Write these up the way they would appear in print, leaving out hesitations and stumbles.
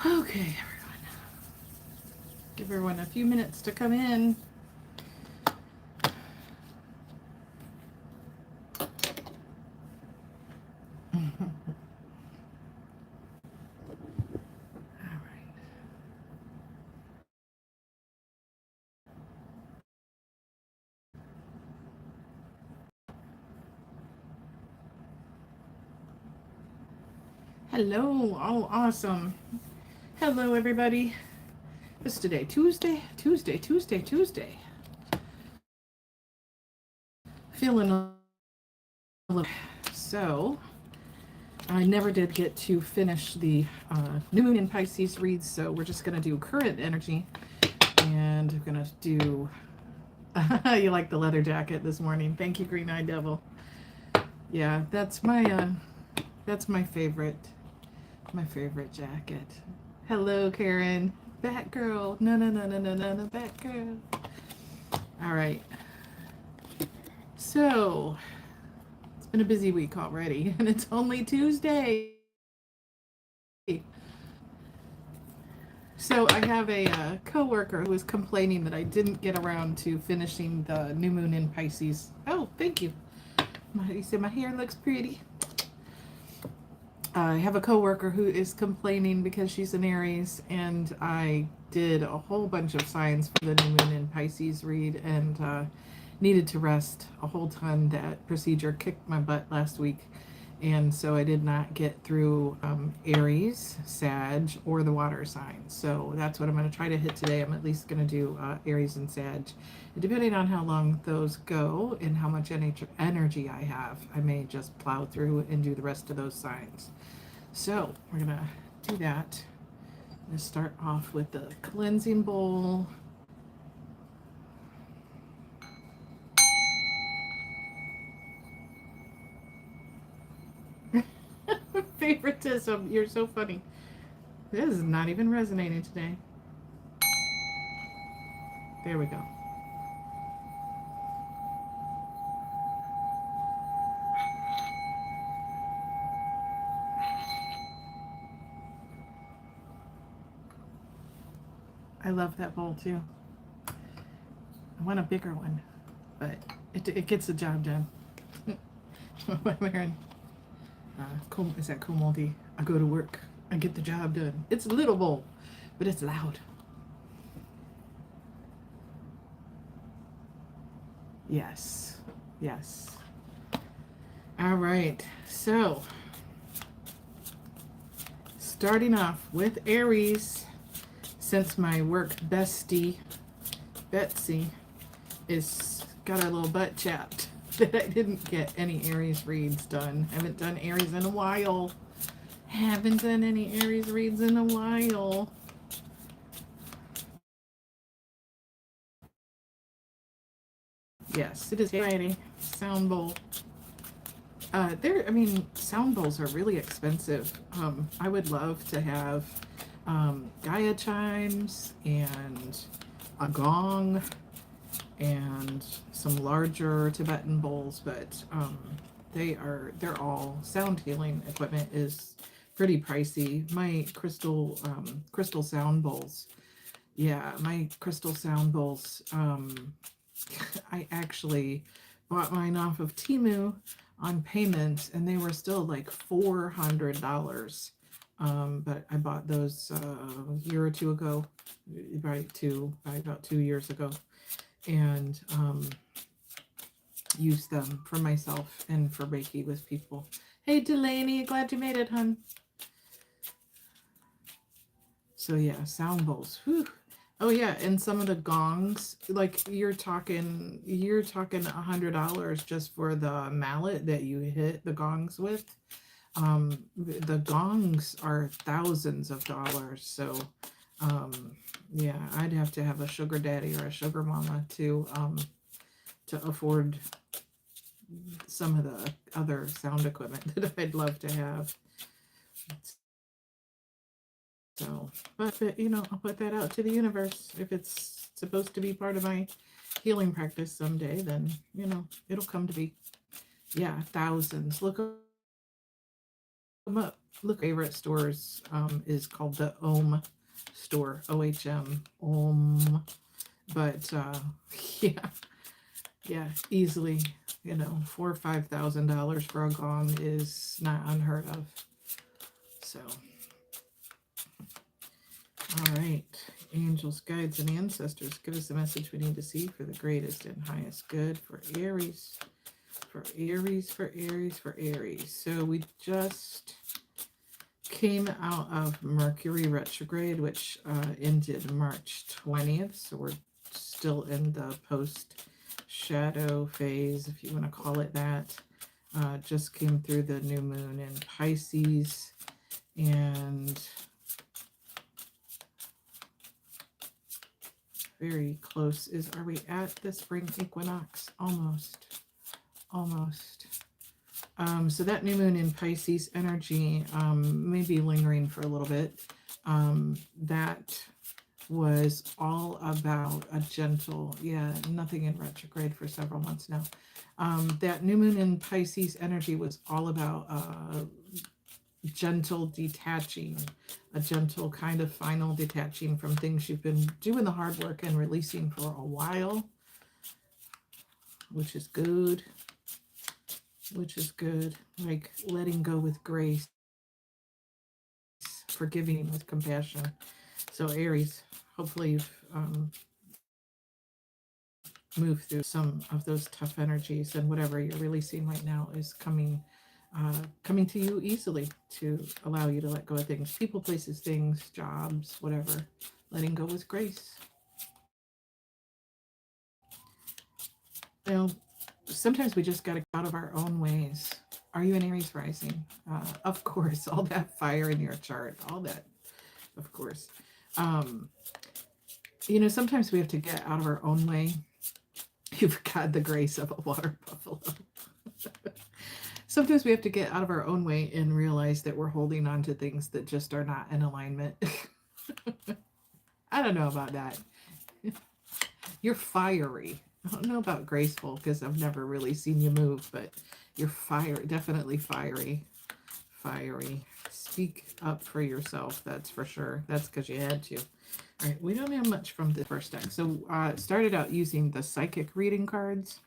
Okay, everyone. Give everyone a few minutes to come in. All right. Hello. Oh, awesome. Hello, everybody. What's today? Tuesday? Tuesday. Feeling a little. So, I never did get to finish the New Moon in Pisces reads, so we're just going to do current energy. And we're going to do. You like the leather jacket this morning. Thank you, Green Eye Devil. Yeah, that's my favorite. My favorite jacket. Hello, Karen. Batgirl. No, Batgirl. All right. So, it's been a busy week already, and it's only Tuesday. So, I have a coworker who is complaining that I didn't get around to finishing the New Moon in Pisces. Oh, thank you. You said my hair looks pretty. I have a coworker who is complaining because she's an Aries, and I did a whole bunch of signs for the New Moon in Pisces read, and needed to rest a whole ton. That procedure kicked my butt last week, and so I did not get through Aries, Sag, or the water signs. So that's what I'm going to try to hit today. I'm at least going to do Aries and Sag. And depending on how long those go and how much energy I have, I may just plow through and do the rest of those signs. So we're going to do that. I'm going to start off with the cleansing bowl. Favoritism. You're so funny. This is not even resonating today. There we go. I love that bowl too. I want a bigger one, but it gets the job done. What am I wearing? Cool. Is that cool moldy? I go to work. I get the job done. It's a little bowl, but it's loud. Yes. Yes. All right. So, starting off with Aries, since my work bestie, Betsy, is got a little butt chapped that I didn't get any Aries reads done. Haven't done Aries in a while. Haven't done any Aries reads in a while. Yes, it is Friday. Sound bowl. Sound bowls are really expensive. I would love to have Gaia chimes and a gong and some larger Tibetan bowls, but they're all sound healing equipment is pretty pricey. My crystal sound bowls, yeah, my crystal sound bowls. I actually bought mine off of Temu on payment, and they were still like $400. But I bought those a year or two ago, about 2 years ago, and used them for myself and for Reiki with people. Hey, Delaney, glad you made it, hun. So yeah, sound bowls. Whew. Oh yeah, and some of the gongs, like you're talking $100 just for the mallet that you hit the gongs with. The gongs are thousands of dollars. So yeah, I'd have to have a sugar daddy or a sugar mama to afford some of the other sound equipment that I'd love to have. So, but I'll put that out to the universe. If it's supposed to be part of my healing practice someday, then it'll come to be. Yeah, thousands. Look them up. look, favorite stores is called the Ohm store, OHM, Ohm. But yeah, yeah, easily, you know, $4,000 or $5,000 for a gong is not unheard of. So, all right, angels, guides, and ancestors, give us the message we need to see for the greatest and highest good for Aries, for Aries, for Aries, for Aries. So we just came out of Mercury retrograde, which ended March 20th. So we're still in the post shadow phase, if you want to call it that. Just came through the new moon in Pisces, and very close is, are we at the spring equinox? Almost. So that new moon in Pisces energy may be lingering for a little bit. That was all about a gentle, nothing in retrograde for several months now. That new moon in Pisces energy was all about gentle detaching, a gentle kind of final detaching from things you've been doing the hard work and releasing for a while, which is good. Like letting go with grace, forgiving with compassion. So Aries, hopefully you've moved through some of those tough energies, and whatever you're releasing right now is coming to you easily to allow you to let go of things, people, places, things, jobs, whatever. Letting go with grace. You know, sometimes we just got to get out of our own ways. Are you an Aries rising? Of course, all that fire in your chart, all that, of course. You know, sometimes we have to get out of our own way. You've got the grace of a water buffalo. Sometimes we have to get out of our own way and realize that we're holding on to things that just are not in alignment. I don't know about that. You're fiery. I don't know about graceful because I've never really seen you move, but you're definitely fiery. Fiery. Speak up for yourself, that's for sure. That's because you had to. All right, we don't have much from the first deck. So started out using the psychic reading cards.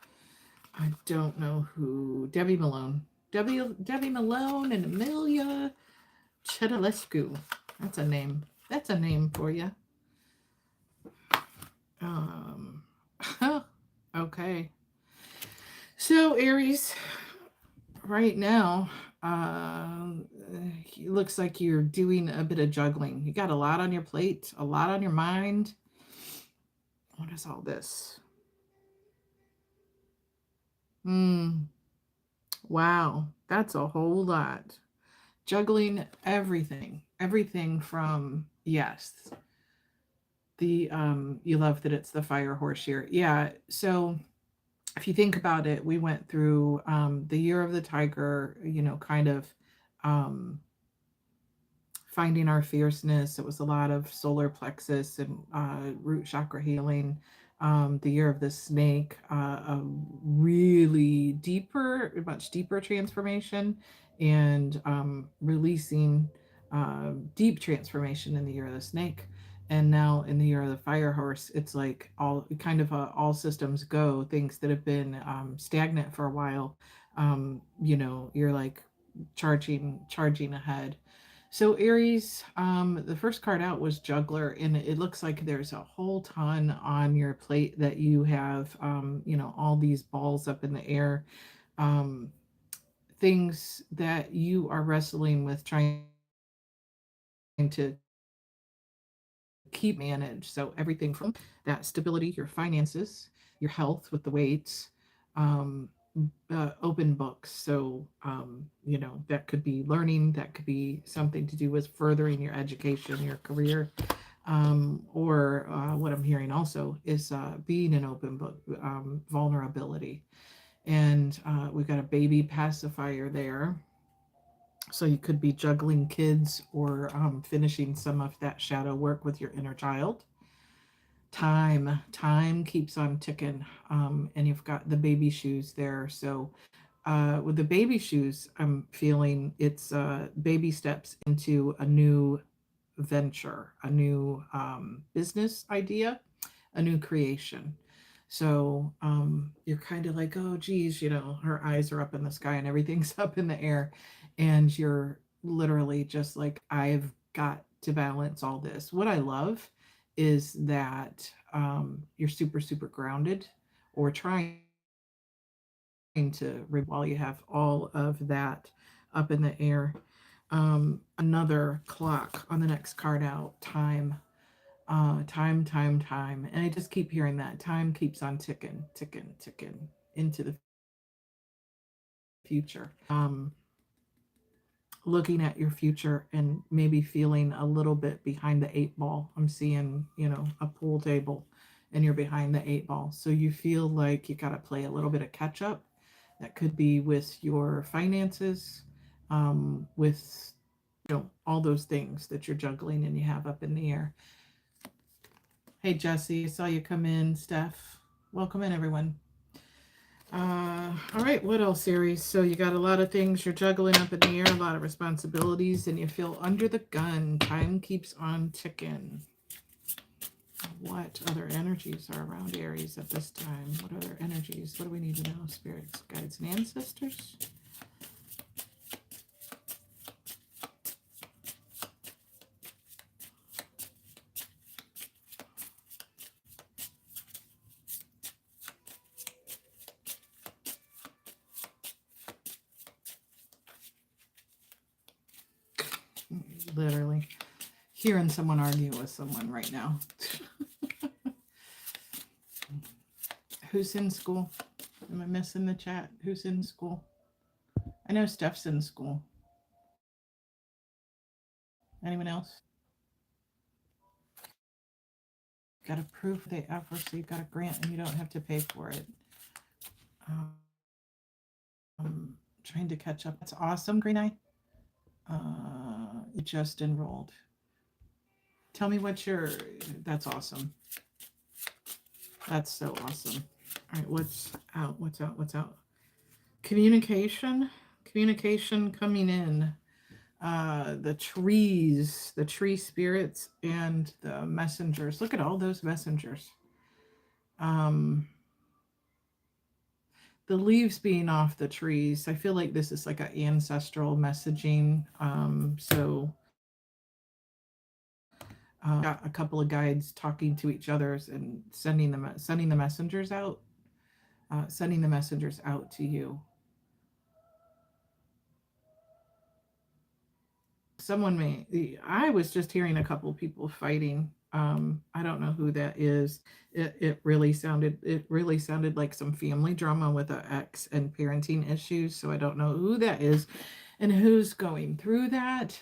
I don't know who. Debbie Malone. Debbie Malone and Amelia Chitulescu. That's a name. That's a name for you. Okay. So Aries, right now, it looks like you're doing a bit of juggling. You got a lot on your plate, a lot on your mind. What is all this? Wow, that's a whole lot. Juggling everything from, yes, the you love that it's the fire horse year. Yeah, so if you think about it, we went through the year of the tiger, you know, kind of um finding our fierceness. It was a lot of solar plexus and root chakra healing. The year of the snake, a really much deeper transformation, and releasing deep transformation in the year of the snake. And now in the year of the fire horse, it's like all systems go. Things that have been stagnant for a while, you know, you're like charging ahead. So Aries, the first card out was Juggler, and it looks like there's a whole ton on your plate that you have, you know, all these balls up in the air, um, things that you are wrestling with, trying to keep managed. So everything from that stability, your finances, your health with the weights, um, open books. So, you know, that could be learning, that could be something to do with furthering your education, your career. Or what I'm hearing also is being an open book, vulnerability. And we've got a baby pacifier there. So you could be juggling kids or finishing some of that shadow work with your inner child. Time keeps on ticking, and you've got the baby shoes there. So with the baby shoes, I'm feeling it's baby steps into a new venture, a new business idea, a new creation. So you're kind of like, oh, geez, her eyes are up in the sky and everything's up in the air. And you're literally just like, I've got to balance all this. What I love is that you're super, super grounded or trying to while you have all of that up in the air. Another clock on the next card out, time, time. And I just keep hearing that time keeps on ticking, ticking, ticking into the future. Looking at your future and maybe feeling a little bit behind the eight ball. I'm seeing, a pool table and you're behind the eight ball. So you feel like you got to play a little bit of catch up. That could be with your finances, with, all those things that you're juggling and you have up in the air. Hey, Jesse, I saw you come in. Steph, welcome in, everyone. All right, what else, Aries? So you got a lot of things you're juggling up in the air, a lot of responsibilities, and you feel under the gun. Time keeps on ticking. What other energies are around Aries at this time? What other energies? What do we need to know? Spirits, guides, and ancestors? Literally hearing someone argue with someone right now. Who's in school? Am I missing the chat? Who's in school? I know Steph's in school. Anyone else? Got to prove they offer, so you've got a grant and you don't have to pay for it. Trying to catch up. That's awesome, Green Eye. You just enrolled. Tell me that's awesome. That's so awesome. All right, what's out? Communication coming in. The trees, the tree spirits, and the messengers. Look at all those messengers. The leaves being off the trees. I feel like this is like an ancestral messaging. So got a couple of guides talking to each other and sending the messengers out. Sending the messengers out to you. I was just hearing a couple of people fighting. I don't know who that is. It really sounded like some family drama with an ex and parenting issues. So I don't know who that is and who's going through that.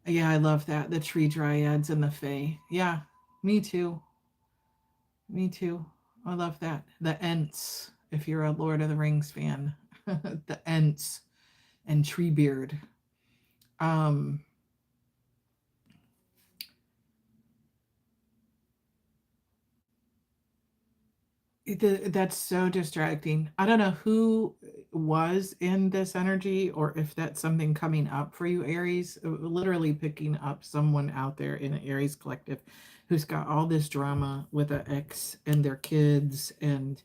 Yeah, I love that. The tree dryads and the fae. Yeah, me too. Me too. I love that. The Ents, if you're a Lord of the Rings fan. The Ents and Treebeard. That's so distracting. I don't know who was in this energy or if that's something coming up for you, Aries. Literally picking up someone out there in an Aries collective who's got all this drama with an ex and their kids and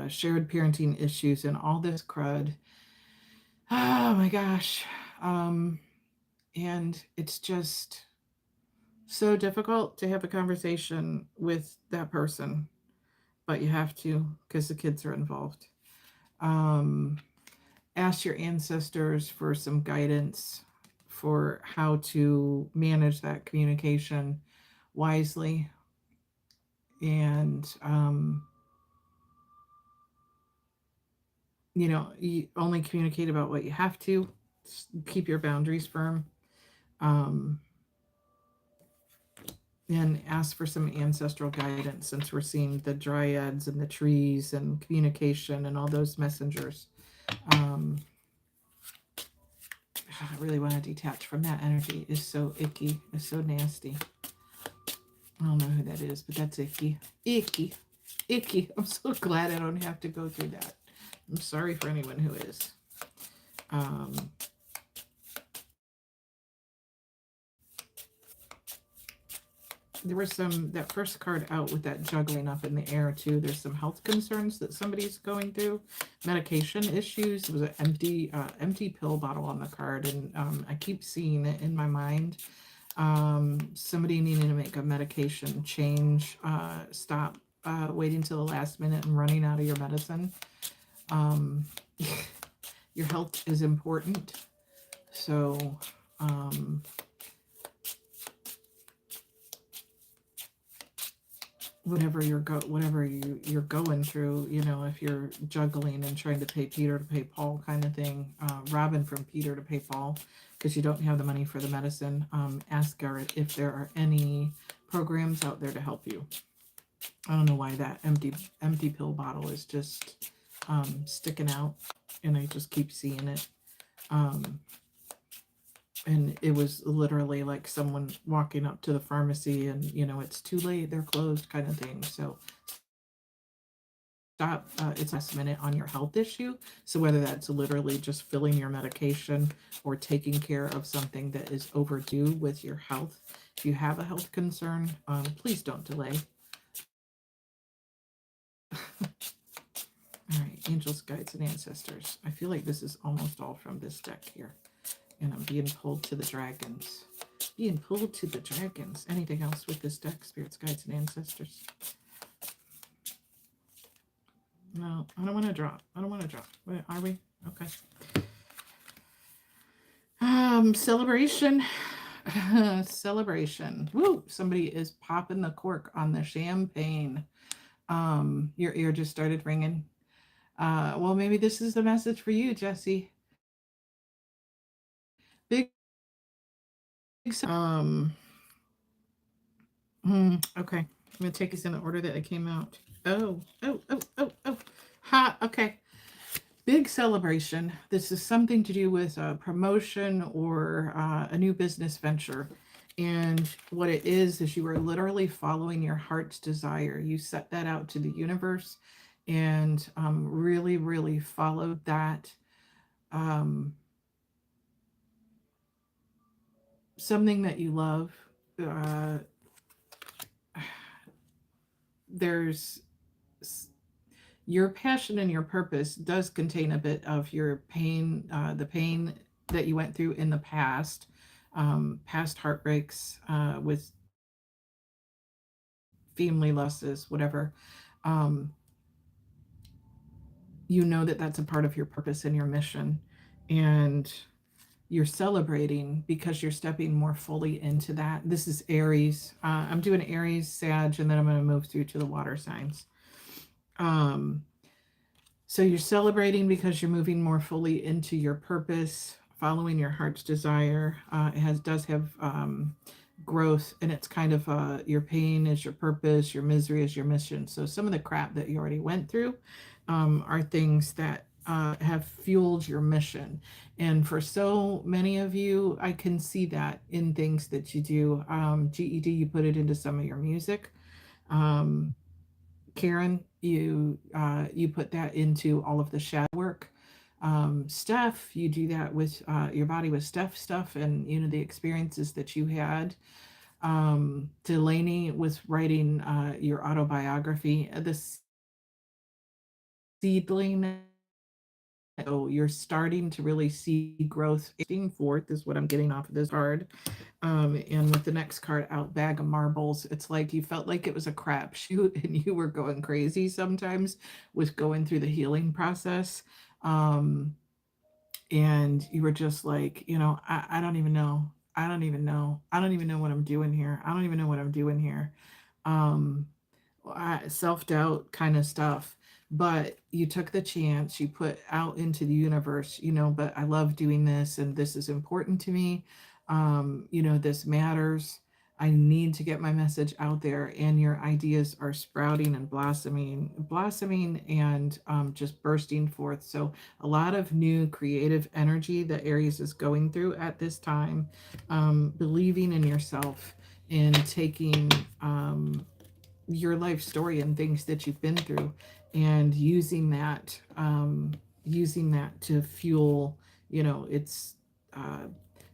shared parenting issues and all this crud. Oh my gosh. And it's just so difficult to have a conversation with that person, but you have to because the kids are involved. Ask your ancestors for some guidance for how to manage that communication wisely and you only communicate about what you have to. Keep your boundaries firm. And ask for some ancestral guidance since we're seeing the dryads and the trees and communication and all those messengers. I really want to detach from that energy. It's so icky. It's so nasty. I don't know who that is, but that's icky. Icky. Icky. I'm so glad I don't have to go through that. I'm sorry for anyone who is. There was that first card out with that juggling up in the air too. There's some health concerns that somebody's going through, medication issues. There was an empty pill bottle on the card, and I keep seeing it in my mind. Somebody needing to make a medication change, stop waiting till the last minute and running out of your medicine. Your health is important, so whatever you're going through, you know, if you're juggling and trying to pay Peter to pay Paul kind of thing, robbing from Peter to pay Paul because you don't have the money for the medicine, ask Garrett if there are any programs out there to help you. I don't know why that empty pill bottle is just sticking out, and I just keep seeing it. And it was literally like someone walking up to the pharmacy and, you know, it's too late, they're closed kind of thing. So stop, it's last minute on your health issue. So whether that's literally just filling your medication or taking care of something that is overdue with your health. If you have a health concern, please don't delay. All right, angels, guides, and ancestors. I feel like this is almost all from this deck here. And I'm being pulled to the dragons. Being pulled to the dragons. Anything else with this deck? Spirits, guides, and ancestors. No, I don't want to drop. I don't want to drop. Wait, are we? Okay. Celebration. Celebration. Woo! Somebody is popping the cork on the champagne. Your ear just started ringing. Well, maybe this is the message for you, Jesse. Big. Okay. I'm gonna take us in the order that it came out. Oh. Ha. Okay. Big celebration. This is something to do with a promotion or a new business venture. And what it is you are literally following your heart's desire. You set that out to the universe and really, really followed that. Something that you love. There's your passion and your purpose does contain a bit of your pain, the pain that you went through in the past, past heartbreaks with family losses, whatever. You know that that's a part of your purpose and your mission, and you're celebrating because you're stepping more fully into that. This is Aries. I'm doing Aries, Sag, and then I'm going to move through to the water signs. So you're celebrating because you're moving more fully into your purpose, following your heart's desire. It does have growth, and it's kind of your pain is your purpose, your misery is your mission. So some of the crap that you already went through are things that have fueled your mission. And for so many of you, I can see that in things that you do. GED, you put it into some of your music. Karen, you put that into all of the shadow work. Steph, you do that with your body with Steph stuff and, you know, the experiences that you had. Delaney was writing your autobiography. The seedling. So you're starting to really see growth. Forth is what I'm getting off of this card. And with the next card out, Bag of Marbles, it's like you felt like it was a crapshoot and you were going crazy sometimes with going through the healing process. And you were just like, you know, I don't even know. I don't even know what I'm doing here. I don't even know what I'm doing here. Self-doubt kind of stuff. But you took the chance, you put out into the universe, you know, but I love doing this and this is important to me. You know, this matters. I need to get my message out there, and your ideas are sprouting and blossoming and just bursting forth. So a lot of new creative energy that Aries is going through at this time, believing in yourself and taking your life story and things that you've been through and using that to fuel, it's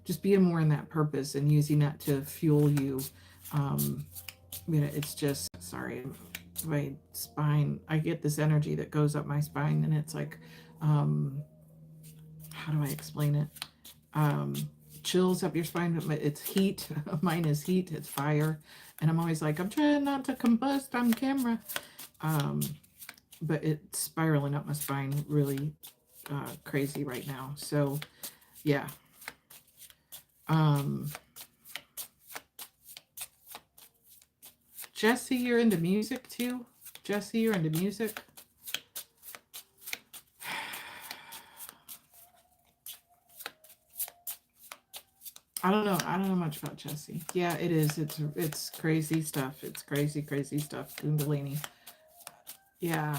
just being more in that purpose and using that to fuel you. um, it's just, sorry, my spine, I get this energy that goes up my spine, and it's like, um, how do I explain it? um, Chills up your spine, but it's heat. Mine is heat, it's fire. And I'm always like, I'm trying not to combust on camera. Um, but it's spiraling up my spine really crazy right now. So, yeah. Um, Jesse, you're into music too? Jesse, you're into music? I don't know. I don't know much about Jesse. Yeah, it is. It's crazy stuff. It's crazy, crazy stuff. Kundalini. Yeah.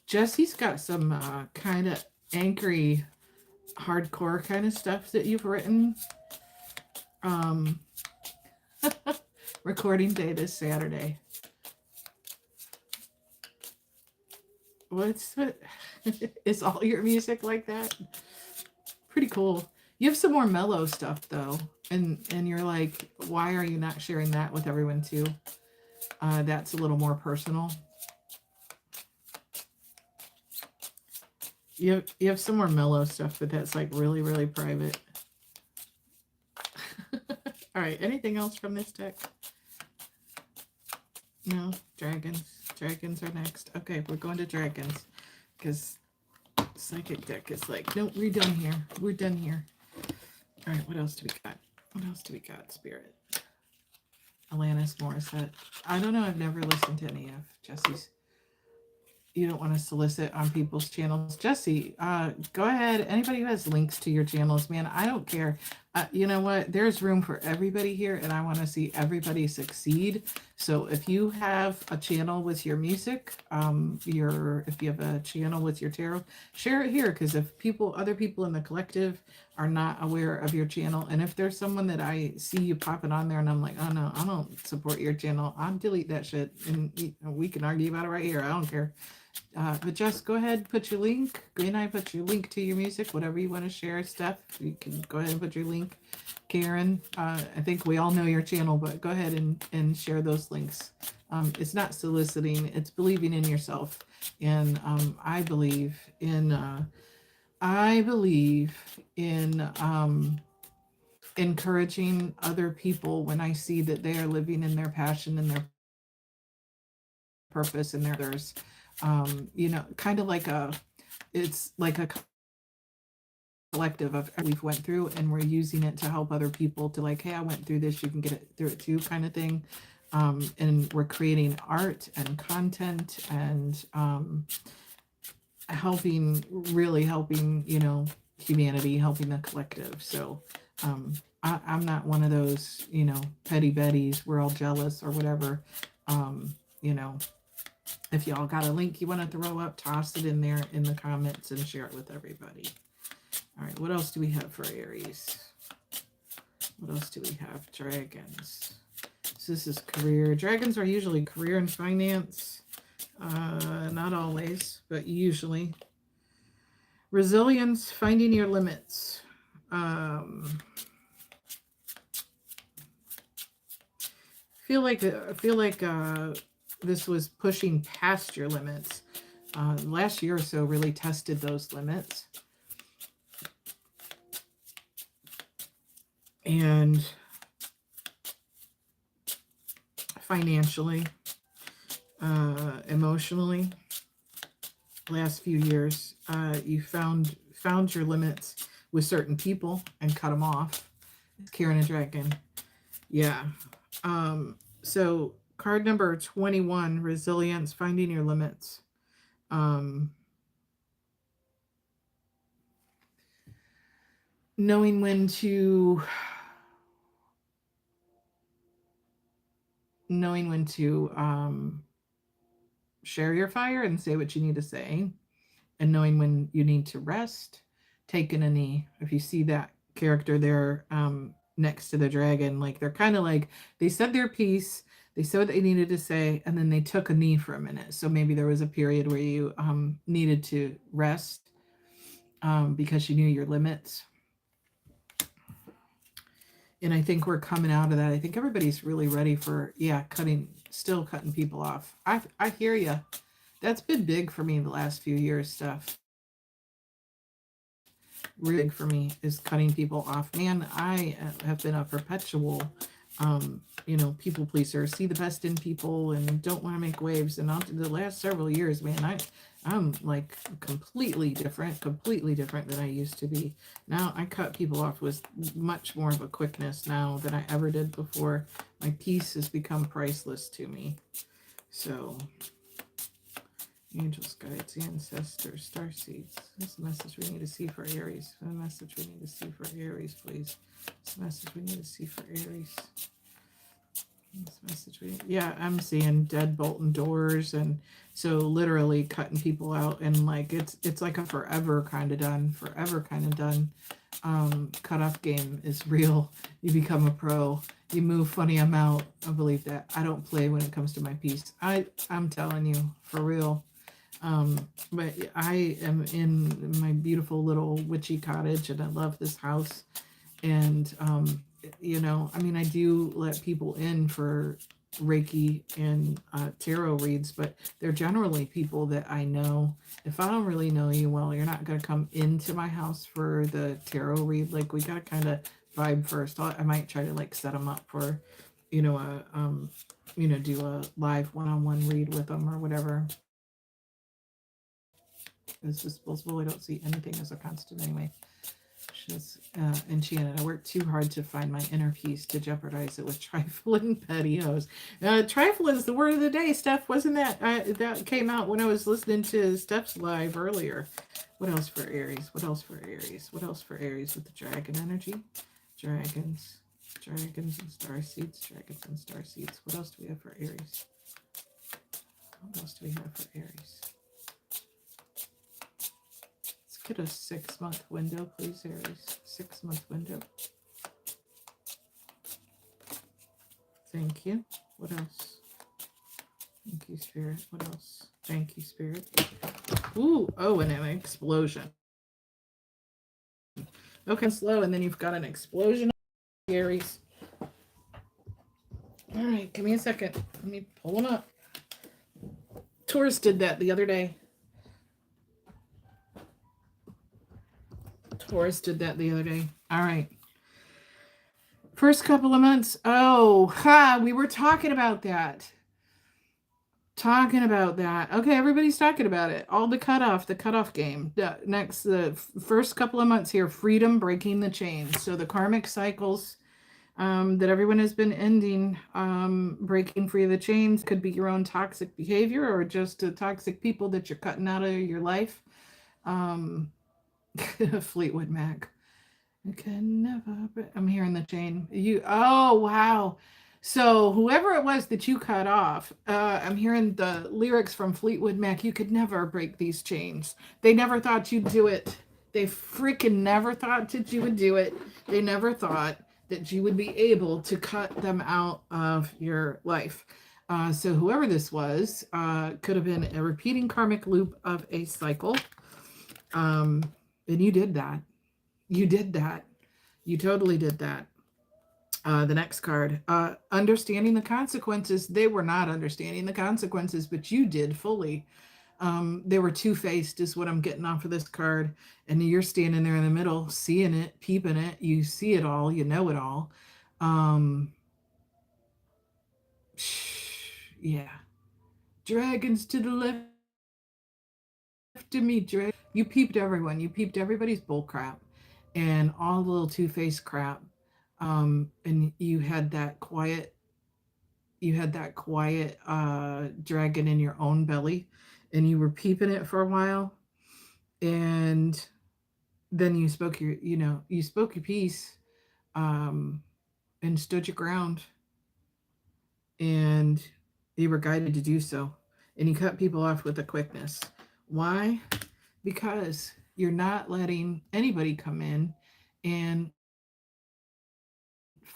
Jesse's got some kind of anchory, hardcore kind of stuff that you've written. Um, Recording day this Saturday. What? Is all your music like that? Pretty cool. You have some more mellow stuff though, and you're like, why are you not sharing that with everyone too? That's a little more personal. You have some more mellow stuff, but that's like really, really private. All right. Anything else from this deck? No? Dragons. Dragons are next. Okay, we're going to dragons. Because psychic deck is like, nope, we're done here. We're done here. All right, what else do we got? What else do we got, Spirit? Alanis Morissette. I don't know. I've never listened to any of Jesse's. You don't want to solicit on people's channels. Jesse, go ahead. Anybody who has links to your channels, man, I don't care. You know what? There's room for everybody here, and I want to see everybody succeed. So if you have a channel with your music, if you have a channel with your tarot, share it here. Because if other people in the collective are not aware of your channel, and if there's someone that I see you popping on there, and I'm like, oh no, I don't support your channel, I'll delete that shit, and we can argue about it right here. I don't care. But just go ahead, put your link. Green Eye, put your link to your music, whatever you want to share. Steph, you can go ahead and put your link. Karen, I think we all know your channel, but go ahead and share those links. It's not soliciting, it's believing in yourself. And I believe in encouraging other people when I see that they are living in their passion and their purpose and their others. Kind of like it's like a collective of we've went through, and we're using it to help other people to like, hey, I went through this, you can get it through it too, kind of thing. And we're creating art and content and really helping, humanity, helping the collective. So I'm not one of those, petty betties, we're all jealous or whatever. If y'all got a link you want to throw up, toss it in there in the comments and share it with everybody. All right, what else do we have for Aries? What else do we have? Dragons. So this is career. Dragons are usually career and finance. Not always, but usually. Resilience, finding your limits. I feel like this was pushing past your limits. Last year or so really tested those limits. And financially, emotionally, last few years, you found your limits with certain people and cut them off. It's Karen and Dragon. Yeah. So card number 21, resilience, finding your limits. Knowing when to share your fire and say what you need to say, and knowing when you need to rest, taking a knee. If you see that character there next to the dragon, like they're kind of like, they said their piece, They said what they needed to say, and then they took a knee for a minute. So maybe there was a period where you needed to rest because you knew your limits. And I think we're coming out of that. I think everybody's really ready for, still cutting people off. I hear you. That's been big for me the last few years, stuff. Really big for me is cutting people off. Man, I have been a perpetual, people pleaser, see the best in people and don't want to make waves. And after the last several years, man, I'm like completely different than I used to be. Now I cut people off with much more of a quickness now than I ever did before. My peace has become priceless to me. So, angels, guides, ancestors, starseeds. This is a message we need to see for Aries. A message we need to see for Aries, please. This message we need to see for Aries. This message I'm seeing deadbolt and doors, and so literally cutting people out, and like it's like a forever kind of done. Cutoff game is real. You become a pro. You move funny, I'm out. I believe that. I don't play when it comes to my peace. I'm telling you, for real. But I am in my beautiful little witchy cottage, and I love this house. And I do let people in for Reiki and tarot reads, but they're generally people that I know. If I don't really know you well, you're not going to come into my house for the tarot read. Like, we got to kind of vibe first. I might try to like set them up for, do a live one-on-one read with them or whatever. It's disposable. I don't see anything as a constant anyway. She's enchanted. I worked too hard to find my inner peace to jeopardize it with trifling pettios. Trifling is the word of the day, Steph. Wasn't that? That came out when I was listening to Steph's live earlier. What else for Aries? What else for Aries? What else for Aries with the dragon energy? Dragons and starseeds. Dragons and starseeds. What else do we have for Aries? What else do we have for Aries? Get a 6-month window, please, Aries. 6-month window. Thank you. What else? Thank you, Spirit. What else? Thank you, Spirit. Ooh, oh, and an explosion. Okay, slow, and then you've got an explosion, Aries. All right, give me a second. Let me pull them up. Taurus did that the other day. Taurus did that the other day. All right. First couple of months. We were talking about that. Okay, everybody's talking about it. All the cutoff game. The first couple of months here, freedom, breaking the chains. So the karmic cycles that everyone has been ending, breaking free of the chains, could be your own toxic behavior or just the toxic people that you're cutting out of your life. Fleetwood Mac. Can never. I'm hearing the chain. Oh, wow. So whoever it was that you cut off, I'm hearing the lyrics from Fleetwood Mac. You could never break these chains. They never thought you'd do it. They freaking never thought that you would do it. They never thought that you would be able to cut them out of your life. So whoever this was could have been a repeating karmic loop of a cycle. And you did that. You did that. You totally did that. The next card, understanding the consequences. They were not understanding the consequences, but you did fully. They were two-faced is what I'm getting off of this card. And you're standing there in the middle, seeing it, peeping it. You see it all. You know it all. Yeah. Dragons to the left of me. You peeped everyone. You peeped everybody's bull crap and all the little two-faced crap. And you had that quiet dragon in your own belly, and you were peeping it for a while, and then you spoke your piece, and stood your ground, and you were guided to do so, and you cut people off with a quickness. Why? Because you're not letting anybody come in and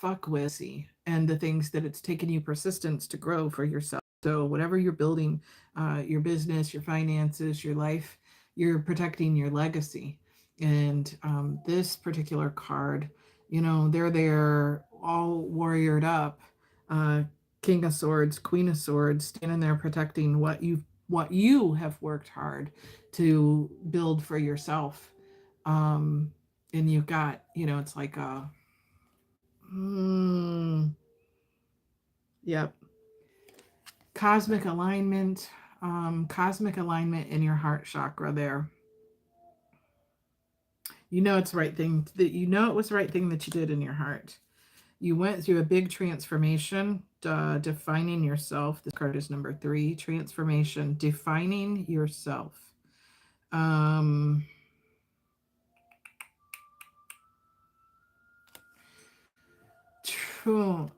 fuck with, and the things that it's taken you persistence to grow for yourself. So whatever you're building, your business, your finances, your life, you're protecting your legacy. And this particular card, they're there all warriored up, uh, King of Swords, Queen of Swords, standing there protecting what you have worked hard to build for yourself. Um, and you've got, it's like a, yep, cosmic alignment, cosmic alignment in your heart chakra there. It's the right thing that it was the right thing that you did in your heart. You went through a big transformation, defining yourself. This card is number 3, transformation, defining yourself. Um,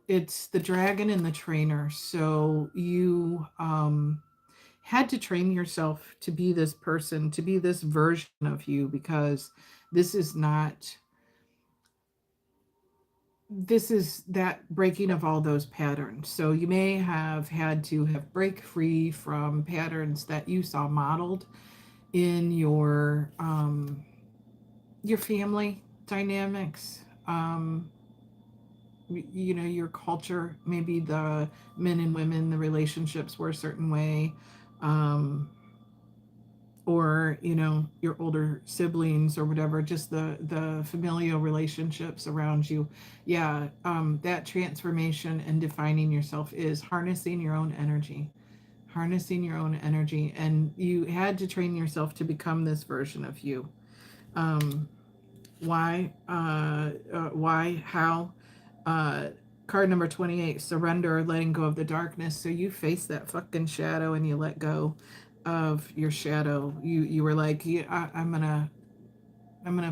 it's the dragon and the trainer. So you had to train yourself to be this person, to be this version of you, because this is not, this is that breaking of all those patterns. So you may have had to have break free from patterns that you saw modeled in your family dynamics, your culture. Maybe the men and women, the relationships were a certain way, or your older siblings or whatever, just the familial relationships around you. Yeah, that transformation and defining yourself is harnessing your own energy, and you had to train yourself to become this version of you. Why, how? uh Card number 28, surrender, letting go of the darkness. So you face that fucking shadow and you let go of your shadow. You were like, yeah, I'm gonna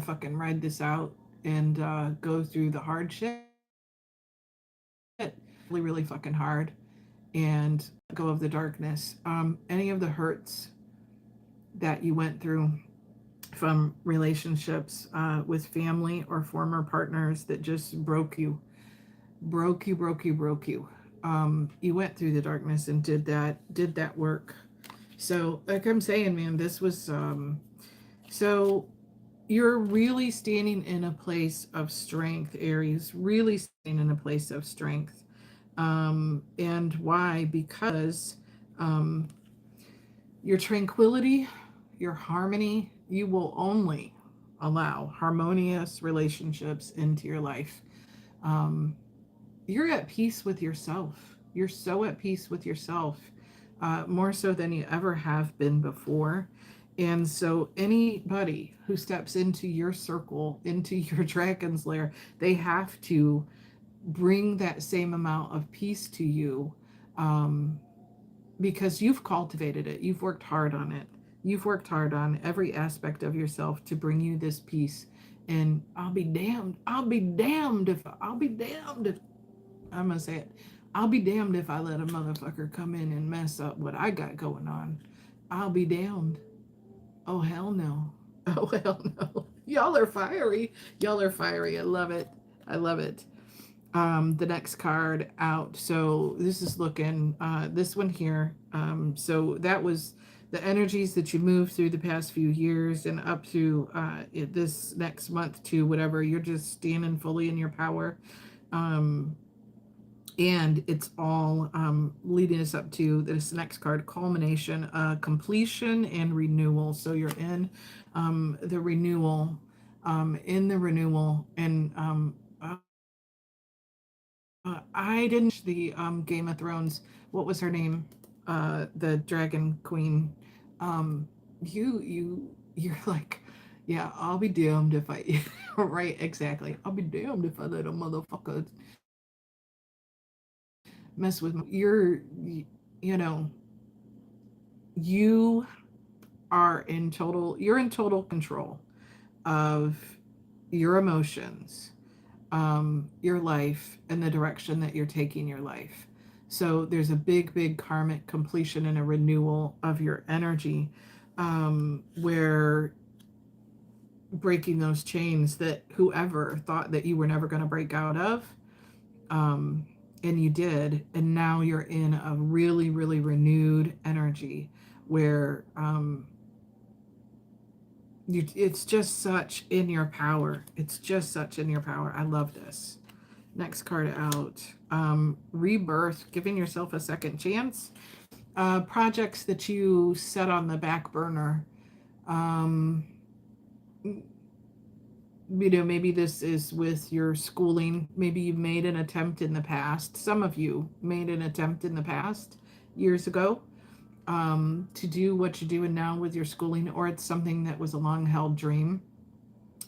fucking ride this out and go through the hard shit, really, really fucking hard, and let go of the darkness. Any of the hurts that you went through from relationships with family or former partners that just broke you. You went through the darkness and did that work. So, like I'm saying, man, this was so you're really standing in a place of strength, Aries. Really standing in a place of strength. And why? Because um, your tranquility, your harmony, you will only allow harmonious relationships into your life. Um, you're at peace with yourself. You're so at peace with yourself, more so than you ever have been before. And so, anybody who steps into your circle, into your dragon's lair, they have to bring that same amount of peace to you, because you've cultivated it. You've worked hard on it. You've worked hard on every aspect of yourself to bring you this peace. And I'll be damned. I'm going to say it. I'll be damned if I let a motherfucker come in and mess up what I got going on. I'll be damned. Oh, hell no. Oh, hell no. Y'all are fiery. I love it. The next card out. So this is looking, this one here. So that was the energies that you moved through the past few years and up to this next month to whatever. You're just standing fully in your power. And it's all leading us up to this next card, culmination, completion and renewal. So you're in the renewal, and I didn't watch the Game of Thrones. What was her name? The Dragon Queen. You're like, yeah, I'll be damned if I right, exactly. I'll be damned if I let a motherfucker mess with me. You know, you you're in total control of your emotions, your life, and the direction that you're taking your life. So there's a big karmic completion and a renewal of your energy, where breaking those chains that whoever thought that you were never going to break out of, And you did, and now you're in a really, really renewed energy where it's just such in your power. It's just such in your power. I love this. Next card out. Rebirth, giving yourself a second chance. Projects that you set on the back burner. Maybe this is with your schooling. Maybe you've made an attempt in the past. Some of you made an attempt in the past, years ago, to do what you're doing now with your schooling, or it's something that was a long-held dream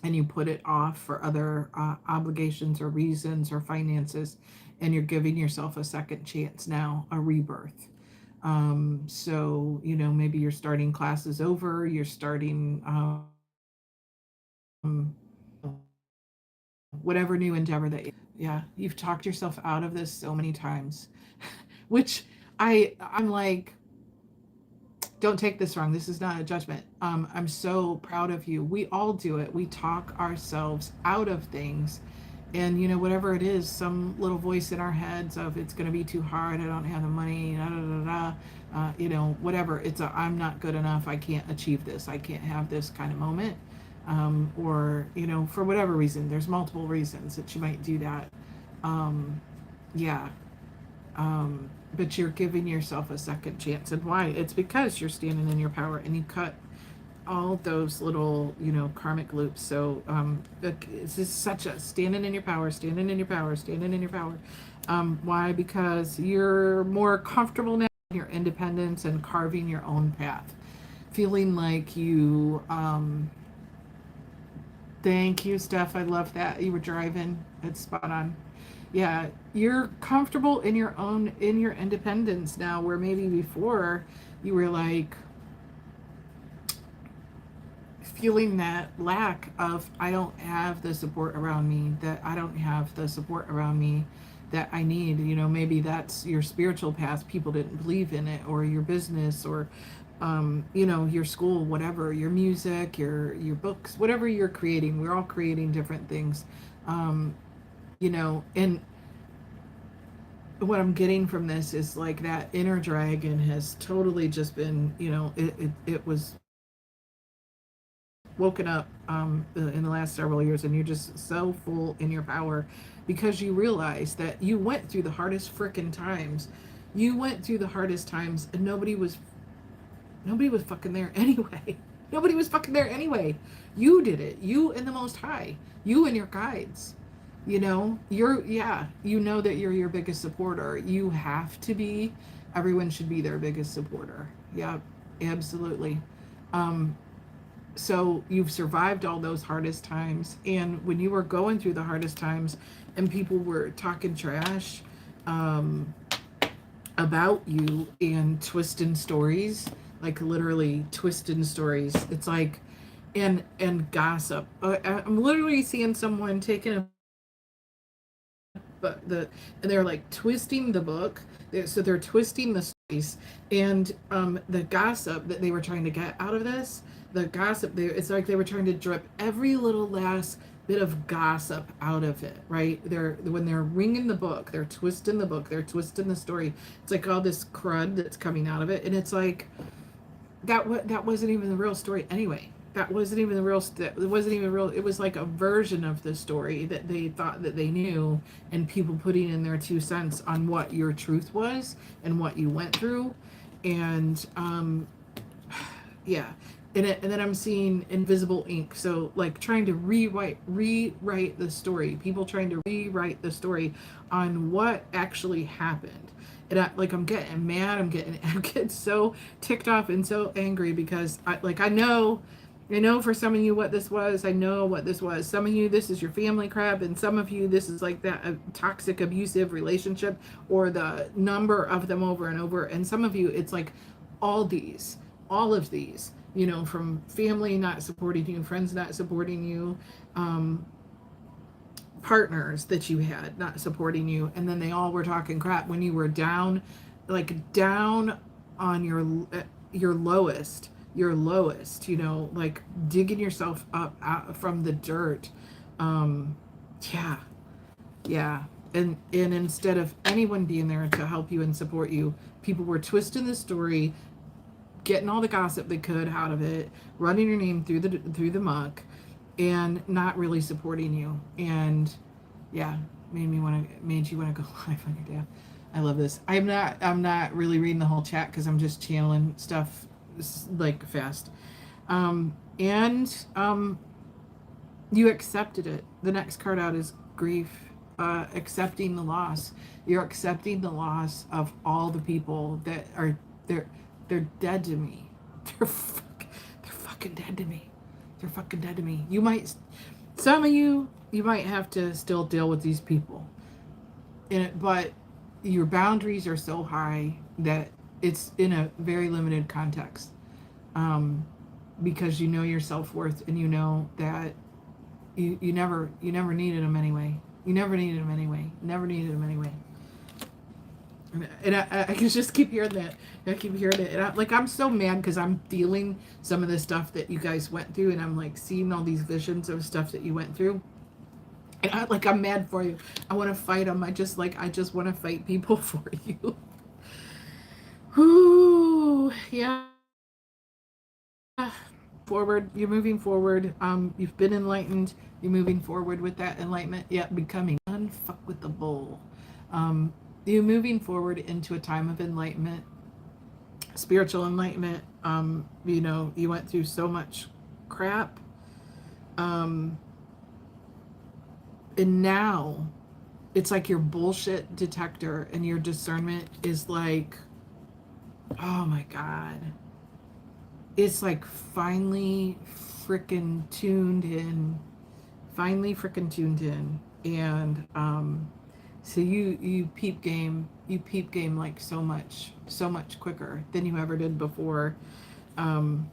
and you put it off for other obligations or reasons or finances, and you're giving yourself a second chance now, a rebirth. So, maybe you're starting classes over, you're starting whatever new endeavor you've talked yourself out of this so many times, which I'm like, don't take this wrong. This is not a judgment. I'm so proud of you. We all do it. We talk ourselves out of things. And, whatever it is, some little voice in our heads of it's going to be too hard. I don't have the money, whatever. It's I'm not good enough. I can't achieve this. I can't have this kind of moment. Or, for whatever reason, there's multiple reasons that you might do that. But you're giving yourself a second chance. And why? It's because you're standing in your power and you cut all those little, karmic loops. So it's just such a standing in your power, standing in your power, standing in your power. Why? Because you're more comfortable now in your independence and carving your own path. Feeling like you... Thank you, Steph. I love that. You were driving. It's spot on. Yeah, you're comfortable in your independence now, where maybe before you were like feeling that lack of, I don't have the support around me, that I don't have the support around me that I need. Maybe that's your spiritual path. People didn't believe in it, or your business, or your school, whatever, your music, your books, whatever you're creating. We're all creating different things. And what I'm getting from this is like that inner dragon has totally just been, it was woken up in the last several years, and you're just so full in your power because you realize that you went through the hardest frickin' times. You went through the hardest times, and nobody was fucking there anyway. Nobody was fucking there anyway. You did it. You and the Most High. You and your guides. That you're your biggest supporter. You have to be. Everyone should be their biggest supporter. Yeah, absolutely. So you've survived all those hardest times. And when you were going through the hardest times and people were talking trash about you and twisting stories, like literally twisting stories. It's like, and gossip. I'm literally seeing someone taking and they're like twisting the book. So they're twisting the stories, and the gossip that they were trying to get out of this, it's like they were trying to drip every little last bit of gossip out of it, right? When they're ringing the book, they're twisting the book, they're twisting the story. It's like all this crud that's coming out of it, and it's like, that wasn't even the real story anyway. It wasn't even real. It was like a version of the story that they thought that they knew, and people putting in their 2 cents on what your truth was and what you went through. And and then I'm seeing invisible ink. So like trying to rewrite the story. People trying to rewrite the story on what actually happened. And I'm getting mad. I'm getting so ticked off and so angry because I know for some of you what this was. I know what this was. Some of you, this is your family crap, and some of you, this is like that toxic, abusive relationship, or the number of them over and over. And some of you, it's like all of these, from family not supporting you, friends not supporting you, partners that you had not supporting you, and then they all were talking crap when you were down on your lowest, like digging yourself up out from the dirt. Yeah. And instead of anyone being there to help you and support you, people were twisting the story, getting all the gossip they could out of it, running your name through the muck, and not really supporting you. And yeah, made you want to go live on your dad. I love this. I'm not really reading the whole chat because I'm just channeling stuff like fast. And you accepted it. The next card out is grief. Accepting the loss. You're accepting the loss of all the people that are they're they're dead to me. They're they're fucking dead to me. They're fucking dead to me. Some of you might have to still deal with these people, but your boundaries are so high that it's in a very limited context, because you know your self-worth, and you know that you never needed them anyway. You never needed them anyway. Never needed them anyway. And I can just keep hearing that. I keep hearing it. And I'm so mad because I'm feeling some of the stuff that you guys went through, and I'm like seeing all these visions of stuff that you went through. And I'm mad for you. I want to fight them. I just want to fight people for you. Whoo, yeah. Forward. You're moving forward. You've been enlightened. You're moving forward with that enlightenment. Yeah, becoming unfuck with the bull. You're moving forward into a time of enlightenment, spiritual enlightenment. You went through so much crap. And now it's like your bullshit detector and your discernment is like, oh my God. It's like finally freaking tuned in. And so you peep game like so much quicker than you ever did before. And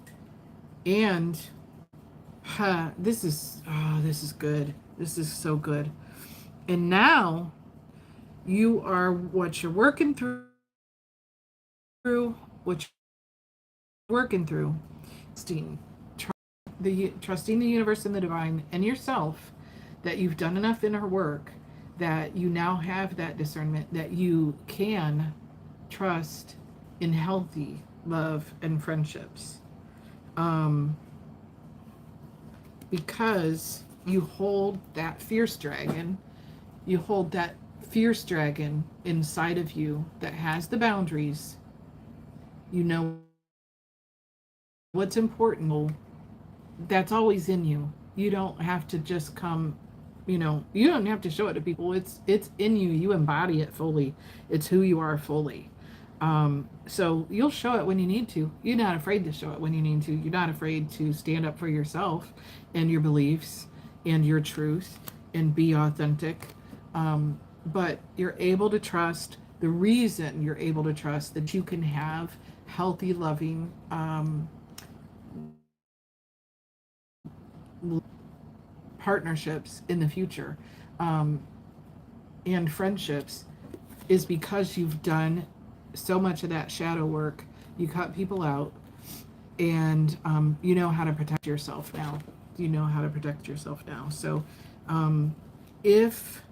this is good. This is so good. And now what you're working through, trusting trusting the universe and the divine and yourself, that you've done enough inner work, that you now have that discernment, that you can trust in healthy love and friendships. Because you hold that fierce dragon, inside of you that has the boundaries. You know what's important. That's always in you. You don't have to just come, you don't have to show it to people. It's in you. You embody it fully. It's who you are fully. So you'll show it when you need to. You're not afraid to show it when you need to. You're not afraid to stand up for yourself and your beliefs and your truth and be authentic. But you're able to trust. The reason you're able to trust that you can have healthy, loving, partnerships in the future, and friendships, is because you've done so much of that shadow work. You cut people out, and you know how to protect yourself now. So if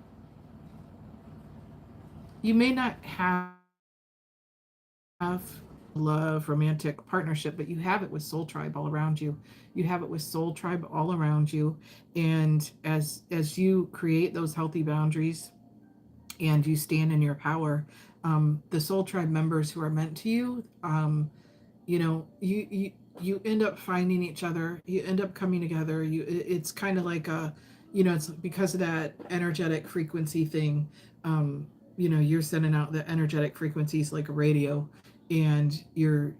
you may not have love, romantic partnership, but you have it with soul tribe all around you. And as you create those healthy boundaries and you stand in your power, the soul tribe members who are meant to you, you end up finding each other. You end up coming together. It's kind of like it's because of that energetic frequency thing. You're sending out the energetic frequencies like a radio, and you're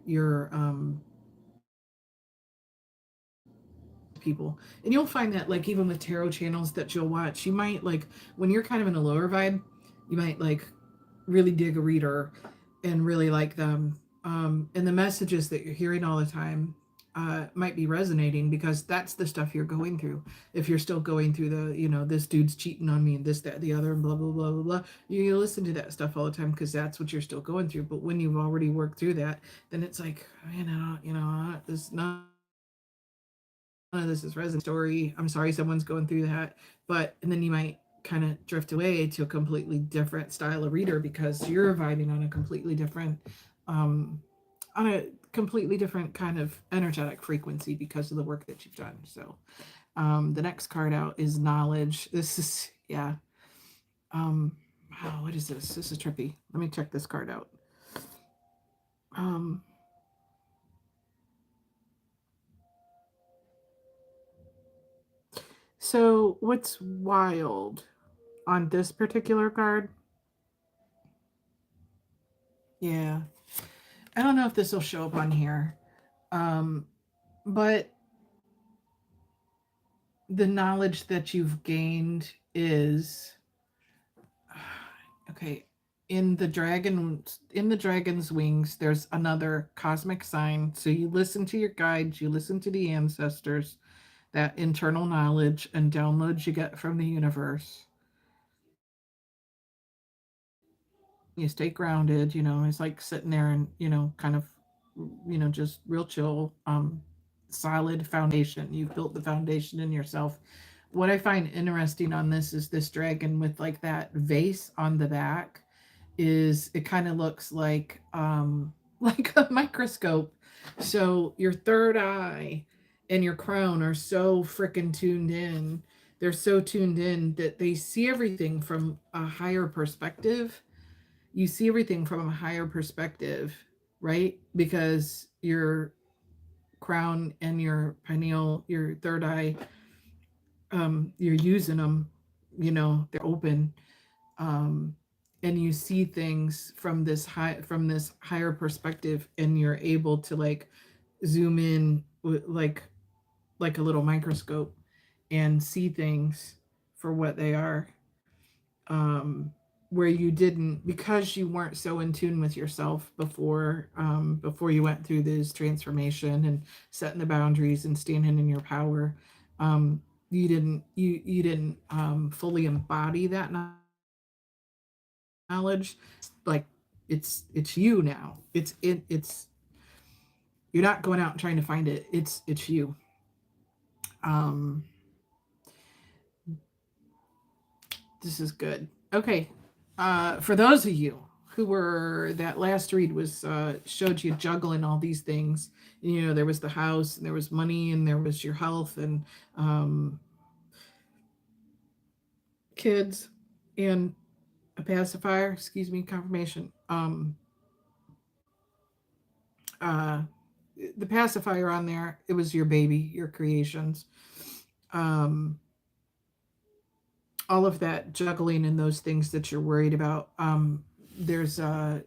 people. And you'll find that, like, even with tarot channels that you'll watch, you might, like, when you're kind of in a lower vibe, you might like really dig a reader and really like them. And the messages that you're hearing all the time might be resonating because that's the stuff you're going through. If you're still going through this dude's cheating on me and this, that, the other, and blah, blah, blah, blah, blah, you listen to that stuff all the time because that's what you're still going through. But when you've already worked through that, then it's like, this none of this is resonant story. I'm sorry someone's going through that. And then you might kind of drift away to a completely different style of reader because you're vibing on a completely different kind of energetic frequency because of the work that you've done. So the next card out is knowledge. This is, yeah. Wow, what is this? This is trippy. Let me check this card out. So what's wild on this particular card? Yeah. I don't know if this will show up on here. But the knowledge that you've gained is okay. In the dragon's wings, there's another cosmic sign. So you listen to your guides, you listen to the ancestors, that internal knowledge and downloads you get from the universe. You stay grounded, it's like sitting there and, kind of, just real chill, solid foundation. You've built the foundation in yourself. What I find interesting on this is this dragon with like that vase on the back is it kind of looks like like a microscope. So your third eye and your crown are so freaking tuned in. They're so tuned in that they see everything from a higher perspective. You see everything from a higher perspective, right? Because your crown and your pineal, your third eye, you're using them, they're open. And you see things from this higher perspective, and you're able to like zoom in with like a little microscope and see things for what they are. Where you didn't, because you weren't so in tune with yourself before you went through this transformation and setting the boundaries and standing in your power. You didn't fully embody that knowledge. Like it's you now. It's you're not going out and trying to find it. It's you. This is good. Okay. For those of you who were, that last read was showed you juggling all these things. There was the house and there was money and there was your health and kids and a pacifier, confirmation. The pacifier on there, it was your baby, your creations. All of that juggling and those things that you're worried about. There's I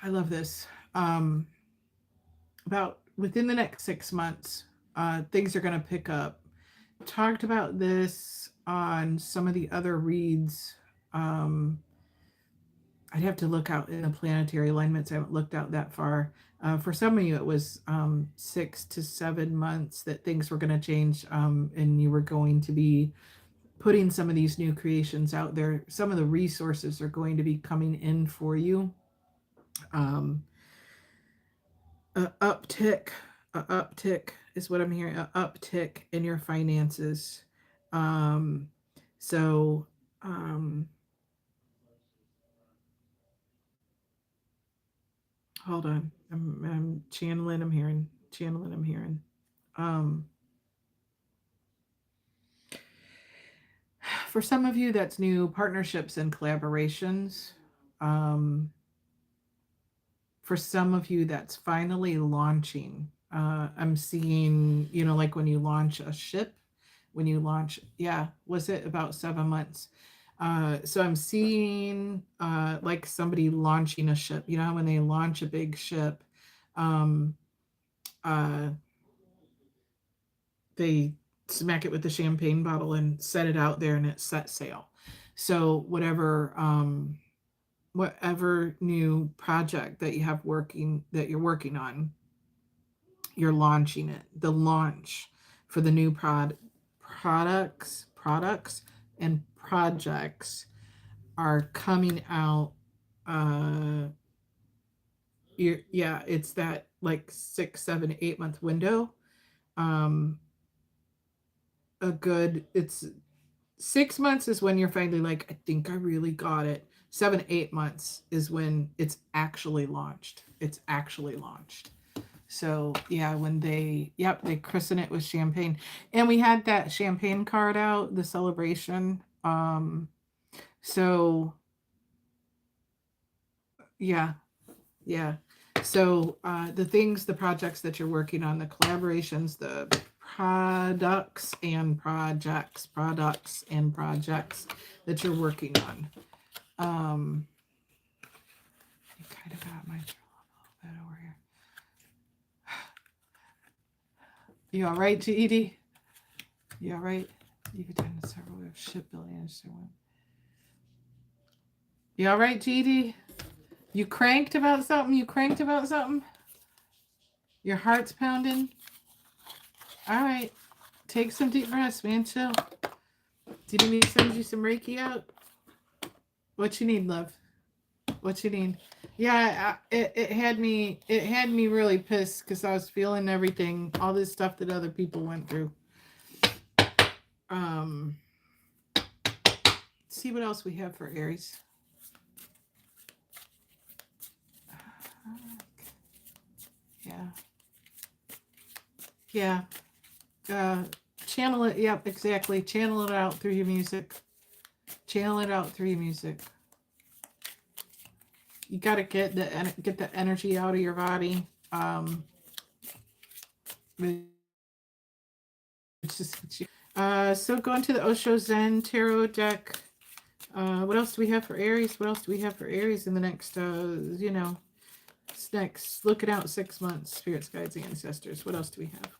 love this. About within the next 6 months, things are going to pick up. Talked about this on some of the other reads. I'd have to look out in the planetary alignments. I haven't looked out that far. For some of you, it was 6 to 7 months that things were going to change, and you were going to be putting some of these new creations out there. Some of the resources are going to be coming in for you. A uptick is what I'm hearing. A uptick in your finances. So hold on. I'm channeling. I'm hearing. Channeling. I'm hearing. For some of you, that's new partnerships and collaborations. For some of you, that's finally launching. I'm seeing, like when you launch a ship, was it about 7 months? So I'm seeing like somebody launching a ship. When they launch a big ship, they smack it with the champagne bottle and set it out there and it set sail. So whatever new project that you're working on, you're launching it. The launch for the new products and projects are coming out. It's that like 6, 7, 8 month window. It's 6 months is when you're finally like, I think I really got it. 7, 8 months is when it's actually launched. It's actually launched. So yeah, when they christen it with champagne. And we had that champagne card out, the celebration. So yeah, yeah. So the things, the projects that you're working on, the collaborations, the products and projects that you're working on. You kind of got my a little bit over here. You all right, GED? You all right? You've done several shipbuilding. You all right, GED? You cranked about something? Your heart's pounding? All right. Take some deep breaths, man. Chill. Do you need me to send you some Reiki out? What you need, love? What you need? Yeah, it had me really pissed because I was feeling everything, all this stuff that other people went through. See what else we have for Aries. Yeah. Channel it. Yep, exactly. Channel it out through your music. You got to get the energy out of your body. So going to the Osho Zen Tarot deck. What else do we have for Aries? In the next, next, looking out 6 months? Spirits, guides, ancestors. What else do we have?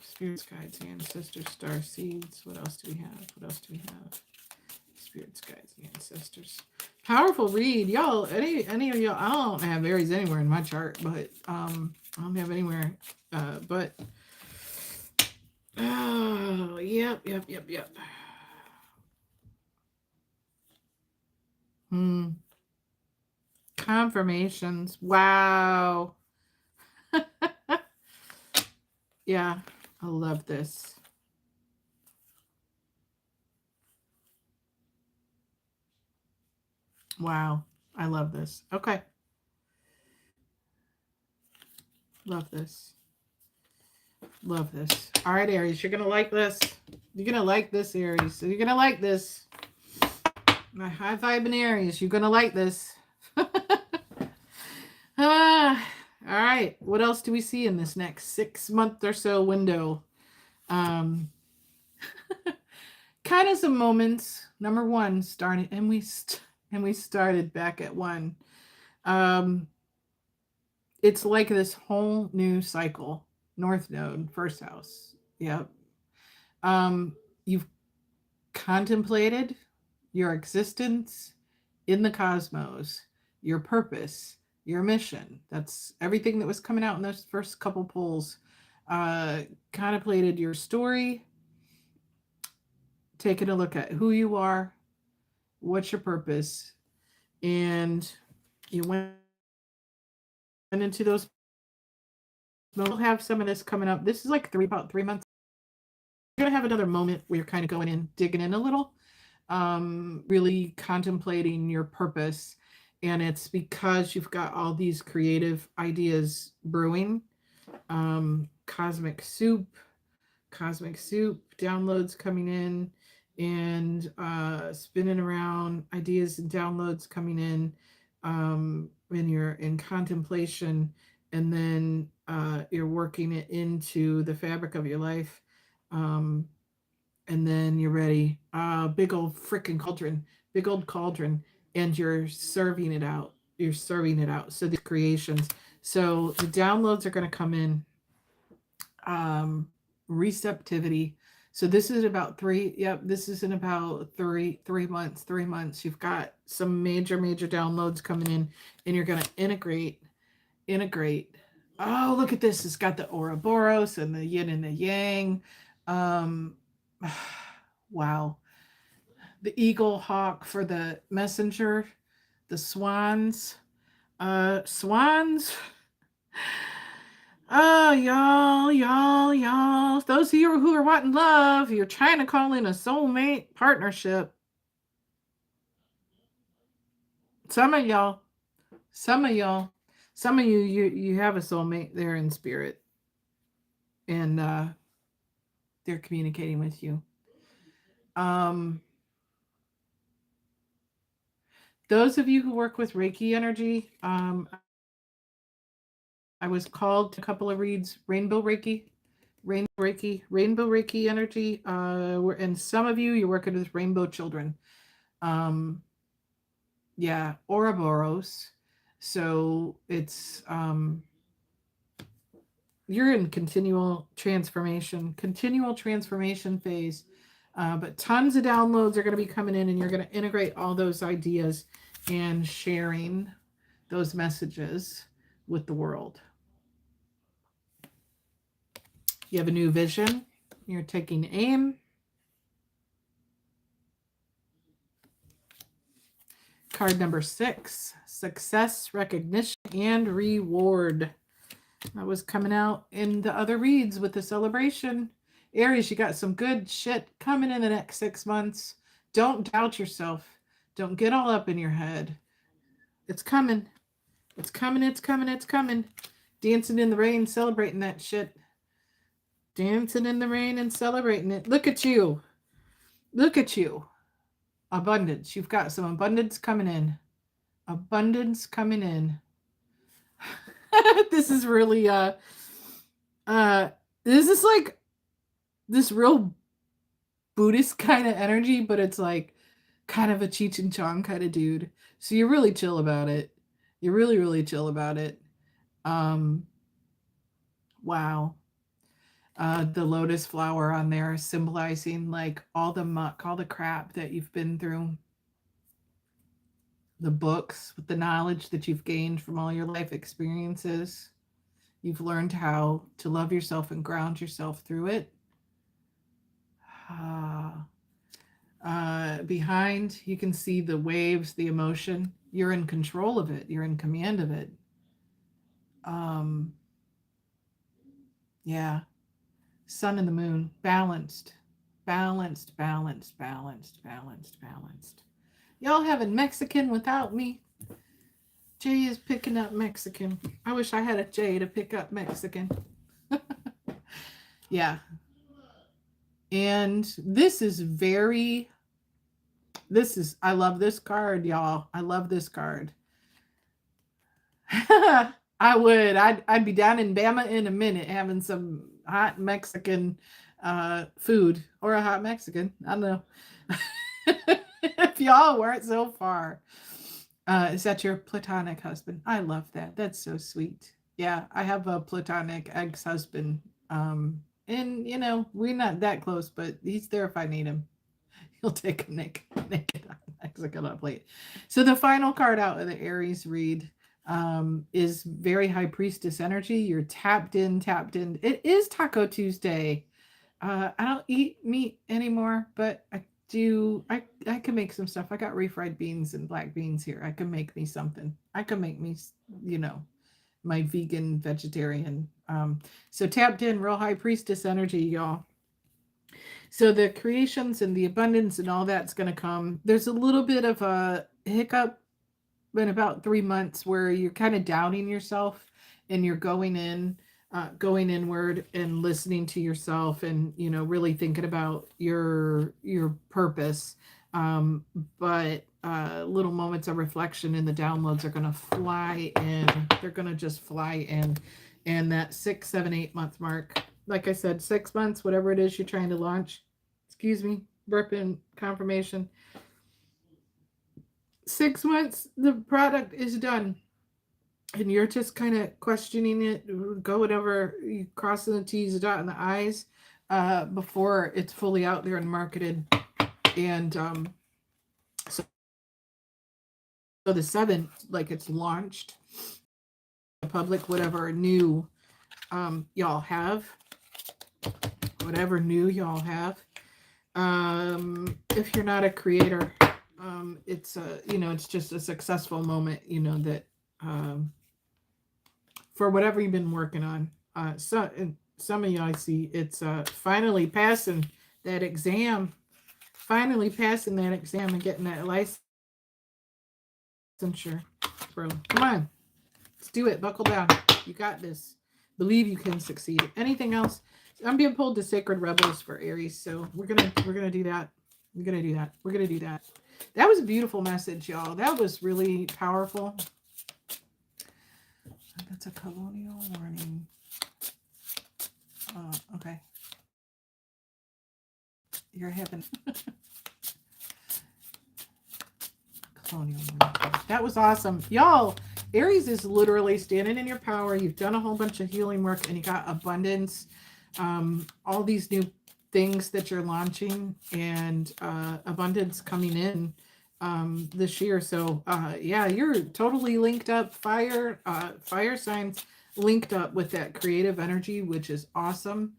Spirits, guides, ancestors, star seeds. What else do we have? Spirits, guides, ancestors. Powerful read. Y'all, any of y'all, I don't have Aries anywhere in my chart, but I don't have anywhere, but oh, yep. Confirmations. Wow. Yeah, I love this. Wow, I love this. Okay. Love this. All right, Aries, you're going to like this. Aries. You're going to like this. My high vibe in Aries. You're going to like this. All right. What else do we see in this next 6 month or so window? Kind of some moments. Number one, starting, and we started back at 1. It's like this whole new cycle. North Node, first house. Yep. You've contemplated your existence in the cosmos, your purpose, your mission. That's everything that was coming out in those first couple pulls. Contemplated your story, taking a look at who you are, what's your purpose, and you went into those. We'll have some of this coming up. This is like about 3 months. You're gonna have another moment where you're kind of going in, digging in a little, really contemplating your purpose. And it's because you've got all these creative ideas brewing. Cosmic soup downloads coming in, and spinning around, ideas and downloads coming in when you're in contemplation, and then you're working it into the fabric of your life, and then you're ready. Big old freaking cauldron, and you're serving it out. So these creations. So the downloads are going to come in. Receptivity. So this is about 3. Yep, this is in about 3 months. 3 months. You've got some major downloads coming in, and you're going to integrate. Oh, look at this. It's got the Ouroboros and the yin and the yang. Wow. The eagle hawk for the messenger, the swans. Swans. Oh, y'all. Those of you who are wanting love, you're trying to call in a soulmate partnership. Some of you have a soulmate there in spirit, and they're communicating with you. Those of you who work with Reiki energy, I was called to a couple of reads, Rainbow Reiki energy. And some of you're working with rainbow children. Yeah, Ouroboros. So it's you're in continual transformation phase. But tons of downloads are going to be coming in, and you're going to integrate all those ideas and sharing those messages with the world. You have a new vision. You're taking aim. Card number 6, success, recognition, and reward. That was coming out in the other reads with the celebration. Aries, you got some good shit coming in the next 6 months. Don't doubt yourself. Don't get all up in your head. It's coming. It's coming. Dancing in the rain, celebrating that shit. Dancing in the rain and celebrating it. Look at you. Abundance. You've got some abundance coming in. This is really this is like this real Buddhist kind of energy, but it's like kind of a Cheech and Chong kind of dude. So you're really chill about it. You're really, really chill about it. Wow. The lotus flower on there symbolizing like all the muck, all the crap that you've been through. The books with the knowledge that you've gained from all your life experiences. You've learned how to love yourself and ground yourself through it. Behind, you can see the waves, the emotion. You're in control of it. You're in command of it. Yeah. Sun and the moon, balanced. Y'all having Mexican without me? Jay is picking up Mexican. I wish I had a Jay to pick up Mexican. Yeah. And I love this card, y'all. I love this card. I would. I'd be down in Bama in a minute having some hot Mexican food, or a hot Mexican. I don't know. If y'all weren't so far. Is that your platonic husband? I love that. That's so sweet. Yeah, I have a platonic ex-husband. And we're not that close, but he's there if I need him. He'll take a naked Mexican on a plate. So the final card out of the Aries read is very high priestess energy. You're tapped in. It is Taco Tuesday. I don't eat meat anymore, but I can make some stuff. I got refried beans and black beans here. I can make me something. I can make me, my vegan, vegetarian. So tapped in, real high priestess energy, y'all. So the creations and the abundance and all that's going to come. There's a little bit of a hiccup in about 3 months where you're kind of doubting yourself, and you're going inward and listening to yourself, and really thinking about your purpose. But little moments of reflection in the downloads are going to fly in. They're going to just fly in. And that 6, 7, 8 month mark, like I said, 6 months, whatever it is you're trying to launch. Excuse me, burping confirmation. 6 months, the product is done. And you're just kind of questioning it, go whatever, you crossing the T's, dotting the I's, before it's fully out there and marketed. And so the 7th, like it's launched, the public, whatever new y'all have, if you're not a creator, it's it's just a successful moment, that for whatever you've been working on. And some of you, I see, it's finally passing that exam. Finally passing that exam and getting that licensure, bro. Come on, let's do it. Buckle down. You got this. Believe you can succeed. Anything else? I'm being pulled to Sacred Rebels for Aries, so we're gonna do that. We're gonna do that. We're gonna do that. That was a beautiful message, y'all. That was really powerful. That's a colonial warning. Okay. You're having colonial warning. That was awesome. Y'all, Aries is literally standing in your power. You've done a whole bunch of healing work and you got abundance. All these new things that you're launching and abundance coming in this year. So yeah, you're totally linked up. Fire signs linked up with that creative energy, which is awesome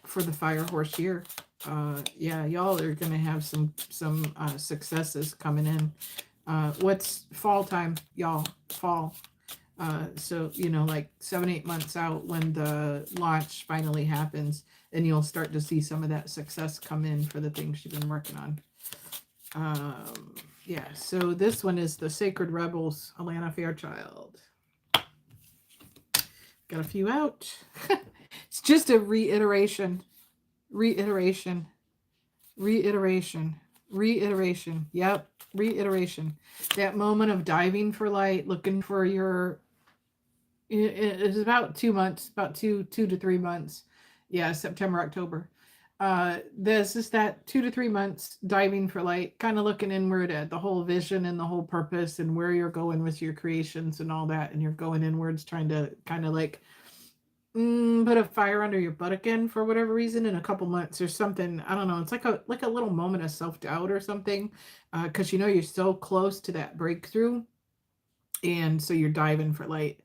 for the fire horse year. Yeah, y'all are gonna have some successes coming in. What's fall time, y'all? Fall. So, you know, like 7-8 months out when the launch finally happens, and you'll start to see some of that success come in for the things you've been working on. Yeah, so this one is the Sacred Rebels, Alana Fairchild. Got a few out. It's just a reiteration. Yep, reiteration. That moment of diving for light, looking for your, it's about 2 months, about two to 3 months. Yeah, September, October. This is that 2 to 3 months diving for light, kind of looking inward at the whole vision and the whole purpose and where you're going with your creations and all that. And you're going inwards, trying to kind of like put a fire under your butt again for whatever reason in a couple months or something. I don't know. It's like a little moment of self-doubt or something, because you know you're so close to that breakthrough, and so you're diving for light.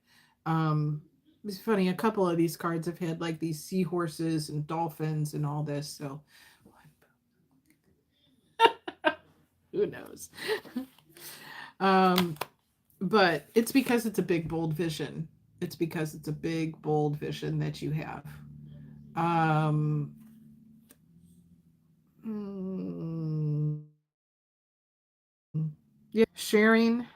It's funny, a couple of these cards have had like these seahorses and dolphins and all this, so who knows. But it's because it's a big bold vision. It's because it's a big bold vision that you have. Yeah, sharing.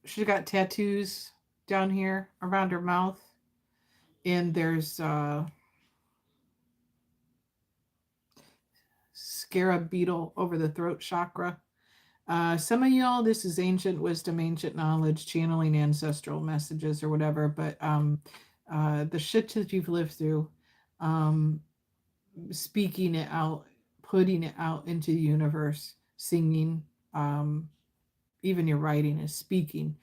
She's got tattoos down here around her mouth, and there's scarab beetle over the throat chakra. Some of y'all, this is ancient wisdom, ancient knowledge, channeling ancestral messages or whatever, but the shit that you've lived through, speaking it out, putting it out into the universe, singing, even your writing is speaking.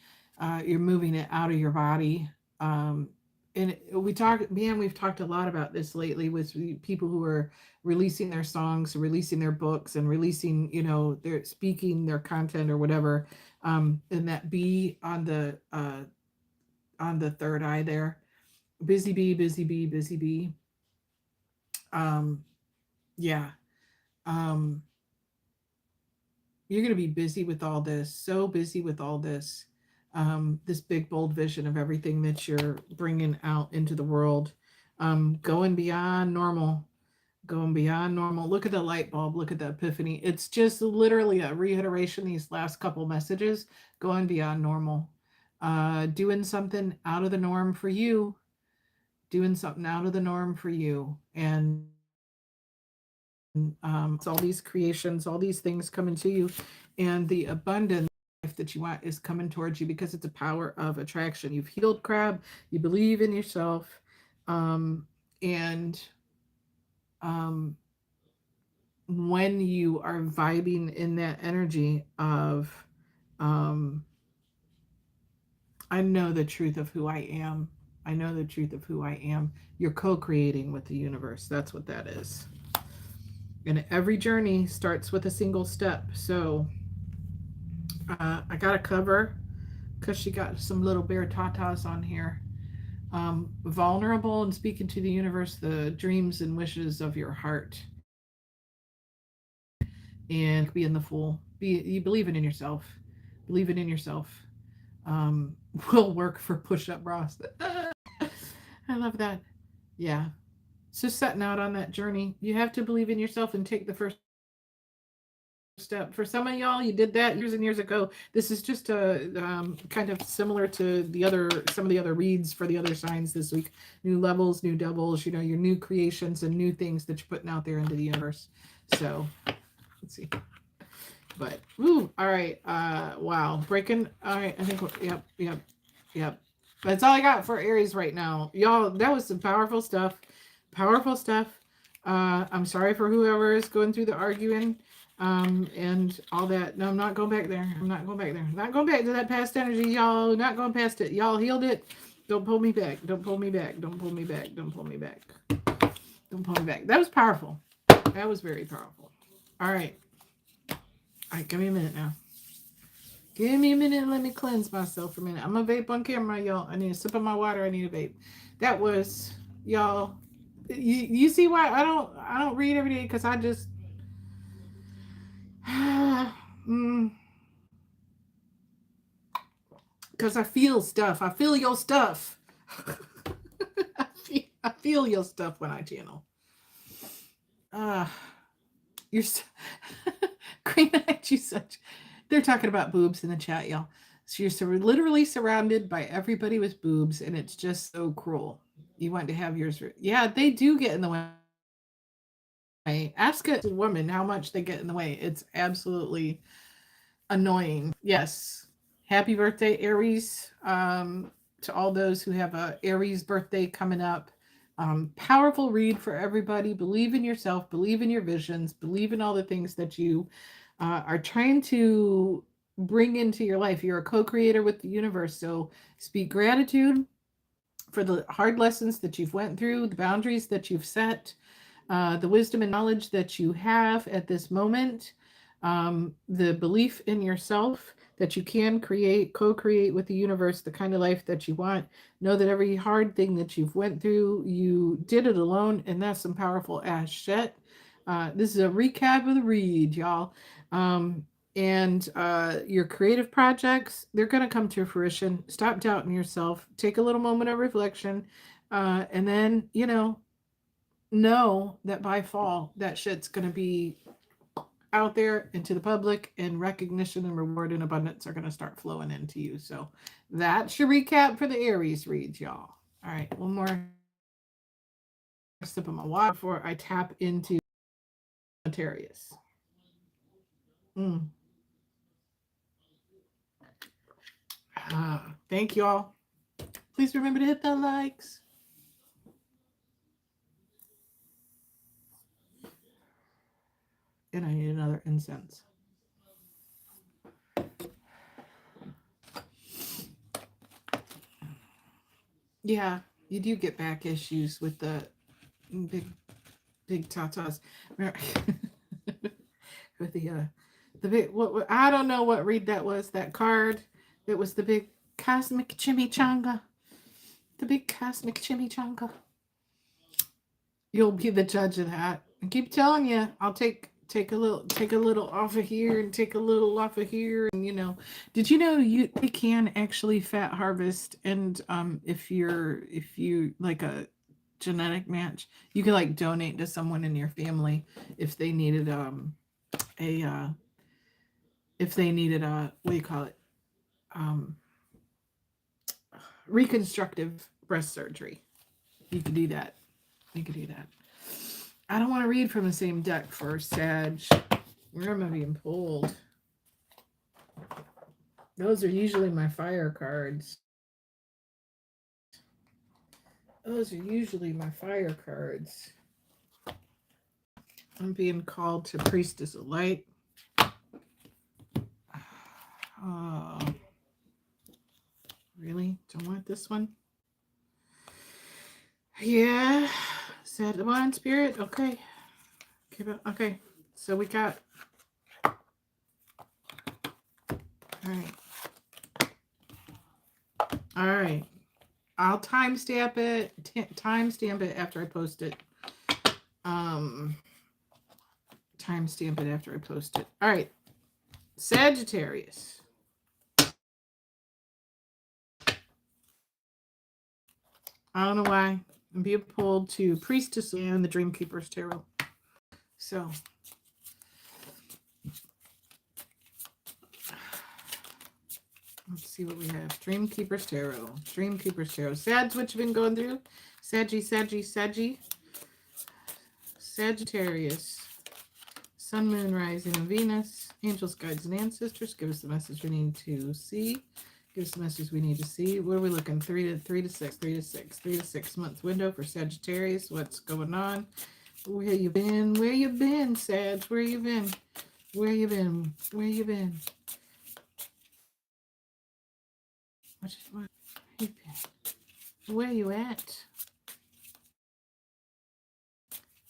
You're moving it out of your body. And we've talked a lot about this lately with people who are releasing their songs, releasing their books, and releasing, you know, their speaking their content or whatever. And that bee on the third eye there, busy bee, busy bee, busy bee. Yeah. Um, you're going to be busy with all this, so busy with all this, this big, bold vision of everything that you're bringing out into the world, going beyond normal, going beyond normal. Look at the light bulb, look at the epiphany. It's just literally a reiteration, these last couple messages, going beyond normal, doing something out of the norm for you, doing something out of the norm for you. And it's all these creations, all these things coming to you, and the abundance that you want is coming towards you because it's a power of attraction. You've healed, crab. You believe in yourself, and when you are vibing in that energy of, I know the truth of who I am. I know the truth of who I am. You're co-creating with the universe. That's what that is. And every journey starts with a single step. So I got a cover because she got some little bear tatas on here. Vulnerable and speaking to the universe, the dreams and wishes of your heart. And being the fool. You believing in yourself. Believing in yourself. will work for push-up bras. I love that. Yeah. So setting out on that journey, you have to believe in yourself and take the first step. For some of y'all, you did that years and years ago. This is just a kind of similar to some of the other reads for the other signs this week. New levels, new doubles, your new creations and new things that you're putting out there into the universe. So let's see. But all right. Wow. Breaking. All right. I think yep. That's all I got for Aries right now. Y'all, that was some powerful stuff. Powerful stuff. I'm sorry for whoever is going through the arguing and all that. No, I'm not going back there. I'm not going back there. Not going back to that past energy, y'all. Not going past it. Y'all healed it. Don't pull me back. Don't pull me back. Don't pull me back. Don't pull me back. Don't pull me back. That was powerful. That was very powerful. All right. All right, give me a minute now. Give me a minute and let me cleanse myself for a minute. I'm going to vape on camera, y'all. I need a sip of my water. I need a vape. That was, y'all. You see why I don't read every day, because I just because I feel stuff. I feel your stuff. I feel your stuff when I channel. You're Green Eyed, you such. They're talking about boobs in the chat, y'all. So you're literally surrounded by everybody with boobs, and it's just so cruel. You want to have yours. Yeah, they do get in the way. Ask a woman how much they get in the way. It's absolutely annoying. Yes. Happy birthday, Aries. To all those who have a Aries birthday coming up. Powerful read for everybody. Believe in yourself. Believe in your visions. Believe in all the things that you are trying to bring into your life. You're a co-creator with the universe. So speak gratitude for the hard lessons that you've went through, the boundaries that you've set, the wisdom and knowledge that you have at this moment, the belief in yourself that you can co-create with the universe, the kind of life that you want. Know that every hard thing that you've went through, you did it alone, and that's some powerful ass shit. This is a recap of the read, y'all. And your creative projects, they're going to come to fruition. Stop doubting yourself. Take a little moment of reflection. And then, know that by fall, that shit's going to be out there into the public, and recognition and reward and abundance are going to start flowing into you. So that's your recap for the Aries reads, y'all. All right, one more sip of my water before I tap into Sagittarius. Thank y'all. Please remember to hit the likes. And I need another incense. Yeah, you do get back issues with the big tatas. With the big, what I don't know what read that was. That card that was the big cosmic chimichanga. The big cosmic chimichanga. You'll be the judge of that. I keep telling you, I'll take a little off of here and take a little off of here, and did you know they can actually fat harvest, and if you like a genetic match, you can like donate to someone in your family if they needed what do you call it, reconstructive breast surgery. You could do that. I don't want to read from the same deck for Sag. Where am I being pulled? Those are usually my fire cards. I'm being called to Priestess of Light. Really? Don't want this one? Yeah. Is that the one, Spirit? Okay. Okay. So we got... All right. I'll timestamp it. Timestamp it after I post it. Timestamp it after I post it. All right. Sagittarius. I don't know why. I'm being pulled to Priestess and the Dreamkeepers tarot. So let's see what we have. Dreamkeepers tarot. Dreamkeepers tarot. Sads, what you been going through? Saggy. Sagittarius. Sun, Moon, Rising, and Venus. Angels, guides, and ancestors. Give us the message we need to see. Give us the message we need to see. What are we looking? 3 to 6 month window for Sagittarius. What's going on? Where you been? Where you been, Sag? Where you been? Where you been? Where you been? Where you been? Where you at?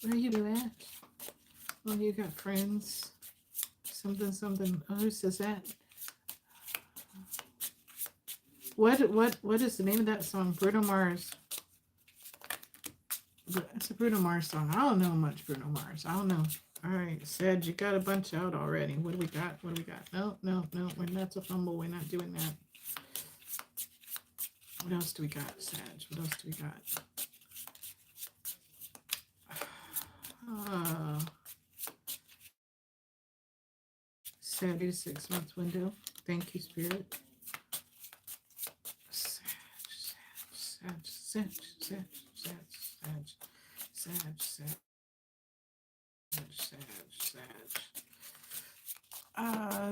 Where you at? Oh, you got friends. Something. Oh, who says that? What is the name of that song? Bruno Mars. It's a Bruno Mars song. I don't know much Bruno Mars. I don't know. All right, Sag, you got a bunch out already. What do we got? No. We're not so humble. We're not doing that. What else do we got, Sag? What else do we got? Sag, 6 month window. Thank you, Spirit. Sag.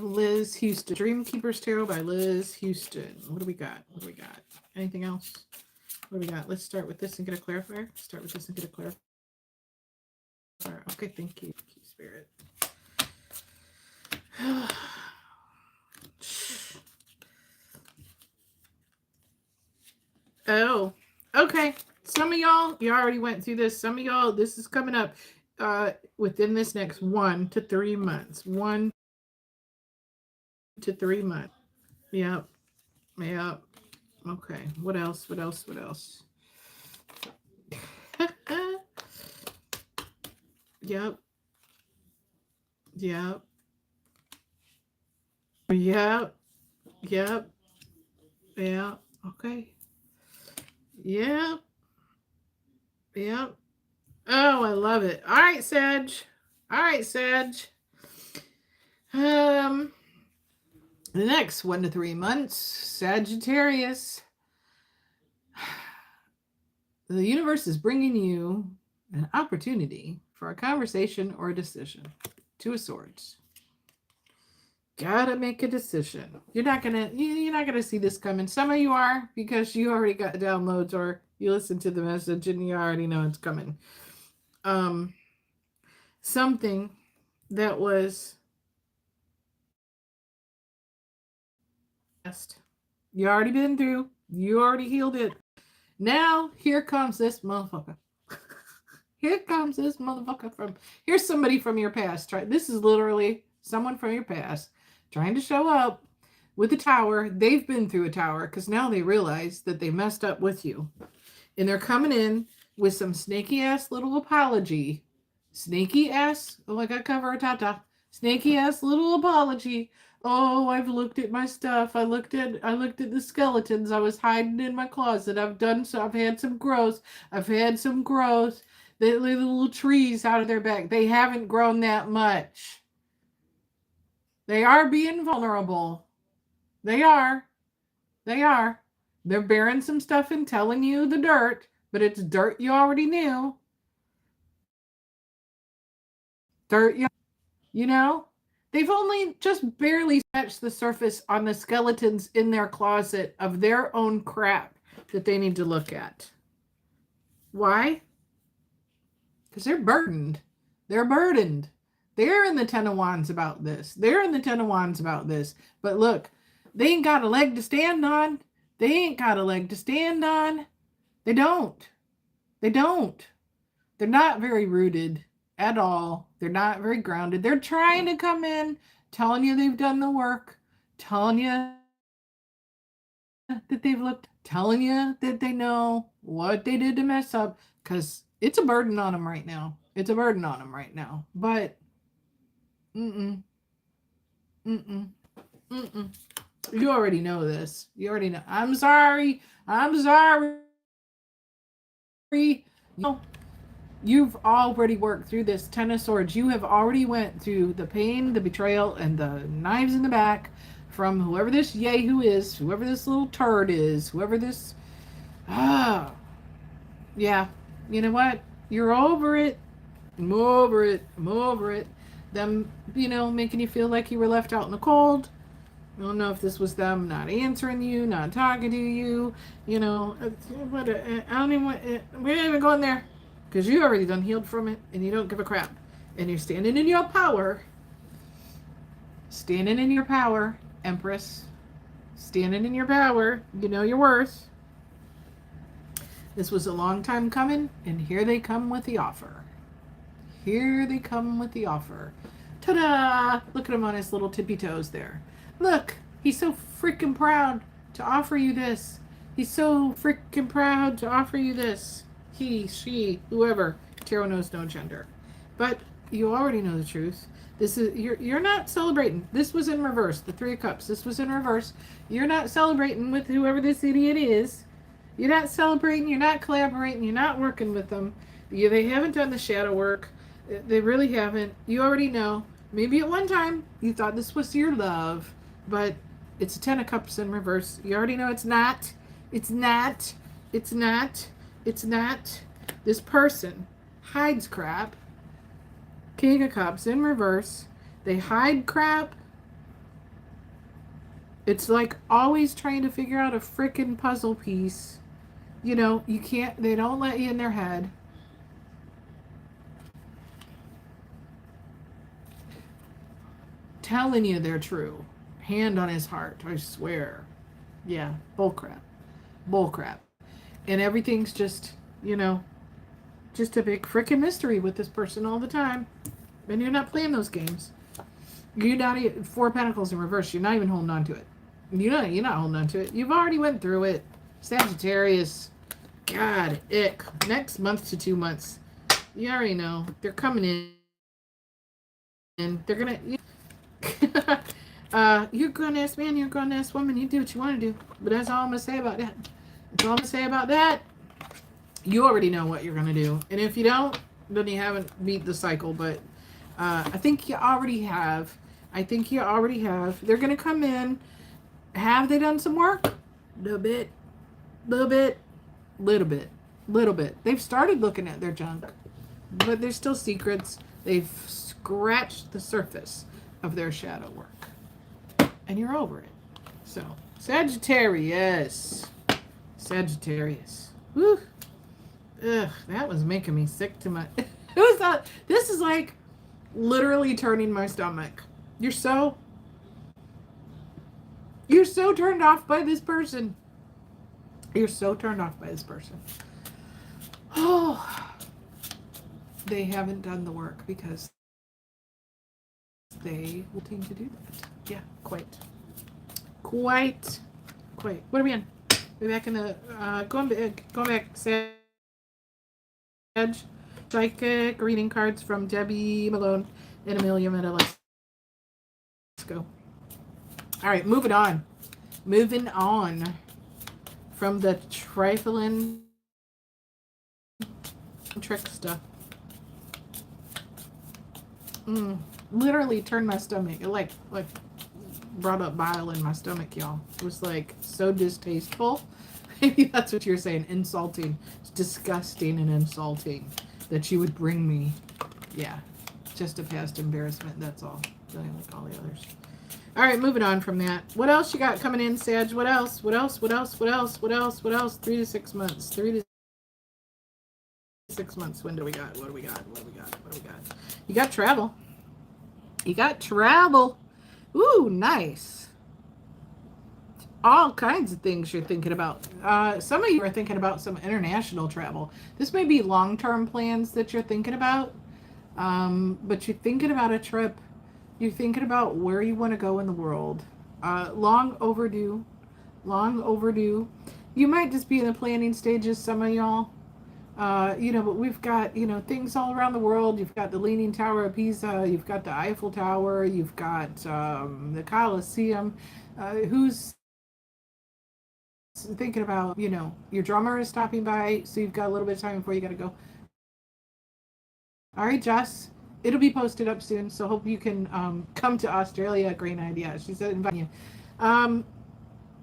Liz Huston. Dreamkeepers Tarot by Liz Huston. What do we got? Anything else? What do we got? Let's start with this and get a clarifier. Okay, thank you, Spirit. Oh, okay. Some of y'all, you already went through this. Some of y'all, this is coming up within this next 1 to 3 months. 1 to 3 months. Yep. Okay. What else? Yep. Yeah. Okay. Yeah. Oh, I love it. All right, Sag. The next 1 to 3 months, Sagittarius. The universe is bringing you an opportunity for a conversation or a decision. 2 of Swords. Gotta make a decision. You're not gonna see this coming. Some of you are, because you already got downloads or you listen to the message and you already know it's coming. Something that was you already been through. You already healed it. Now here comes this motherfucker. Here's somebody from your past. This is literally someone from your past trying to show up with a tower. They've been through a tower because now they realize that they messed up with you. And they're coming in with some snaky ass little apology. Snaky ass, oh, I got cover a tata. Snaky ass little apology. Oh, I've looked at my stuff. I looked at the skeletons. I was hiding in my closet. I've had some growth. The little trees out of their back. They haven't grown that much. They are being vulnerable. They are. They're bearing some stuff and telling you the dirt, but it's dirt you already knew. They've only just barely scratched the surface on the skeletons in their closet of their own crap that they need to look at. Why? Because they're burdened. They're in the Ten of Wands about this. But look, they ain't got a leg to stand on. They don't. They're not very rooted at all. They're not very grounded. They're trying to come in, telling you they've done the work, telling you that they've looked, telling you that they know what they did to mess up, because it's a burden on them right now. But you already know this. I'm sorry. you know, you've already worked through this. Ten of Swords. You have already went through the pain, the betrayal, and the knives in the back from whoever this yahoo is, whoever this little turd is, whoever this... Yeah. You know what? You're over it. I'm over it. I'm over it. Them, making you feel like you were left out in the cold. I don't know if this was them not answering you, not talking to you, but I don't even want, we're not even going there, because you already done healed from it, and you don't give a crap, and you're standing in your power, Empress, standing in your power, you know your worth. This was a long time coming, and here they come with the offer. Ta-da! Look at him on his little tippy toes there. Look, he's so freaking proud to offer you this. He's so freaking proud to offer you this. He, she, whoever. Tarot knows no gender. But you already know the truth. This is you're not celebrating. This was in reverse. The Three of Cups. This was in reverse. You're not celebrating with whoever this idiot is. You're not celebrating. You're not collaborating. You're not working with them. They haven't done the shadow work. They really haven't. You already know. Maybe at one time you thought this was your love. But it's a Ten of Cups in reverse. You already know it's not. It's not. It's not. It's not. This person hides crap. King of Cups in reverse. They hide crap. It's like always trying to figure out a freaking puzzle piece. You can't, they don't let you in their head. Telling you they're true. Hand on his heart, I swear. Yeah, bullcrap. And everything's just, just a big freaking mystery with this person all the time. And you're not playing those games. You're not, Four of Pentacles in reverse, you're not even holding on to it. You're not holding on to it. You've already went through it. Sagittarius. God, ick. Next month to 2 months. You already know. They're coming in. And they're going to... you're a grown-ass man, you're a grown-ass woman, you do what you want to do. But that's all I'm going to say about that. That's all I'm going to say about that. You already know what you're going to do. And if you don't, then you haven't beat the cycle. But I think you already have. They're going to come in. Have they done some work? Little bit. They've started looking at their junk. But there's still secrets. They've scratched the surface of their shadow work. And you're over it. So, Sagittarius. Whew. Ugh, that was making me sick to my... This is like literally turning my stomach. You're so turned off by this person. Oh, they haven't done the work because they will seem to do that. Yeah, quite. What are we in? We're back in the going back. Sag. Psychic reading cards from Debbie Malone and Amelia. Let's go. All right, moving on from the trifling trick stuff. Literally turned my stomach. It like brought up bile in my stomach, y'all. It was like so distasteful. Maybe that's what you're saying. Insulting. It's disgusting and insulting that you would bring me. Yeah. Just a past embarrassment. That's all. Dealing with all the others. All right, moving on from that. What else you got coming in, Sag? What else? 3 to 6 months. 3 to 6 months. When do we got? What do we got? You got travel. Ooh, nice. All kinds of things you're thinking about. Some of you are thinking about some international travel. This may be long-term plans that you're thinking about, but you're thinking about a trip. You're thinking about where you want to go in the world. Long overdue. You might just be in the planning stages, some of y'all. But we've got, things all around the world. You've got the Leaning Tower of Pisa. You've got the Eiffel Tower. You've got the Colosseum. Who's thinking about, you know, your drummer is stopping by, so you've got a little bit of time before you got to go. All right, Jess. It'll be posted up soon, so hope you can come to Australia. Great idea. She said invite you.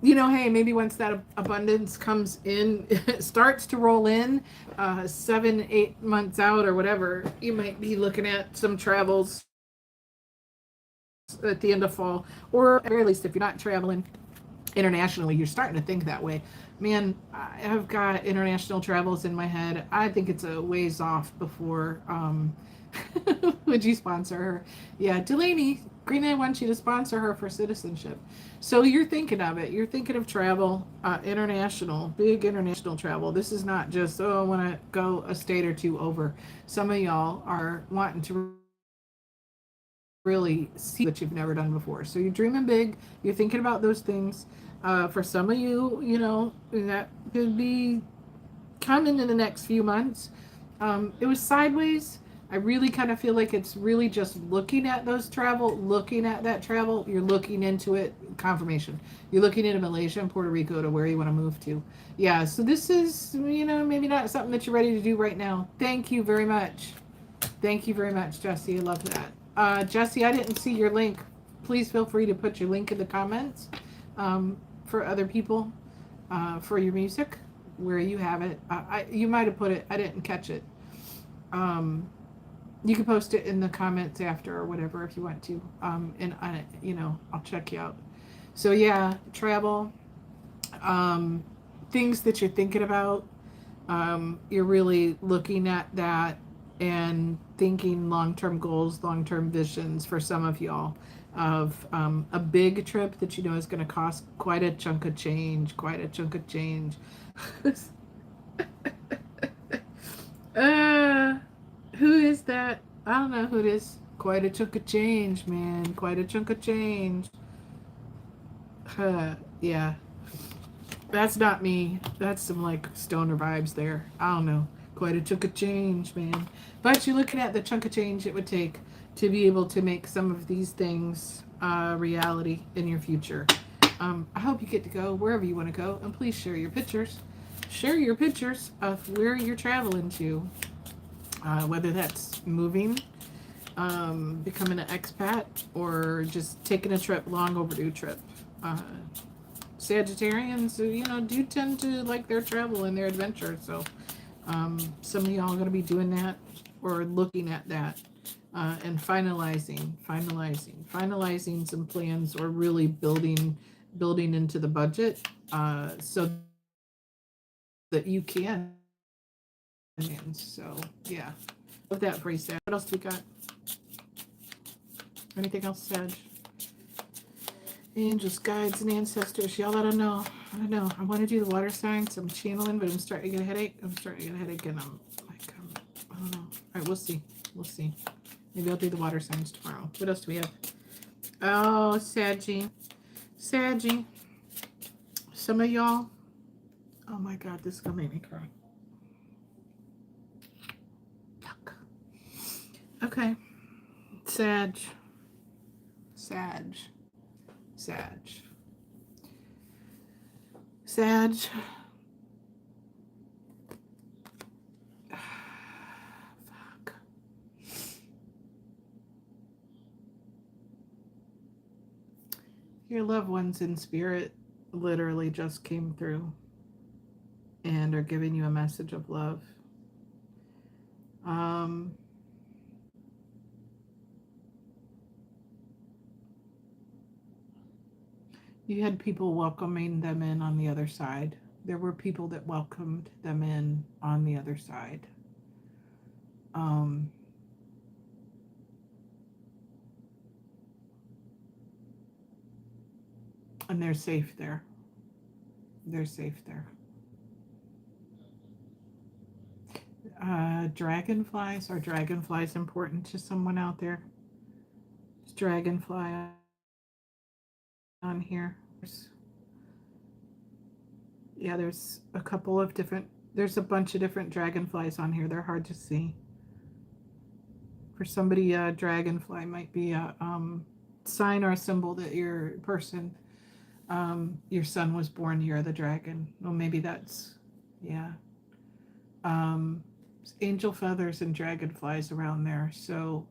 You know, hey, maybe once that abundance comes in, starts to roll in, 7, 8 months out or whatever, you might be looking at some travels at the end of fall, or at the very least, if you're not traveling internationally, you're starting to think that way. Man, I've got international travels in my head. I think it's a ways off before. Would you sponsor her? Yeah, Delaney, Green Eye wants you to sponsor her for citizenship. So you're thinking of it. You're thinking of travel, international, big international travel. This is not just, oh, I want to go a state or two over. Some of y'all are wanting to really see what you've never done before. So you're dreaming big. You're thinking about those things. For some of you, you know, that could be coming in the next few months. It was sideways. I really kind of feel like it's really just looking at those travel, looking at that travel. You're looking into it, confirmation. You're looking into Malaysia and Puerto Rico to where you want to move to. Yeah, so this is, you know, maybe not something that you're ready to do right now. Thank you very much. Thank you very much, Jesse. I love that. Jesse, I didn't see your link. Please feel free to put your link in the comments for other people for your music, where you have it. You might have put it. I didn't catch it. You can post it in the comments after or whatever if you want to. And you know, I'll check you out. So yeah, travel, things that you're thinking about. You're really looking at that and thinking long-term goals, long-term visions for some of y'all of a big trip that you know is going to cost quite a chunk of change, Who is that? I don't know who it is. Quite a chunk of change, man. Quite a chunk of change. Yeah. That's not me. That's some like stoner vibes there. I don't know. Quite a chunk of change, man. But you're looking at the chunk of change it would take to be able to make some of these things reality in your future. I hope you get to go wherever you want to go, and please share your pictures. Share your pictures of where you're traveling to, whether that's moving, becoming an expat, or just taking a trip, long overdue trip. Sagittarians, you know, do tend to like their travel and their adventure. So some of y'all are going to be doing that or looking at that and finalizing some plans, or really building into the budget so that you can. So yeah, love that for you, Sag. What else do we got? Anything else, Sag? Angels, guides, and ancestors. Y'all, I don't know. I want to do the water signs. I'm channeling, but I'm starting to get a headache. And I'm like, I don't know. All right, we'll see. Maybe I'll do the water signs tomorrow. What else do we have? Oh, Saggy. Some of y'all. Oh my God, this is gonna make me cry. Yuck. Okay. Sag. Fuck. Your loved ones in spirit literally just came through and are giving you a message of love. You had people welcoming them in on the other side. There were people that welcomed them in on the other side. And they're safe there. Dragonflies. Are dragonflies important to someone out there? Is dragonfly on here? There's a couple of different, there's a bunch of different dragonflies on here. They're hard to see. For somebody, a dragonfly might be a sign or a symbol that your person Your son was born year of the dragon. Well, maybe that's, yeah. Um, Angel feathers and dragonflies around there. So,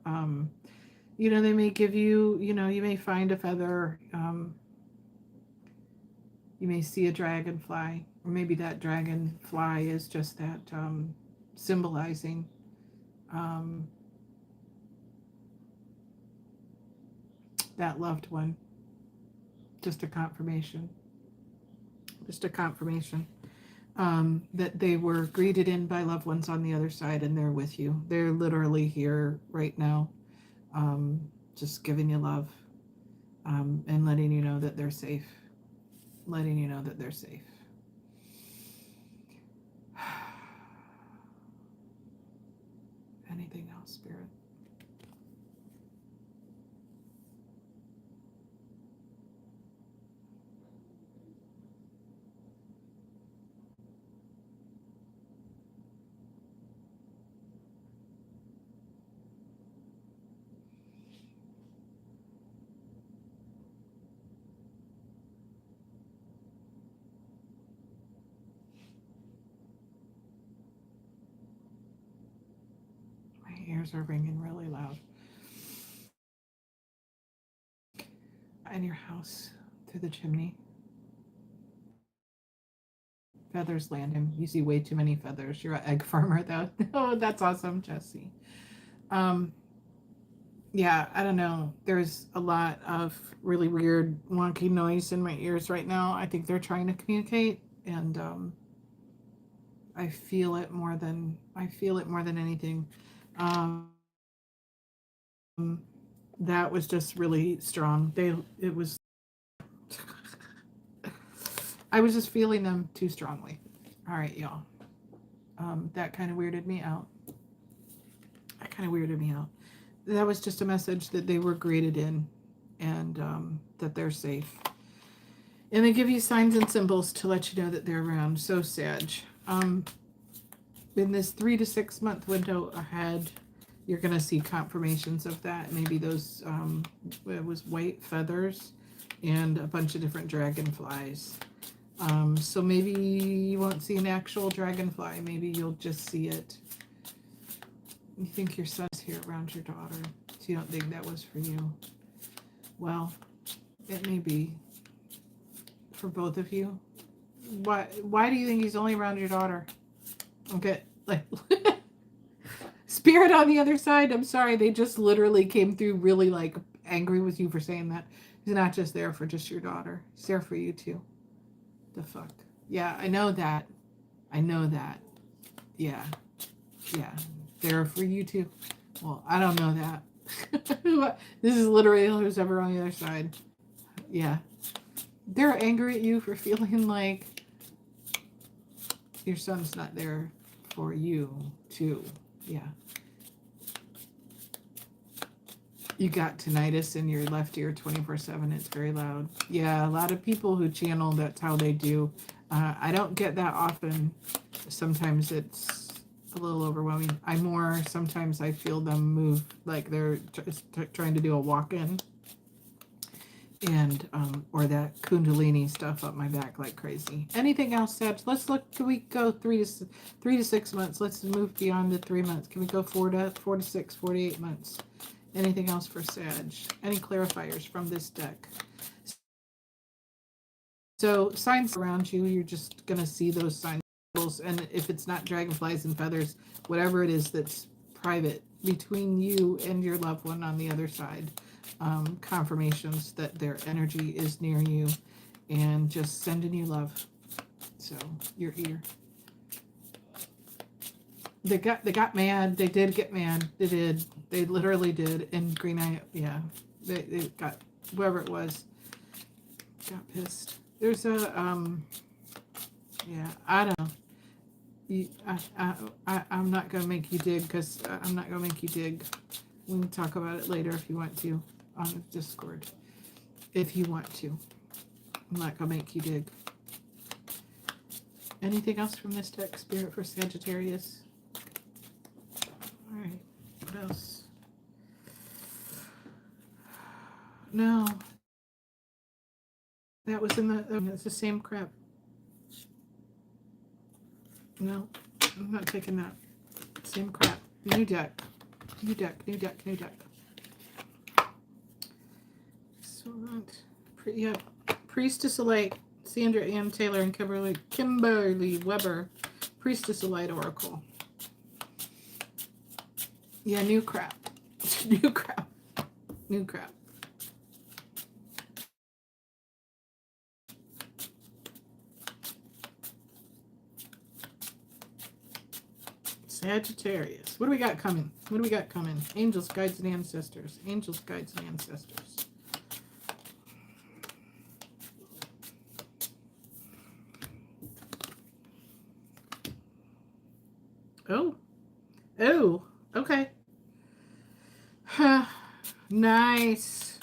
they may give you, you may find a feather. You may see a dragonfly, or maybe that dragonfly is just that symbolizing um, that loved one. Just a confirmation. Just a confirmation that they were greeted in by loved ones on the other side, and they're with you. They're literally here right now, just giving you love, and letting you know that they're safe. Letting you know that they're safe. Anything else, Spirit? My ears are ringing really loud. In your house, through the chimney. Feathers landing. You see way too many feathers. You're an egg farmer, though. Oh, that's awesome, Jesse. Yeah, I don't know. There's a lot of really weird, wonky noise in my ears right now. I think they're trying to communicate, and I feel it more than anything. Um, that was just really strong. It was. I was just feeling them too strongly. All right, y'all. That kind of weirded me out. That was just a message that they were greeted in, and that they're safe. And they give you signs and symbols to let you know that they're around. So, Sag. In this 3 to 6 month window ahead, you're going to see confirmations of that. Maybe those, it was white feathers and a bunch of different dragonflies. So maybe you won't see an actual dragonfly. Maybe you'll just see it. You think your son's here around your daughter, so you don't think that was for you. Well, it may be for both of you. Why do you think he's only around your daughter? Okay, like Spirit on the other side. I'm sorry, they just literally came through really like angry with you for saying that. He's not just there for just your daughter. He's there for you too. The fuck? Yeah, I know that. Yeah. There for you too. Well, I don't know that. This is literally who's ever on the other side. Yeah. They're angry at you for feeling like your son's not there for you too. Yeah. You got tinnitus in your left ear 24/7. It's very loud. Yeah, a lot of people who channel, that's how they do. I don't get that often. Sometimes it's a little overwhelming. Sometimes I feel them move like they're trying to do a walk-in. And, or that kundalini stuff up my back like crazy. Anything else, Sag? Let's look. Can we go 3 to 6 months? Let's move beyond the 3 months. Can we go 4 to 6, 48 months? Anything else for Sag? Any clarifiers from this deck? So signs around you, you're just going to see those signs. And if it's not dragonflies and feathers, whatever it is that's private between you and your loved one on the other side, confirmations that their energy is near you and just sending you love. So your ear. They got mad. They did get mad. They did. They literally did. And Green Eye, yeah. They got, whoever it was, got pissed. There's a, yeah, I don't know. I'm not going to make you dig because I'm not going to make you dig. We can talk about it later if you want to on Discord. If you want to. I'm not going to make you dig. Anything else from this deck, Spirit, for Sagittarius? All right. What else? No. that was in the, it's the same crap. No, I'm not taking that. Same crap. New deck. New deck, new deck, new deck. So that, yeah, Priestess of Light, Sandra, Ann Taylor, and Kimberly Weber. Priestess of Light Oracle. Yeah, new crap. New crap. New crap. Sagittarius. What do we got coming? What do we got coming? Angels, guides, and ancestors. Angels, guides, and ancestors. Oh. Oh. Okay. Huh. Nice.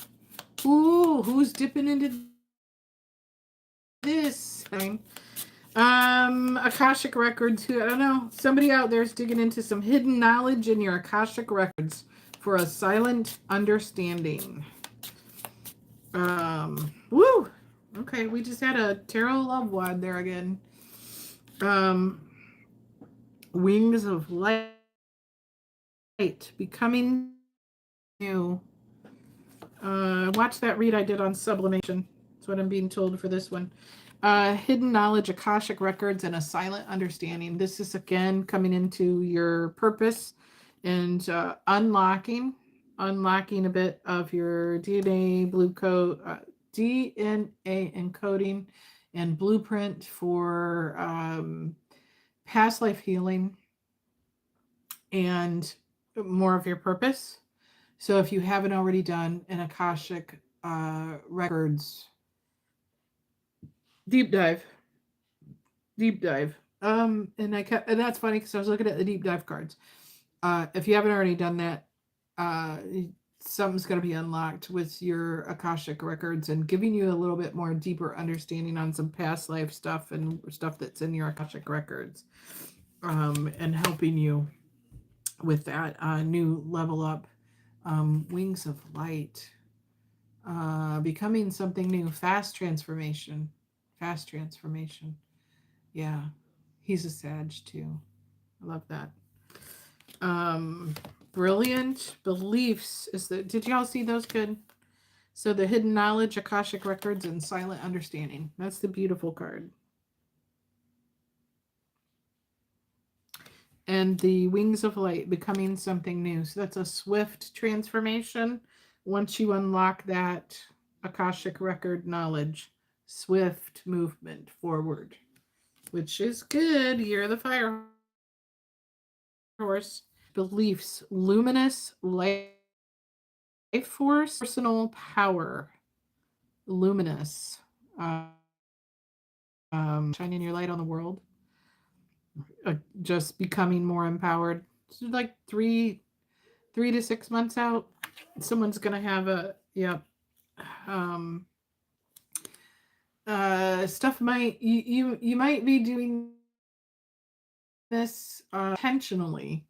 Ooh, who's dipping into this thing? Akashic Records. I don't know. Somebody out there is digging into some hidden knowledge in your Akashic Records for a silent understanding. Woo! Okay, we just had a tarot love wad there again. Wings of Light. Becoming new. Watch that read I did on sublimation. That's what I'm being told for this one. Hidden knowledge, Akashic Records, and a silent understanding. This is again coming into your purpose and unlocking a bit of your DNA DNA encoding and blueprint for past life healing and more of your purpose. So if you haven't already done an Akashic Records deep dive. And that's funny because I was looking at the deep dive cards. If you haven't already done that, something's going to be unlocked with your Akashic Records and giving you a little bit more deeper understanding on some past life stuff and stuff that's in your Akashic Records, and helping you with that new level up. Wings of Light, becoming something new, fast transformation. Yeah, he's a Sag too. I love that. Brilliant Beliefs is the, did y'all see those? Good. So the hidden knowledge, Akashic Records, and silent understanding. That's the beautiful card. And the Wings of Light, becoming something new. So that's a swift transformation. Once you unlock that Akashic Record knowledge, swift movement forward, which is good. You're the fire horse. Beliefs, luminous life force, personal power, luminous, shining your light on the world, just becoming more empowered. So like 3 to 6 months out, someone's gonna have a stuff might you might be doing this intentionally,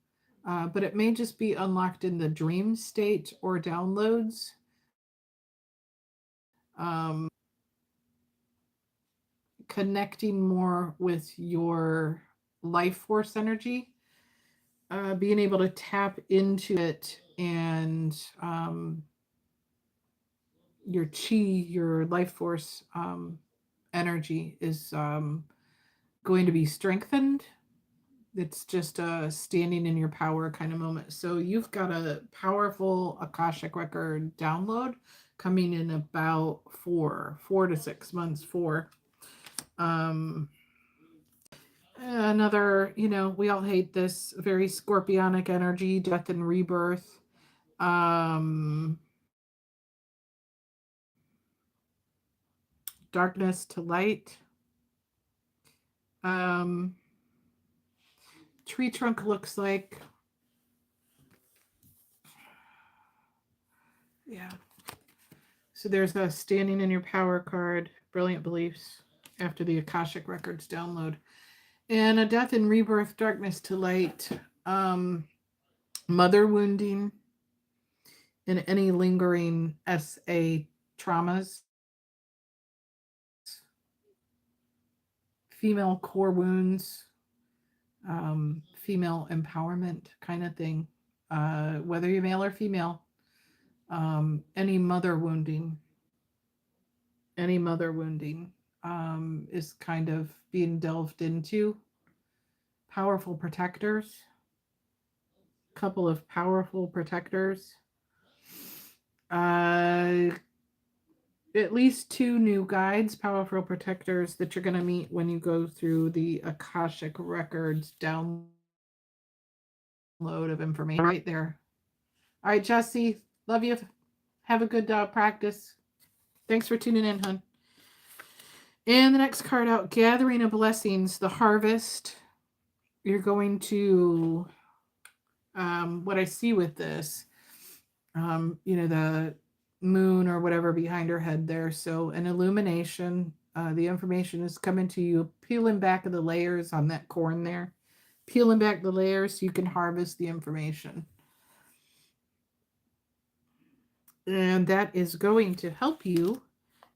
but it may just be unlocked in the dream state or downloads. Connecting more with your life force energy, being able to tap into it, and your chi, your life force energy is going to be strengthened. It's just a standing in your power kind of moment. So you've got a powerful Akashic Record download coming in about 4 to 6 months. Another, we all hate this very scorpionic energy, death and rebirth. Darkness to light. Tree trunk looks like, yeah. So there's a standing in your power card, brilliant beliefs after the Akashic Records download. And a death and rebirth, darkness to light, mother wounding, and any lingering SA traumas. female core wounds, female empowerment kind of thing, whether you're male or female, any mother wounding, is kind of being delved into. Powerful protectors, couple of powerful protectors. At least 2 new guides, powerful protectors, that you're going to meet when you go through the Akashic Records download of information right there. All right, Jesse, love you. Have a good practice. Thanks for tuning in, hon. And the next card out, Gathering of Blessings, the Harvest. You're going to, what I see with this, the moon or whatever behind her head there. So an illumination, the information is coming to you, peeling back of the layers on that corn there, peeling back the layers so you can harvest the information. And that is going to help you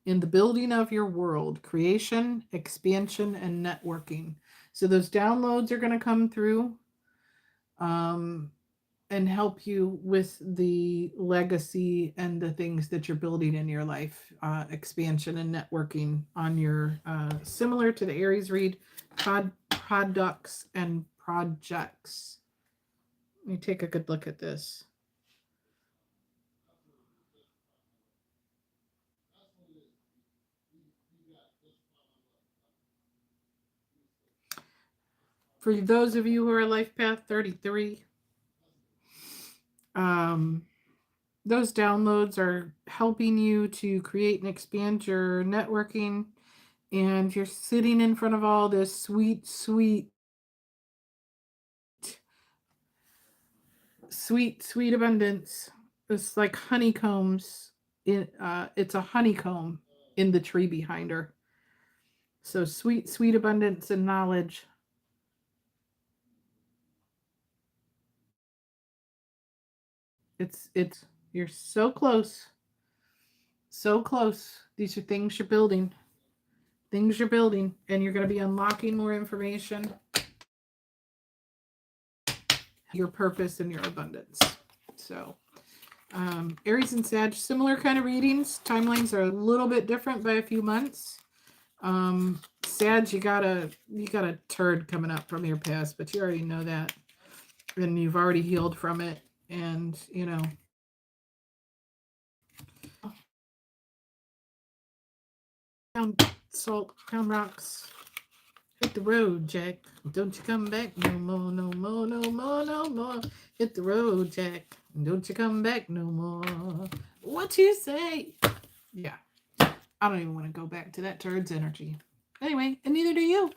in the building of your world, creation, expansion, and networking. So those downloads are going to come through and help you with the legacy and the things that you're building in your life, expansion and networking on your, similar to the Aries read, products and projects. Let me take a good look at this. For those of you who are Life Path 33, those downloads are helping you to create and expand your networking, and you're sitting in front of all this sweet, sweet, sweet, sweet abundance. It's like honeycombs. It's a honeycomb in the tree behind her. So sweet, sweet abundance and knowledge. It's you're so close. So close. These are things you're building. Things you're building, and you're going to be unlocking more information. Your purpose and your abundance. So, Aries and Sag, similar kind of readings. Timelines are a little bit different by a few months. Sag, you got a turd coming up from your past, but you already know that, and you've already healed from it, and Crown rocks. Hit the road, Jack. Don't you come back no more, no more, no more, no more. Hit the road, Jack. Don't you come back no more. What you say? Yeah. I don't even want to go back to that turd's energy. Anyway, and neither do you.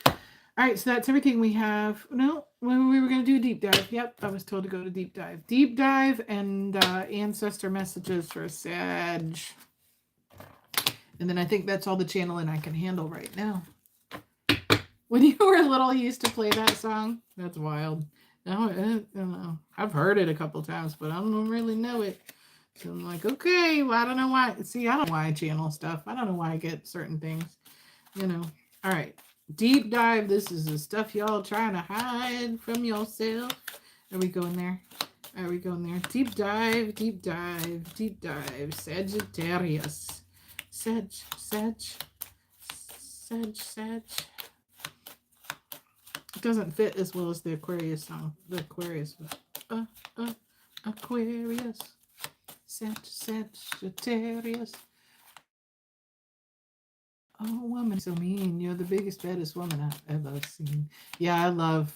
All right, so that's everything we have. No, when we were going to do a deep dive. Yep, I was told to go to deep dive. Deep dive and ancestor messages for Sag. And then I think that's all the channeling I can handle right now. When you were little, you used to play that song. That's wild. Now, I don't know. I've heard it a couple times, but I don't really know it. So I'm like, okay, well, I don't know why. See, I don't know why I channel stuff. I don't know why I get certain things. All right. Deep dive. This is the stuff y'all trying to hide from yourself. Are we going there? Are we going there? Deep dive, deep dive, deep dive. Sagittarius. Sag. It doesn't fit as well as the Aquarius song. The Aquarius. Aquarius. Sagittarius. Oh, woman, so mean. You're the biggest, baddest woman I've ever seen. Yeah, I love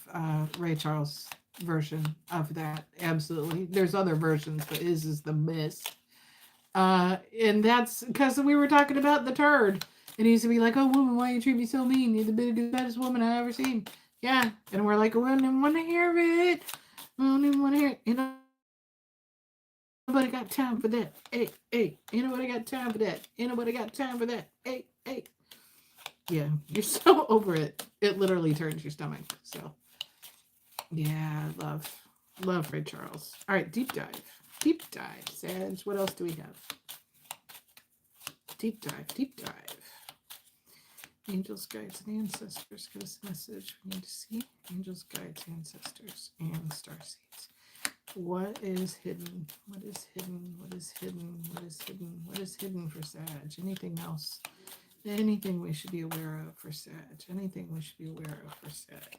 Ray Charles' version of that. Absolutely. There's other versions, but his is the best. And that's because we were talking about the turd. And he used to be like, oh, woman, why you treat me so mean? You're the biggest, baddest woman I've ever seen. Yeah. And we're like, we don't even want to hear it. We don't even want to hear it. Nobody got time for that. Hey. Ain't nobody got time for that. Ain't nobody got time for that. Hey. Yeah, you're so over it. It literally turns your stomach. So, yeah, love Ray Charles. All right, deep dive. Deep dive, Sag. What else do we have? Deep dive. Angels, guides, and ancestors, give us a message we need to see. Angels, guides, ancestors, and starseeds. What is hidden? What is hidden? What is hidden? What is hidden? What is hidden for Sag? Anything else? Anything we should be aware of for Sag? Anything we should be aware of for Sag?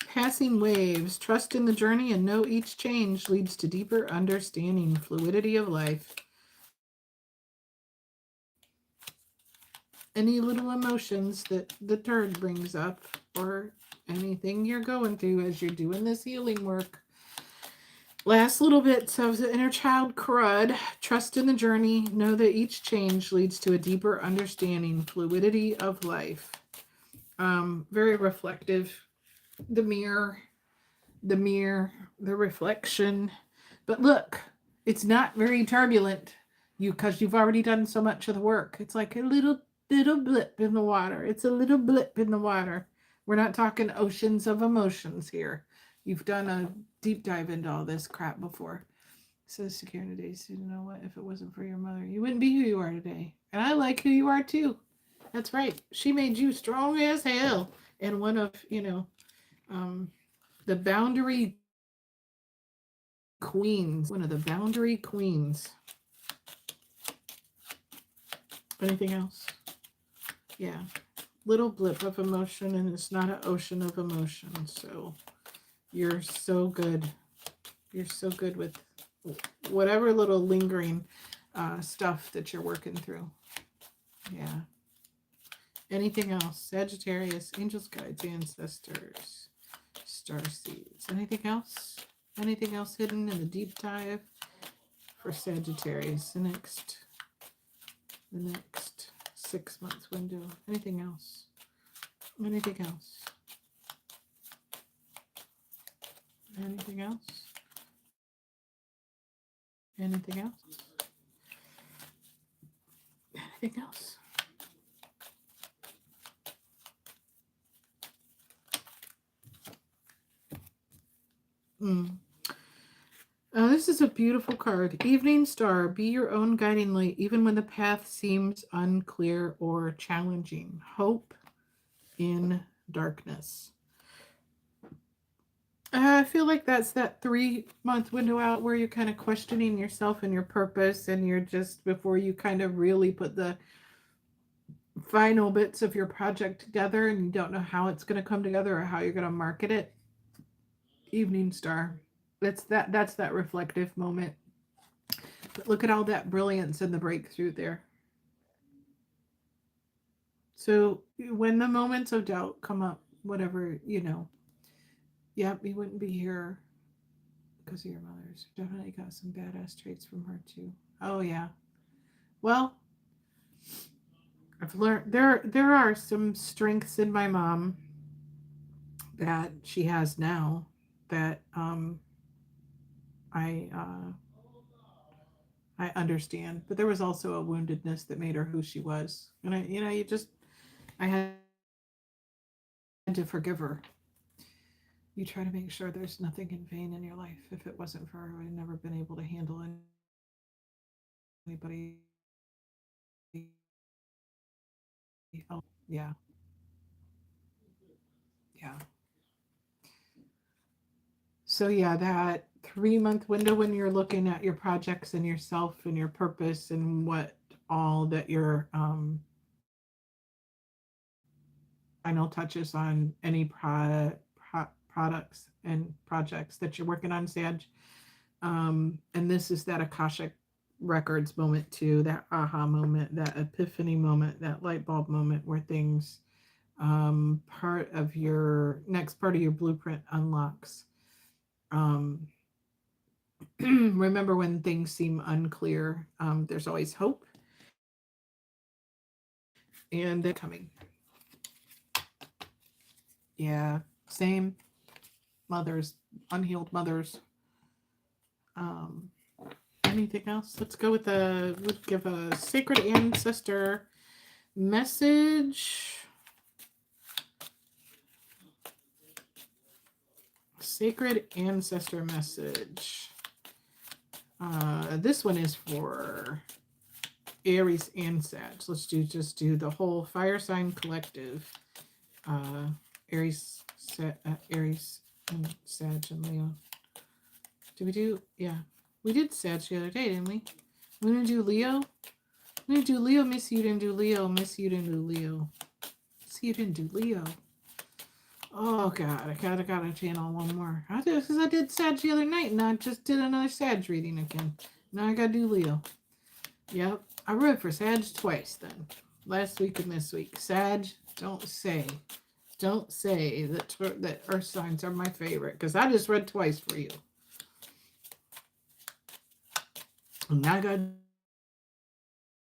Passing waves. Trust in the journey and know each change leads to deeper understanding. Fluidity of life. Any little emotions that the turd brings up, or anything you're going through as you're doing this healing work. Last little bits of the inner child crud. Trust in the journey. Know that each change leads to a deeper understanding. Fluidity of life. Very reflective. The mirror, the reflection. But look, it's not very turbulent. Because you've already done so much of the work. It's like a little blip in the water. It's a little blip in the water. We're not talking oceans of emotions here. You've done a deep dive into all this crap before. Says Secure Days, you know what? If it wasn't for your mother, you wouldn't be who you are today. And I like who you are too. That's right. She made you strong as hell. And one of, the boundary queens. One of the boundary queens. Anything else? Yeah. Little blip of emotion, and it's not an ocean of emotion. So you're so good. You're so good with whatever little lingering stuff that you're working through. Yeah. Anything else? Sagittarius, angels, guides, ancestors, starseeds. Anything else? Anything else hidden in the deep dive for Sagittarius? The next 6 months window. Anything else? Anything else? Anything else? Anything else? Anything else? This is a beautiful card. Evening Star, be your own guiding light, even when the path seems unclear or challenging. Hope in darkness. I feel like that's that 3-month window out where you're kind of questioning yourself and your purpose, and you're just, before you kind of really put the final bits of your project together and you don't know how it's going to come together or how you're going to market it. Evening Star. That's that reflective moment. But look at all that brilliance and the breakthrough there. So when the moments of doubt come up, whatever, yep, you wouldn't be here because of your mother's. Definitely got some badass traits from her too. Oh yeah. Well, I've learned there are some strengths in my mom that she has now that I understand, but there was also a woundedness that made her who she was. And I had to forgive her. You try to make sure there's nothing in vain in your life. If it wasn't for her, I'd never been able to handle anybody else. Yeah. Yeah. So yeah, that 3-month window when you're looking at your projects and yourself and your purpose and what all that your final touches on any products and projects that you're working on, Sag. And this is that Akashic Records moment too, that aha moment, that epiphany moment, that light bulb moment where things, part of your blueprint unlocks. Remember when things seem unclear, there's always hope. And they're coming. Yeah, same. Mothers, unhealed mothers. Anything else? Let's go with let's give a sacred ancestor message. Sacred ancestor message. This one is for Aries and Sag. Let's just do the whole fire sign collective. Aries, Aries and Sag and Leo. Did we do? Yeah, we did Sag the other day, didn't we? We're gonna do Leo. We're gonna do Leo. Miss you didn't do Leo. Miss you didn't do Leo. See, you didn't do Leo. Oh God, I gotta channel one more. I did because I did Sag the other night, and I just did another Sag reading again. Now I gotta do Leo. Yep, I read for Sag twice then. Last week and this week. Sag, don't say that Earth signs are my favorite, because I just read twice for you. And now I gotta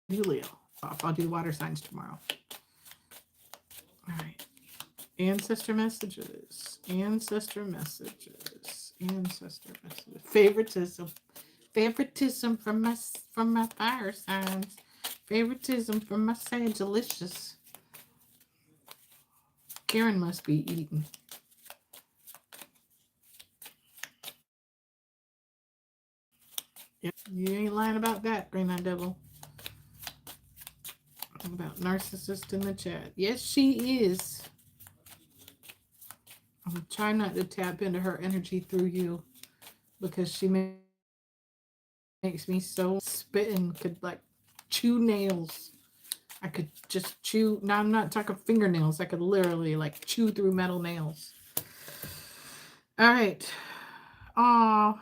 do Leo. I'll do water signs tomorrow. All right. Ancestor messages. Ancestor messages. Ancestor messages. Favoritism. Favoritism from my fire signs. Favoritism from my Sagittarius. Karen must be eating. Yep, you ain't lying about that, Green Eye Devil. About narcissist in the chat. Yes, she is. I'm trying not to tap into her energy through you, because she makes me so spitting, could like chew nails. I could just chew. Now I'm not talking fingernails. I could literally like chew through metal nails. All right. Oh,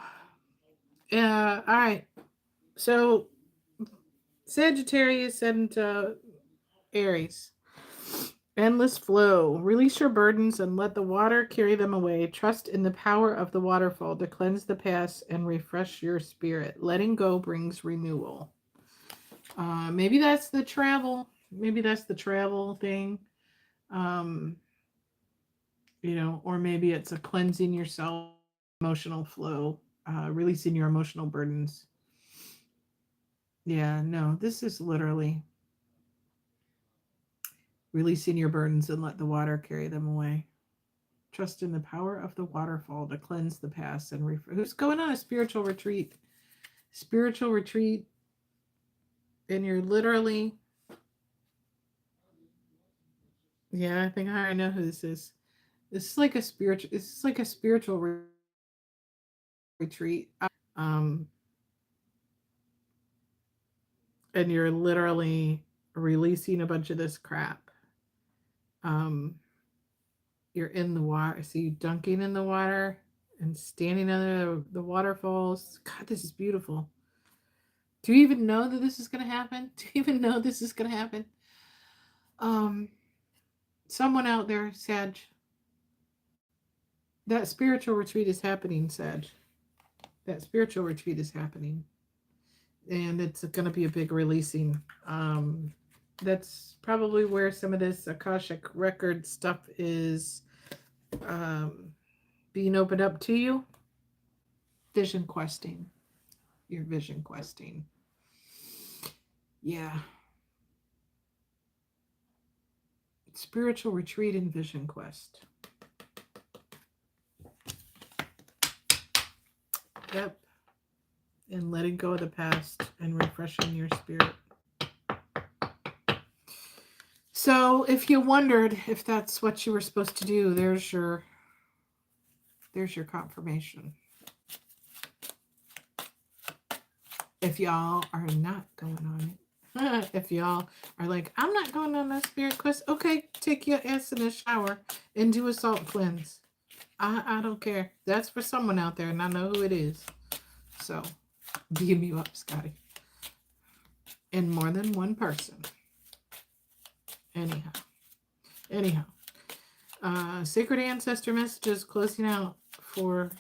yeah. All right. So Sagittarius and Aries. Endless flow. Release your burdens and let the water carry them away. Trust in the power of the waterfall to cleanse the past and refresh your spirit. Letting go brings renewal. Maybe that's the travel. Maybe that's the travel thing. Or maybe it's a cleansing yourself, emotional flow, releasing your emotional burdens. Yeah, no, this is literally releasing your burdens and let the water carry them away. Trust in the power of the waterfall to cleanse the past and who's going on a spiritual retreat? Spiritual retreat, and you're literally. Yeah, I think I know who this is. This is like a spiritual. This is like a spiritual retreat. And you're literally releasing a bunch of this crap. You're in the water. So you dunking in the water and standing under the waterfalls. God, this is beautiful. Do you even know that this is going to happen? Do you even know this is going to happen? Someone out there, Sag. That spiritual retreat is happening, Sag. That spiritual retreat is happening. And it's going to be a big releasing. That's probably where some of this Akashic record stuff is being opened up to you. Vision questing. Your vision questing. Yeah. Spiritual retreat and vision quest. Yep. And letting go of the past and refreshing your spirit. So if you wondered if that's what you were supposed to do, there's your confirmation. If y'all are not going on it, if y'all are like, I'm not going on that spirit quest, okay, take your ass in the shower and do a salt cleanse. I don't care. That's for someone out there, and I know who it is. So, beam you up, Scotty. And more than one person. Anyhow. Sacred Ancestor messages closing out for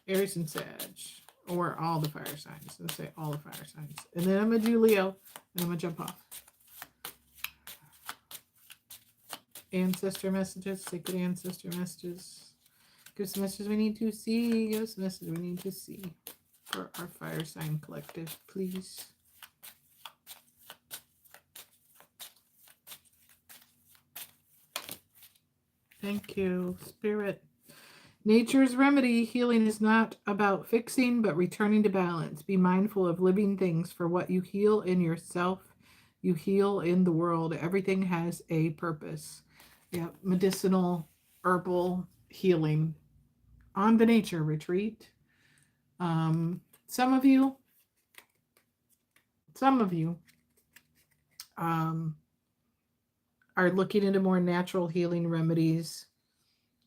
Aries and Sag. Or all the fire signs. Let's say all the fire signs. And then I'm going to do Leo. And I'm going to jump off. Ancestor messages. Sacred Ancestor messages. Give us messages we need to see. Give us messages we need to see. For our fire sign collective, please. Thank you, Spirit. Nature's remedy. Healing is not about fixing, but returning to balance. Be mindful of living things, for what you heal in yourself, you heal in the world. Everything has a purpose. Yeah, medicinal, herbal healing on the nature retreat. Um, some of you, some of you um, are looking into more natural healing remedies,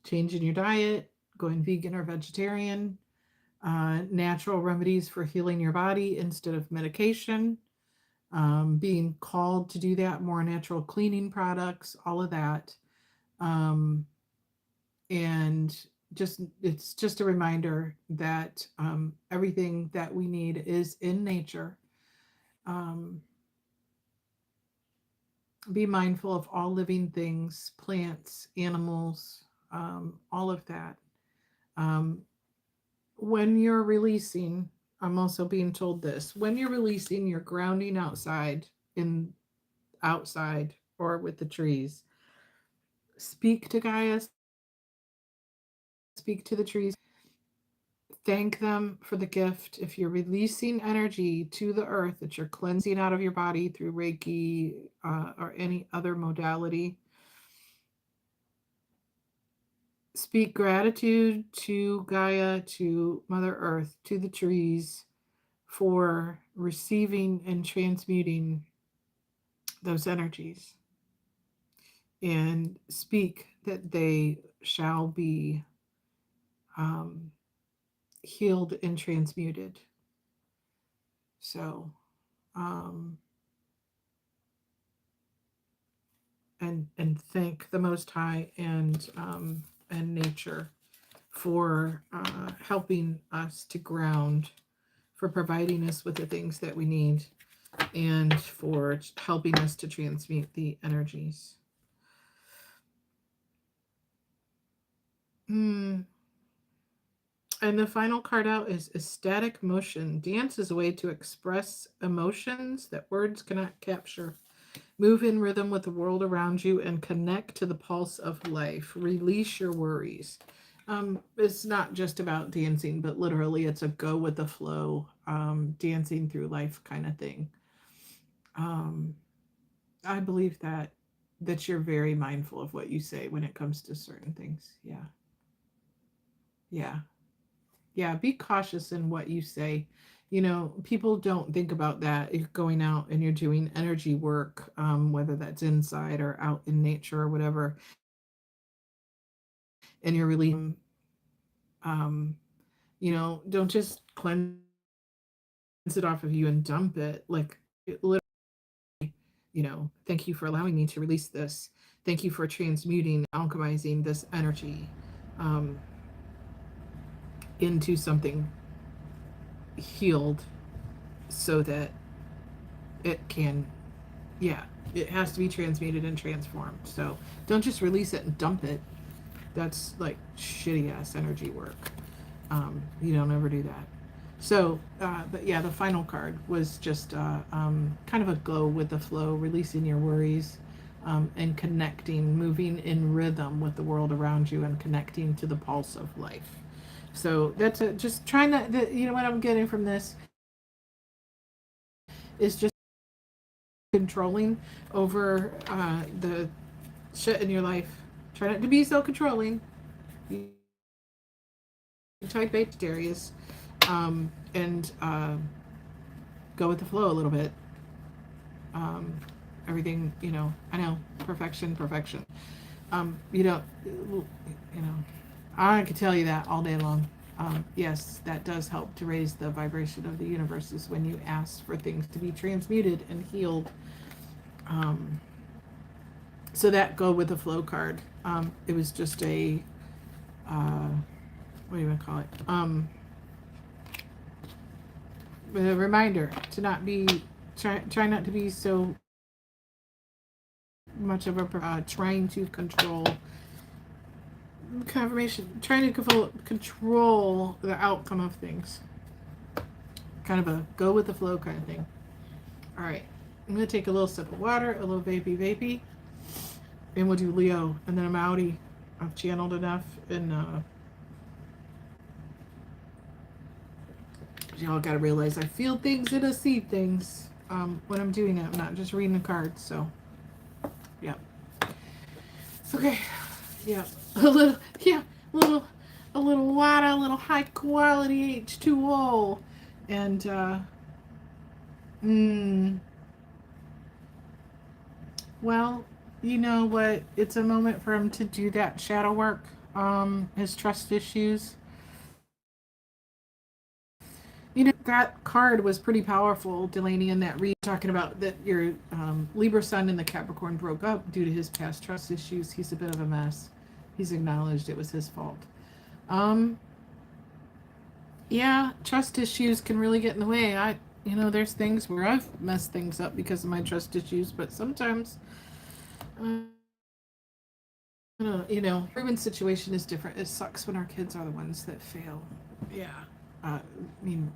changing your diet, going vegan or vegetarian, natural remedies for healing your body instead of medication, being called to do that, more natural cleaning products, all of that. Um, and it's just a reminder that everything that we need is in nature. Um, be mindful of all living things, plants, animals, all of that. Um, when you're releasing, I'm also being told this, when you're releasing, you're grounding outside or with the trees. Speak to Gaia, speak to the trees, thank them for the gift. If you're releasing energy to the earth that you're cleansing out of your body through Reiki or any other modality, speak gratitude to Gaia, to Mother Earth, to the trees for receiving and transmuting those energies. And speak that they shall be um, healed and transmuted. So, um, and thank the Most High and nature for helping us to ground, for providing us with the things that we need, and for helping us to transmute the energies. And the final card out is ecstatic motion. Dance is a way to express emotions that words cannot capture. Move in rhythm with the world around you and connect to the pulse of life. Release your worries. It's not just about dancing, but literally it's a go with the flow, dancing through life kind of thing. I believe that you're very mindful of what you say when it comes to certain things. Yeah. Yeah. Yeah. Be cautious in what you say. People don't think about that. You're going out and you're doing energy work, whether that's inside or out in nature or whatever, and you're really, don't just cleanse it off of you and dump it. Like, literally, thank you for allowing me to release this. Thank you for transmuting, alchemizing this energy um, into something healed so that it can, yeah, it has to be transmuted and transformed. So don't just release it and dump it. That's like shitty ass energy work. You don't ever do that. So, but yeah, the final card was just kind of a go with the flow, releasing your worries, and connecting, moving in rhythm with the world around you and connecting to the pulse of life. So that's just trying to, what I'm getting from this is just controlling over the shit in your life. Try not to be so controlling. Type Sagittarius, and go with the flow a little bit. Everything, I know, perfection. I could tell you that all day long. Yes, that does help to raise the vibration of the universes when you ask for things to be transmuted and healed. So that go with the flow card. It was just a, what do you want to call it? A reminder to not be, try not to be so much of a trying to control confirmation, trying to control the outcome of things. Kind of a go with the flow kind of thing. All right, I'm gonna take a little sip of water, a little vapey, and we'll do Leo, and then I'm outie. I've channeled enough, and y'all gotta realize I feel things and I see things when I'm doing it. I'm not just reading the cards. So, yeah. Okay. Yeah. A little, yeah. A little water, a little high quality H2O. And, well, you know what? It's a moment for him to do that shadow work. His trust issues. You know, that card was pretty powerful, Delaney, in that read, talking about that your Libra sun and the Capricorn broke up due to his past trust issues. He's a bit of a mess. He's acknowledged it was his fault. Yeah, trust issues can really get in the way. There's things where I've messed things up because of my trust issues, but sometimes, everyone's situation is different. It sucks when our kids are the ones that fail. Yeah.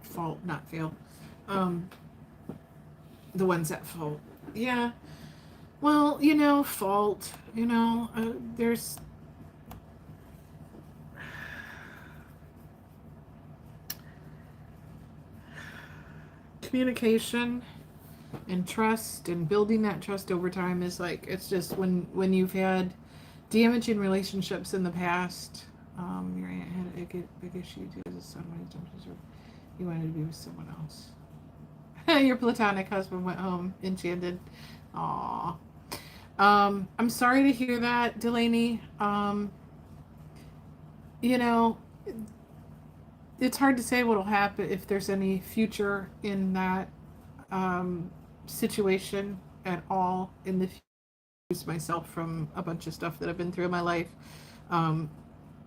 Fault, not fail. The ones that fault. Yeah. Well, fault, there's communication and trust, and building that trust over time is like, it's just when you've had damaging relationships in the past. Your aunt had a big issue too as a son when he wanted to be with someone else. Your platonic husband went home enchanted. Aww. I'm sorry to hear that, Delaney. It's hard to say what'll happen if there's any future in that situation at all in the future. Myself from a bunch of stuff that I've been through in my life.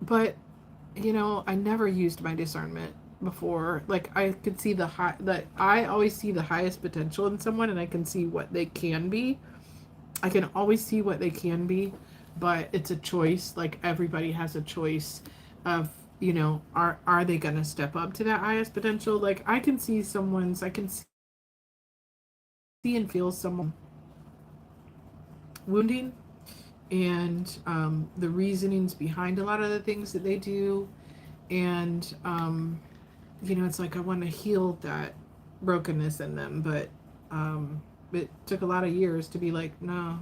But I never used my discernment before. Like, I could see I always see the highest potential in someone, and I can see what they can be. I can always see what they can be, but it's a choice. Like, everybody has a choice of, are they going to step up to that highest potential? Like, I can see and feel someone wounding, and the reasonings behind a lot of the things that they do. And, it's like I want to heal that brokenness in them, but it took a lot of years to be like, no,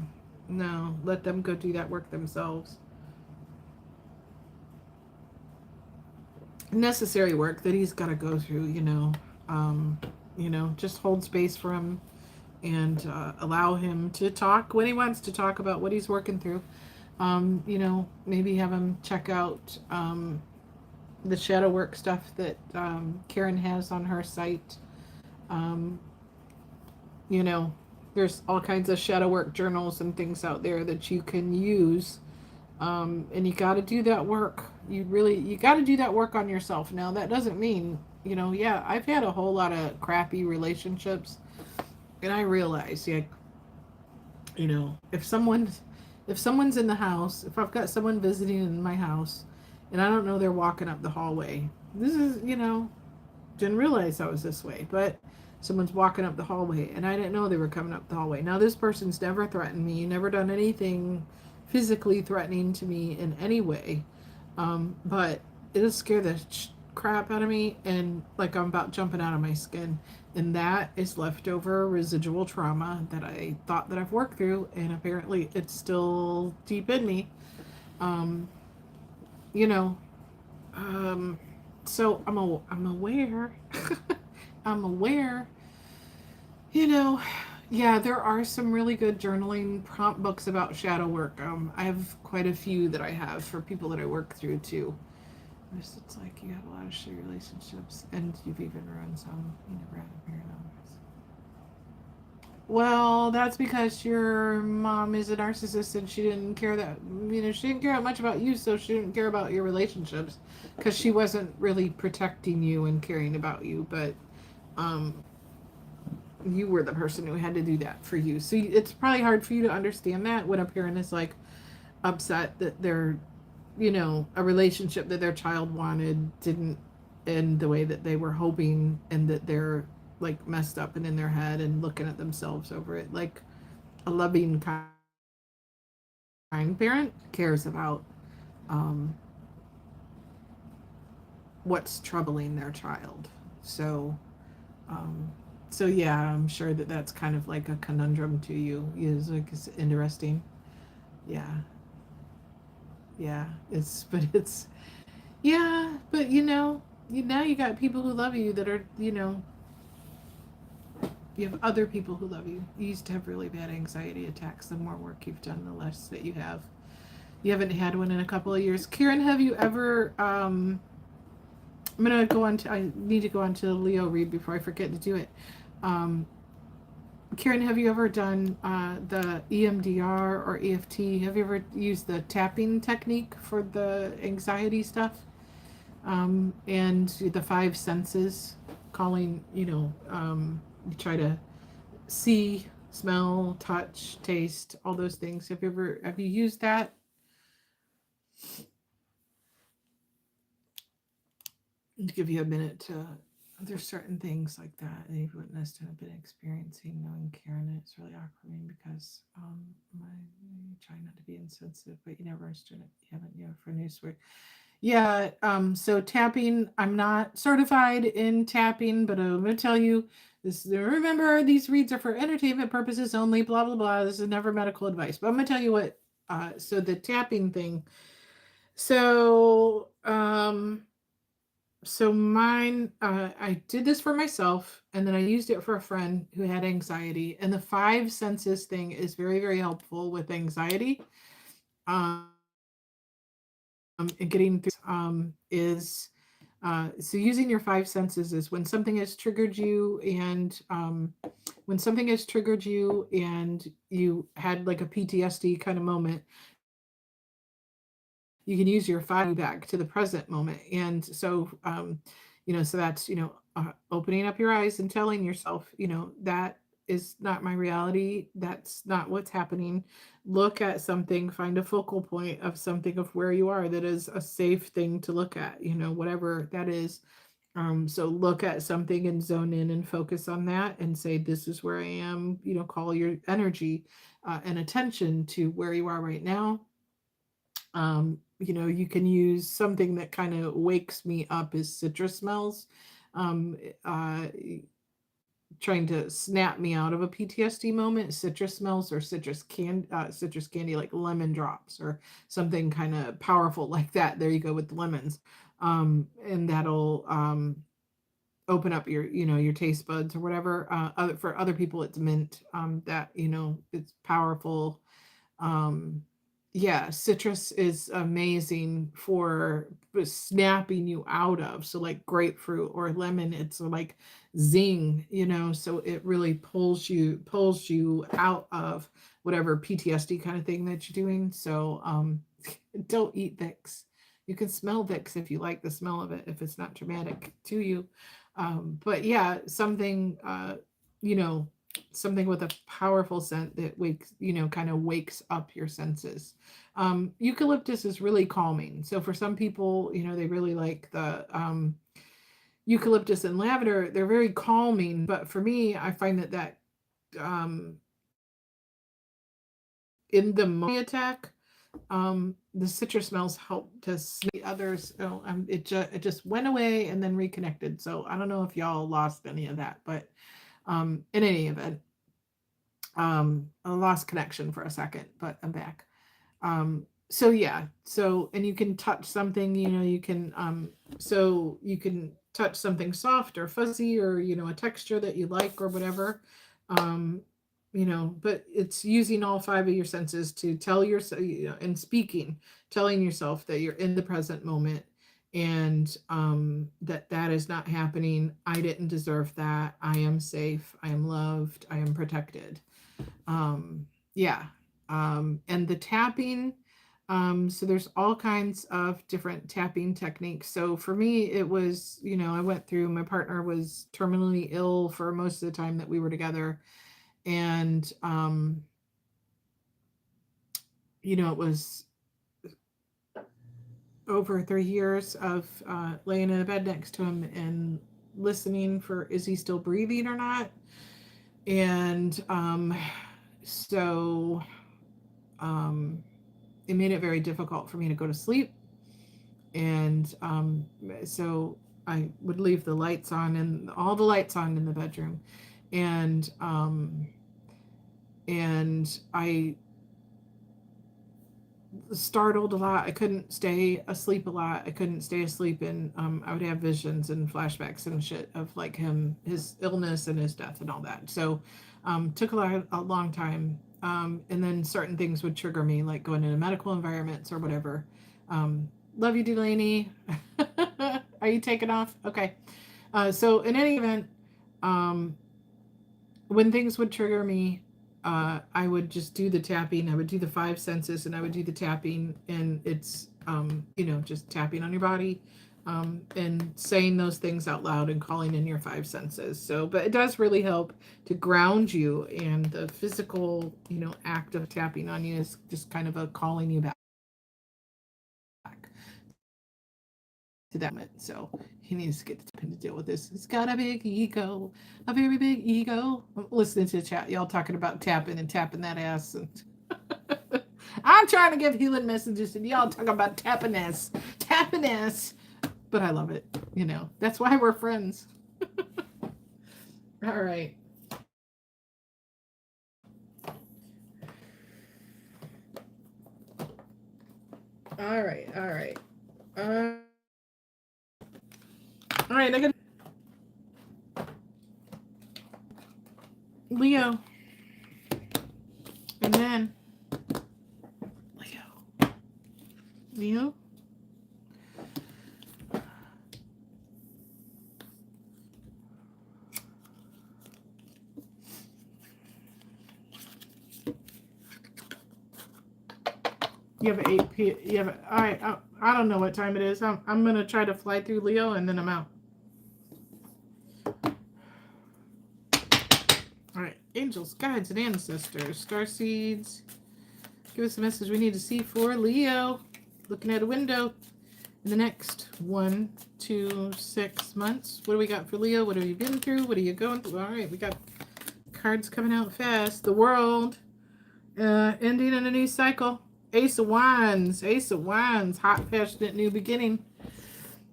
let them go do that work themselves. Necessary work that he's got to go through, just hold space for him, and allow him to talk when he wants to talk about what he's working through. Maybe have him check out the shadow work stuff that Karen has on her site. There's all kinds of shadow work journals and things out there that you can use. And you got to do that work. You got to do that work on yourself. Now, that doesn't mean, I've had a whole lot of crappy relationships. And I realize, if someone's in the house, if I've got someone visiting in my house, and I don't know they're walking up the hallway, this is, didn't realize I was this way, but someone's walking up the hallway, and I didn't know they were coming up the hallway. Now, this person's never threatened me, never done anything physically threatening to me in any way, but it'll scare the crap out of me, and like I'm about jumping out of my skin. And that is leftover residual trauma that I thought that I've worked through, and apparently it's still deep in me. So I'm aware. I'm aware. Yeah, there are some really good journaling prompt books about shadow work. I have quite a few that I have for people that I work through too. It's like you have a lot of shitty relationships, and you've even ruined some. You never had a married others. Well, that's because your mom is a narcissist, and she didn't care that much about you, so she didn't care about your relationships, because she wasn't really protecting you and caring about you, but you were the person who had to do that for you. So it's probably hard for you to understand that when a parent is like upset that they're a relationship that their child wanted didn't end the way that they were hoping, and that they're like messed up and in their head and looking at themselves over it. Like, a loving, kind parent cares about what's troubling their child. So Um, so yeah, I'm sure that that's kind of like a conundrum to you. Is like it's interesting. Yeah, yeah. It's but it's yeah, but you now you got people who love you that are you have other people who love you. You used to have really bad anxiety attacks. The more work you've done, the less that you have. You haven't had one in a couple of years. Karen, have you ever? I'm gonna go on to. I need to go on to the Leo read before I forget to do it. Um, Karen, have you ever done the EMDR or EFT? Have you ever used the tapping technique for the anxiety stuff? And the five senses, calling, you try to see, smell, touch, taste, all those things. Have you used that? To give you a minute to there's certain things like that that you've witnessed and have been experiencing. Knowing Karen, it's really awkward for me because I try not to be insensitive, but you never understood it. You haven't, for news word. Yeah, so tapping, I'm not certified in tapping, but I'm gonna tell you this. Remember, these reads are for entertainment purposes only, blah blah blah. This is never medical advice. But I'm gonna tell you what, so the tapping thing. So mine, I did this for myself, and then I used it for a friend who had anxiety. And the five senses thing is very, very helpful with anxiety. And getting through is so using your five senses is when something has triggered you, and you had like a PTSD kind of moment, you can use your five back to the present moment. And so so that's opening up your eyes and telling yourself, that is not my reality, that's not what's happening. Look at something, find a focal point of something of where you are that is a safe thing to look at, whatever that is. So look at something and zone in and focus on that and say, this is where I am. Call your energy and attention to where you are right now. You can use something that kind of wakes me up is citrus smells. Um, uh, Trying to snap me out of a PTSD moment, citrus smells or citrus candy like lemon drops or something kind of powerful like that. There you go with the lemons. And that'll open up your taste buds or whatever. For other people it's mint, that it's powerful. um yeah, citrus is amazing for snapping you out of, so like grapefruit or lemon, it's like zing, so it really pulls you out of whatever PTSD kind of thing that you're doing. So don't eat Vicks. You can smell Vicks if you like the smell of it, if it's not traumatic to you. But yeah, you know something with a powerful scent that kind of wakes up your senses. Eucalyptus is really calming. So for some people, they really like the eucalyptus and lavender. They're very calming. But for me, I find that um, in the attack, the citrus smells help to the others. It just went away and then reconnected. So I don't know if y'all lost any of that, but in any event, I lost connection for a second, but I'm back. So yeah, and you can touch something, you can touch something soft or fuzzy, or a texture that you like or whatever. um but it's using all five of your senses to tell yourself, and speaking, telling yourself that you're in the present moment, and that is not happening. I didn't deserve that. I am safe, I am loved, I am protected. Yeah. And the tapping, so there's all kinds of different tapping techniques. So for me, it was, I went through, my partner was terminally ill for most of the time that we were together. And, it was over 3 years of laying in a bed next to him and listening for, is he still breathing or not? And so um, it made it very difficult for me to go to sleep. And so I would leave the lights on and all the lights on in the bedroom. And I startled a lot. I couldn't stay asleep a lot. I couldn't stay asleep, and I would have visions and flashbacks and shit of like his illness and his death and all that. So took a long time. And then certain things would trigger me, like going into medical environments or whatever. Love you, Delaney. Are you taking off? Okay. So in any event, when things would trigger me, I would just do the tapping. I would do the 5 senses, and I would do the tapping, and it's just tapping on your body, and saying those things out loud and calling in your 5 senses. So, but it does really help to ground you, and the physical, act of tapping on you is just kind of a calling you back to that moment. So he needs to get the time to deal with this. He's got a big ego, a very big ego. I'm listening to the chat, y'all talking about tapping and tapping that ass, and I'm trying to give healing messages, and y'all talking about tapping ass. But I love it. That's why we're friends. All right. All right. All right, I got Leo. And then Leo. You have 8 p. You have all right. I don't know what time it is. I'm gonna try to fly through Leo, and then I'm out. All right, angels, guides, and ancestors, star seeds. Give us a message we need to see for Leo. Looking at a window in the next 1 to 6 months. What do we got for Leo? What have you been through? What are you going through? All right, we got cards coming out fast. The world, ending in a new cycle. Ace of Wands, hot, passionate, new beginning.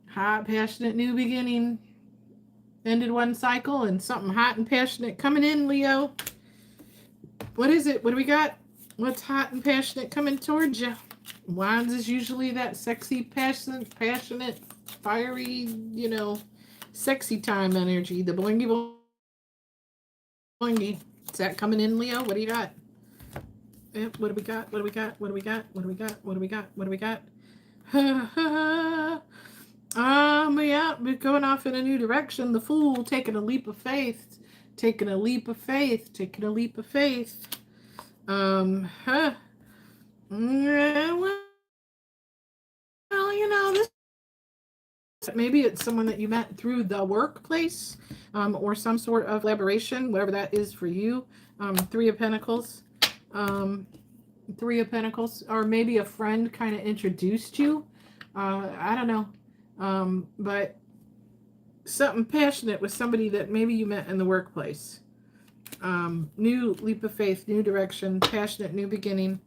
Hot, passionate, new beginning. Ended one cycle and something hot and passionate coming in, Leo. What is it? What do we got? What's hot and passionate coming towards you? Wands is usually that sexy, passionate, fiery, sexy time energy. The blingy, blingy. Is that coming in, Leo? What do you got? What do we got? Yeah, we're going off in a new direction. The Fool taking a leap of faith. Well, this maybe it's someone that you met through the workplace, or some sort of collaboration, whatever that is for you. 3 of Pentacles. 3 of Pentacles, or maybe a friend kind of introduced you. I don't know. But something passionate with somebody that maybe you met in the workplace. New leap of faith, new direction, passionate, new beginning.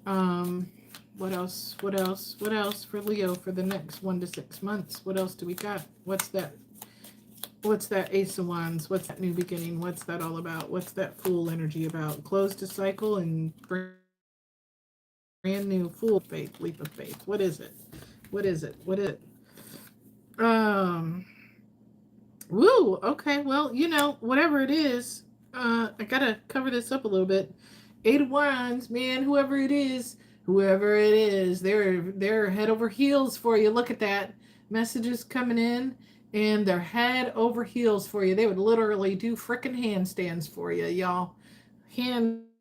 What else for Leo for the next 1 to 6 months? What else do we got? What's that Ace of Wands? What's that new beginning? What's that all about? What's that Fool energy about? Closed a cycle and brand new Fool faith, leap of faith. What is it? Woo, okay, well, whatever it is, I gotta cover this up a little bit. 8 of Wands, man, whoever it is, they're head over heels for you. Look at that. Messages coming in, and they're head over heels for you. They would literally do frickin' handstands for you, y'all. Handstands.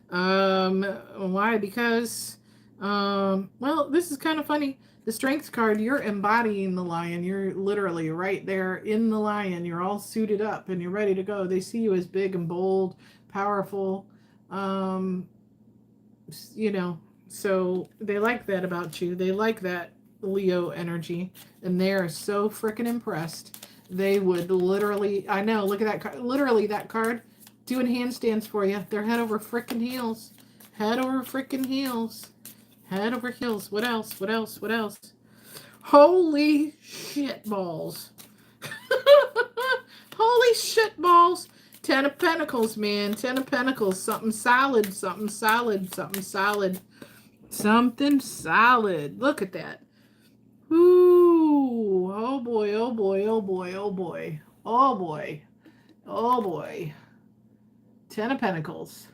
Why? Because, well, this is kind of funny. The Strength card, you're embodying the lion. You're literally right there in the lion. You're all suited up and you're ready to go. They see you as big and bold, powerful. So they like that about you. They like that Leo energy, and they're so freaking impressed. They would literally, I know, look at that card. Literally, that card doing handstands for you. They're head over freaking heels. Head over freaking heels. Head over heels. What else? Holy shit balls. Holy shit balls. 10 of Pentacles, man. 10 of Pentacles. Something solid, something solid, something solid. Something solid. Look at that. Ooh. Oh boy, oh boy, oh boy, oh boy. Oh boy. Oh boy. 10 of Pentacles.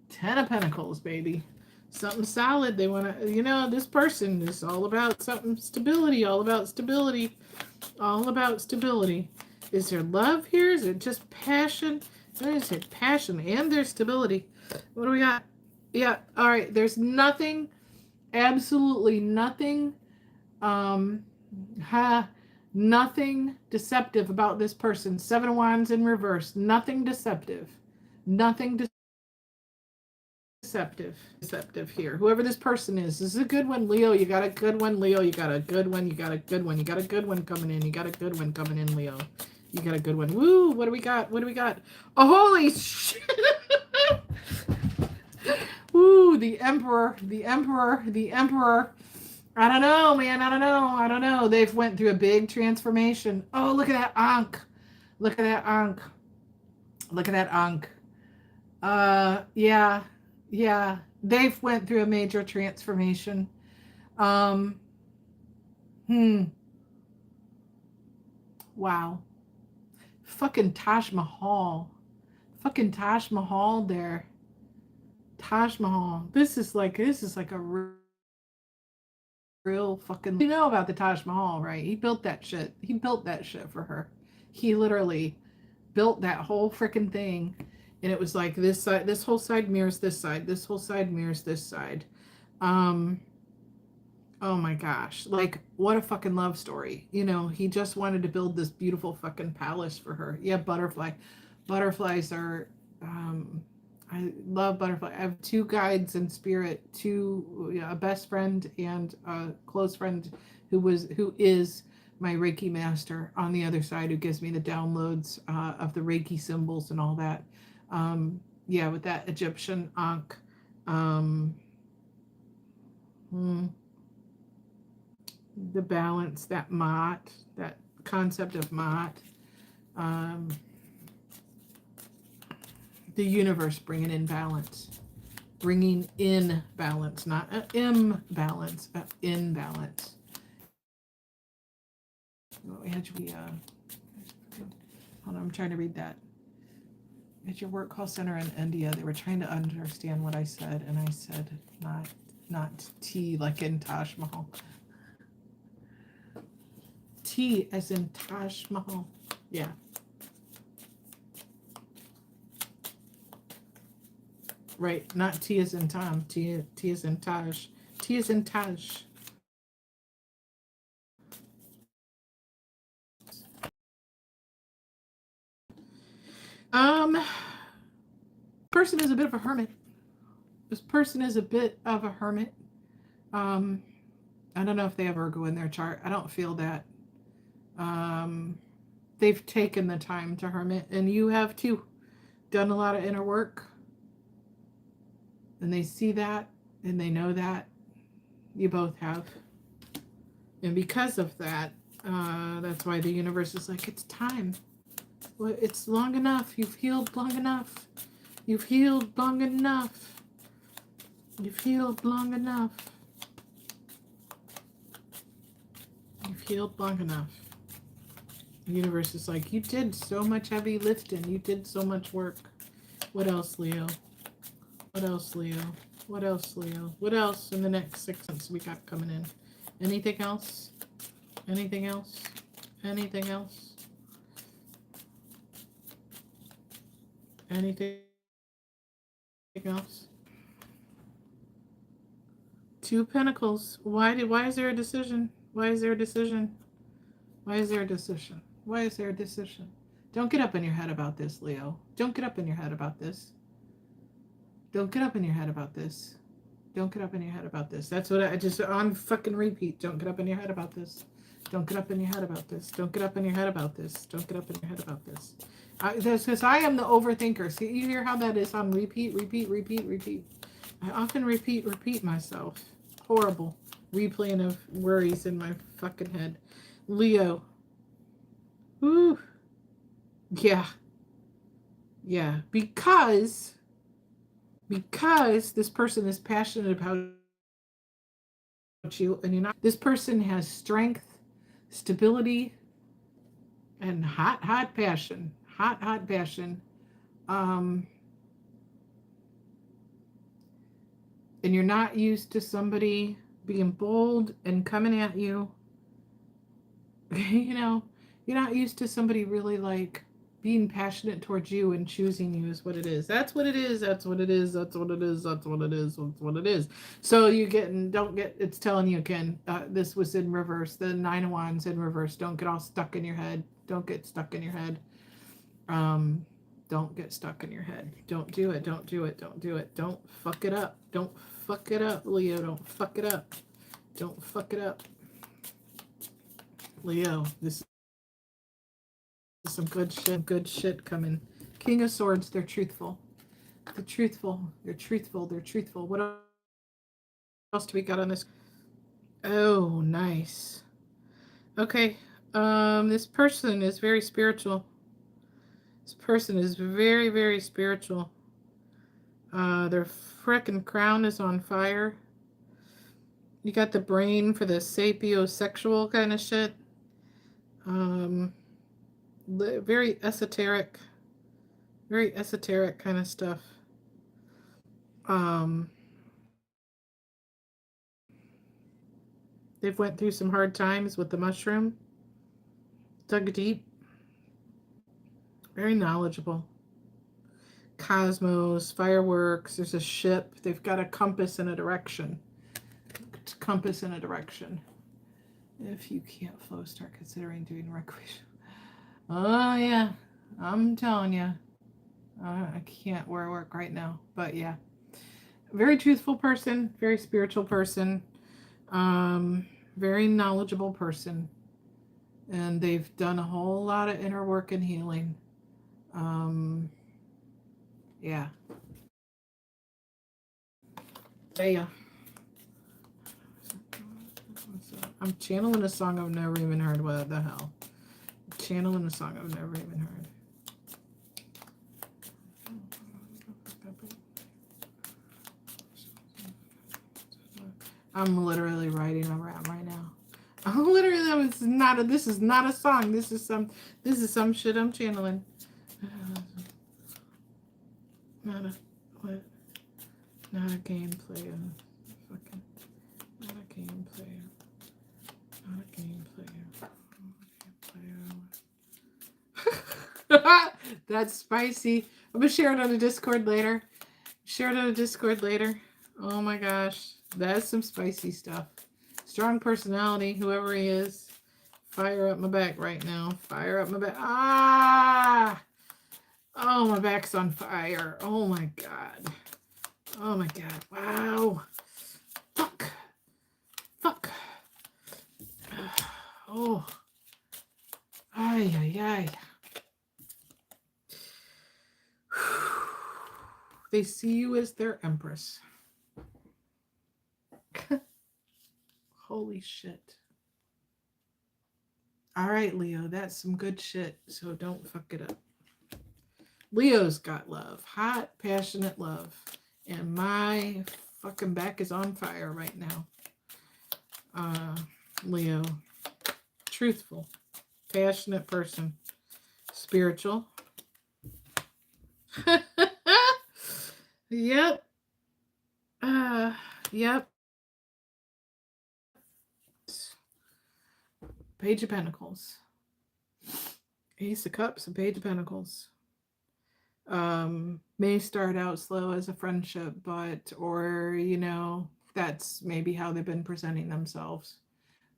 10 of Pentacles, baby. Something solid. They want to, you know, this person is all about something stability, all about stability, all about stability. Is there love here? Is it just passion? What is it? Passion and there's stability. What do we got? Yeah, all right. There's nothing, absolutely nothing, nothing deceptive about this person. 7 of Wands in reverse. Nothing deceptive. Nothing deceptive here. Whoever this person is, this is a good one, Leo. You got a good one, Leo. You got a good one. You got a good one. You got a good one coming in. You got a good one coming in, Leo. You got a good one. Woo! What do we got? What do we got? Oh, holy shit! Woo! The Emperor. The Emperor. The Emperor. I don't know, man. I don't know. I don't know. They've went through a big transformation. Oh, look at that Ankh. Look at that Ankh. Look at that Ankh. Yeah. Yeah, they've went through a major transformation. Wow. Fucking Taj Mahal. Fucking Taj Mahal there. Taj Mahal. This is like a real fucking, you know about the Taj Mahal, right? He built that shit. He built that shit for her. He literally built that whole freaking thing. And it was like this side, this whole side mirrors this side, this whole side mirrors this side. Oh my gosh. Like, what a fucking love story. You know, he just wanted to build this beautiful fucking palace for her. Yeah, butterfly. Butterflies are, I love butterfly. I have 2 guides in spirit, a best friend and a close friend who is my Reiki master on the other side, who gives me the downloads of the Reiki symbols and all that. Yeah, with that Egyptian Ankh. The balance, that Mat, that concept of Mat. The universe bringing in balance. Bringing in balance, not an imbalance, but in balance. Hold on, I'm trying to read that. At your work call center in India, they were trying to understand what I said, and I said not tea like in Taj Mahal. Tea as in Taj Mahal. Yeah. Right, not tea as in Tom. Tea as in Taj. Tea as in Taj. Person is a bit of a hermit. This person is a bit of a hermit. I don't know if they have Virgo in their chart. I don't feel that. They've taken the time to hermit, and you have too. Done a lot of inner work. And they see that, and they know that. You both have. And because of that, that's why the universe is like, it's time. Well, it's long enough. You've healed long enough. You've healed long enough. You've healed long enough. You've healed long enough. The universe is like, you did so much heavy lifting. You did so much work. What else, Leo? What else, Leo? What else, Leo? What else in the next 6 months we got coming in? Anything else? Anything else? Anything else? Anything else? 2 Pentacles. Why is there a decision? Why is there a decision? Why is there a decision? Why is there a decision? Don't get up in your head about this, Leo. Don't get up in your head about this. Don't get up in your head about this. Don't get up in your head about this. That's what I just on fucking repeat. Don't get up in your head about this. Don't get up in your head about this. Don't get up in your head about this. Don't get up in your head about this. That's because I am the overthinker. See, you hear how that is on repeat, repeat, repeat, repeat. I often repeat myself. Horrible. replaying of worries in my fucking head. Leo. Ooh. Yeah. Yeah. Because this person is passionate about you and you're not. This person has strength, stability, and hot passion. Hot passion. And you're not used to somebody being bold and coming at you. You know, you're not used to somebody really like being passionate towards you and choosing you is what it is. That's what it is. That's what it is. That's what it is. That's what it is. That's what it is. So you don't get, it's telling you again, this was in reverse. The 9 of Wands in reverse. Don't get all stuck in your head. Don't get stuck in your head. Don't get stuck in your head. Don't do it. Don't do it. Don't do it. Don't fuck it up. Don't fuck it up, Leo. Don't fuck it up. Don't fuck it up. Leo, this is some good shit coming. King of Swords, they're truthful. They're truthful. They're truthful. They're truthful. What else do we got on this? Oh, nice. Okay. This person is very spiritual. This person is very, very spiritual. Their frickin' crown is on fire. You got the brain for the sapiosexual kind of shit. Very esoteric kind of stuff. They've went through some hard times with the mushroom. Dug deep. Very knowledgeable. Cosmos, fireworks, there's a ship. They've got a compass in a direction. Compass in a direction. If you can't flow, start considering doing recreation. Oh, yeah. I'm telling you. I can't work right now. But, yeah. Very truthful person. Very spiritual person. Very knowledgeable person. And they've done a whole lot of inner work and healing. Yeah. Yeah. I'm channeling a song I've never even heard. What the hell? Channeling a song I've never even heard. I'm literally writing a rap right now. I'm literally, this is not a song. This is some shit I'm channeling. Not a game player. Fucking not a game player. Not a game player. That's spicy. I'm gonna share it on the Discord later. Oh my gosh. That's some spicy stuff. Strong personality, whoever he is. Fire up my back right now. Fire up my back. Ah! Oh, my back's on fire. Oh my god. Oh my god. Wow. Fuck. Oh. Ay. They see you as their empress. Holy shit. All right, Leo, that's some good shit, so don't fuck it up. Leo's got love. Hot, passionate love. And my fucking back is on fire right now. Leo. Truthful. Passionate person. Spiritual. Yep. Yep. Page of Pentacles. Ace of Cups and Page of Pentacles. May start out slow as a friendship, or that's maybe how they've been presenting themselves.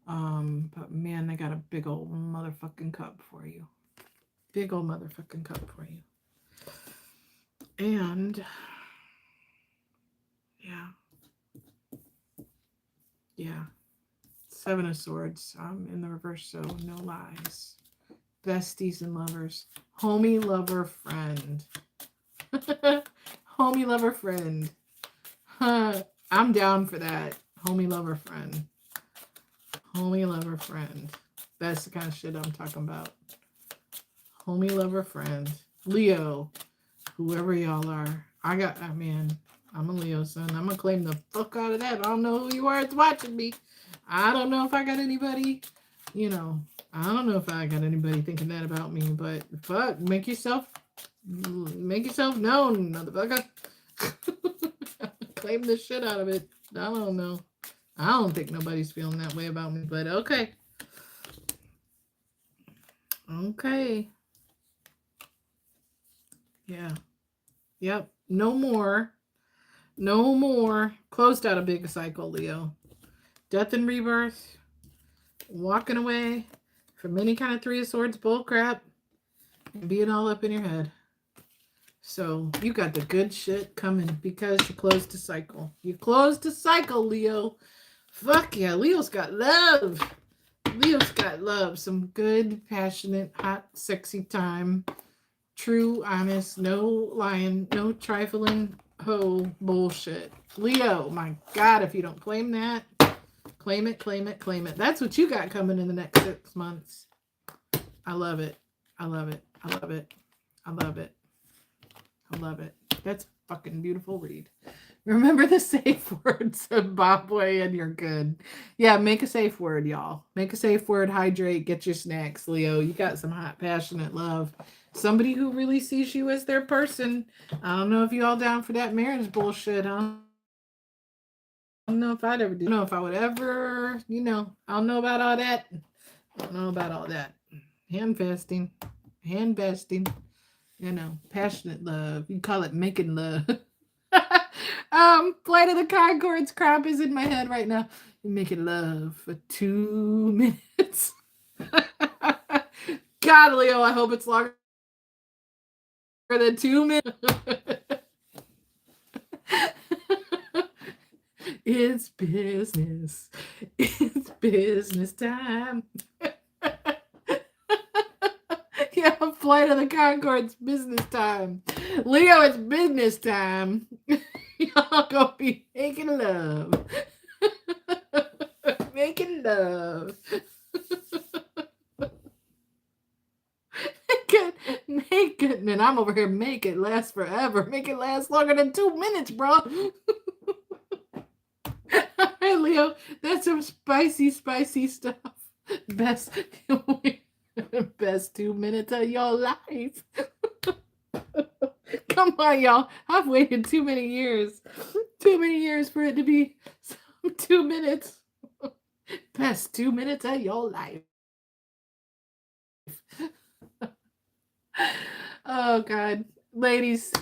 But man, they got a big old motherfucking cup for you. Big old motherfucking cup for you. And yeah. 7 of Swords. In the reverse, so no lies. Besties and lovers. Homie, lover, friend. Homie, lover, friend. I'm down for that. Homie, lover, friend. Homie, lover, friend. That's the kind of shit I'm talking about. Homie, lover, friend. Leo, whoever y'all are. I'm a Leo son. I'm going to claim the fuck out of that. I don't know who you are that's watching me. I don't know if I got anybody, I don't know if I got anybody thinking that about me, but fuck, make yourself known, motherfucker. Claim the shit out of it. I don't know. I don't think nobody's feeling that way about me, but okay. Okay. Yeah. Yep. No more. Closed out a big cycle, Leo. Death and rebirth. Walking away from any kind of Three of Swords bullcrap and being all up in your head. So you got the good shit coming because you closed the cycle. You closed the cycle, Leo. Fuck yeah. Leo's got love. Some good, passionate, hot, sexy time. True, honest, no lying, no trifling, bullshit. Leo, my God, if you don't claim that, claim it. That's what you got coming in the next 6 months. I love it. That's a fucking beautiful read. Remember the safe words of Bob Boy and you're good. Yeah, make a safe word, y'all. Make a safe word, hydrate, get your snacks, Leo. You got some hot, passionate love. Somebody who really sees you as their person. I don't know if you all down for that marriage bullshit. I don't know if I'd ever do. I don't know if I would ever, I don't know about all that. Hand fasting. Passionate love. You call it making love. Flight of the Conchords crap is in my head right now. You're making love for 2 minutes. God, Leo, I hope it's longer than 2 minutes. It's business. It's business time. Yeah, Flight of the Conchords, business time. Leo, it's business time. Y'all gonna be making love. Making love. Make it, and I'm over here, make it last forever. Make it last longer than 2 minutes, bro. Hey, Leo, that's some spicy stuff. Best 2 minutes of your life. Come on, y'all. I've waited too many years. Too many years for it to be 2 minutes. Best 2 minutes of your life. Oh, God. Ladies,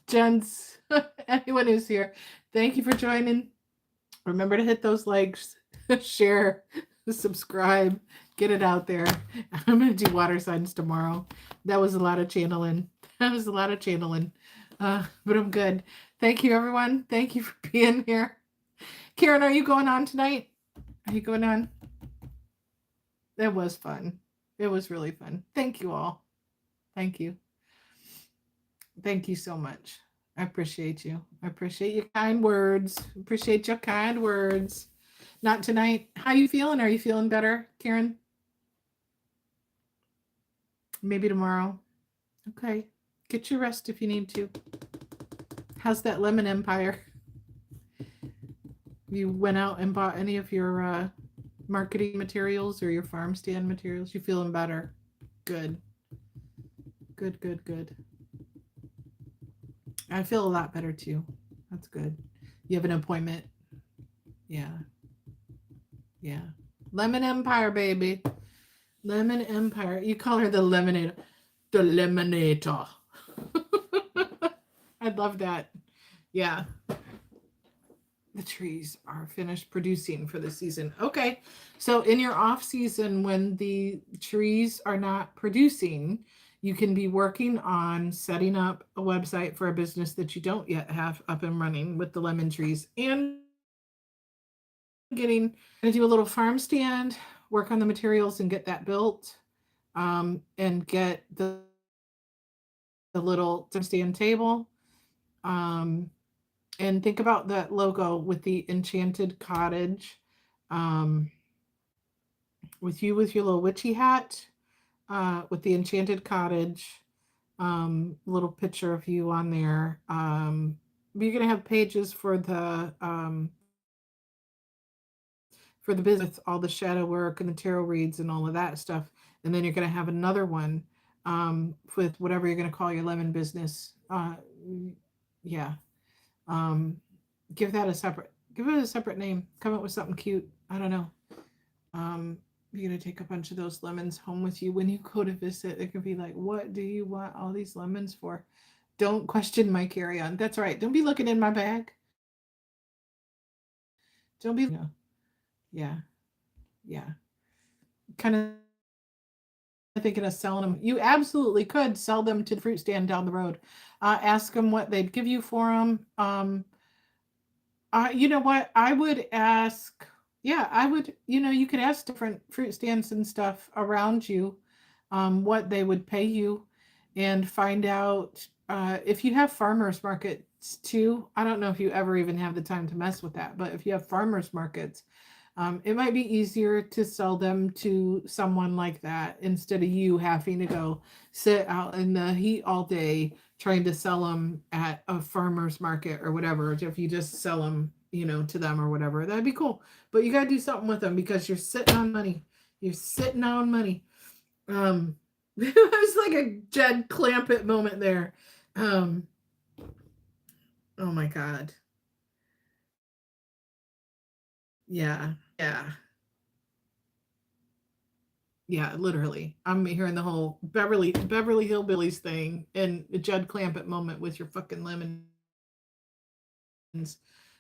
gents, anyone who's here, thank you for joining. Remember to hit those likes, share, subscribe, get it out there. I'm going to do water signs tomorrow. That was a lot of channeling. But I'm good. Thank you, everyone. Thank you for being here. Karen, are you going on tonight? Are you going on? It was fun. It was really fun. Thank you all. Thank you. Thank you so much. I appreciate you. I appreciate your kind words. Appreciate your kind words. Not tonight. How you feeling? Are you feeling better, Karen? Maybe tomorrow. Okay. Get your rest if you need to. How's that lemon empire? You went out and bought any of your marketing materials or your farm stand materials? You feeling better? Good. Good. I feel a lot better too. That's good. You have an appointment? Yeah. Lemon Empire, baby. Lemon Empire. You call her the lemonade. The lemonator. I love that. Yeah. The trees are finished producing for the season. Okay. So in your off season, when the trees are not producing, you can be working on setting up a website for a business that you don't yet have up and running with the lemon trees, and gonna do a little farm stand, work on the materials and get that built, and get the little stand table, and think about that logo with the enchanted cottage, with you with your little witchy hat, with the enchanted cottage, little picture of you on there. You're gonna have pages for the business, all the shadow work and the tarot reads and all of that stuff. And then you're going to have another one with whatever you're going to call your lemon business. Yeah. Um, give it a separate name. Come up with something cute. I don't know. You're going to take a bunch of those lemons home with you when you go to visit. It could be like, what do you want all these lemons for? Don't question my carry-on. That's right. Don't be looking in my bag. Don't be. Yeah. Yeah. Kind of thinking of selling them. You absolutely could sell them to the fruit stand down the road. Ask them what they'd give you for them. You know what? I would ask. Yeah, I would. You could ask different fruit stands and stuff around you, what they would pay you, and find out if you have farmers markets too. I don't know if you ever even have the time to mess with that, but if you have farmers markets, it might be easier to sell them to someone like that instead of you having to go sit out in the heat all day trying to sell them at a farmer's market or whatever. If you just sell them, to them or whatever, that'd be cool. But you got to do something with them because you're sitting on money. You're sitting on money. It was like a Jed Clampett moment there. Oh my God. Yeah. Yeah. Yeah, literally. I'm hearing the whole Beverly Hillbillies thing and the Judd Clampett moment with your fucking lemons.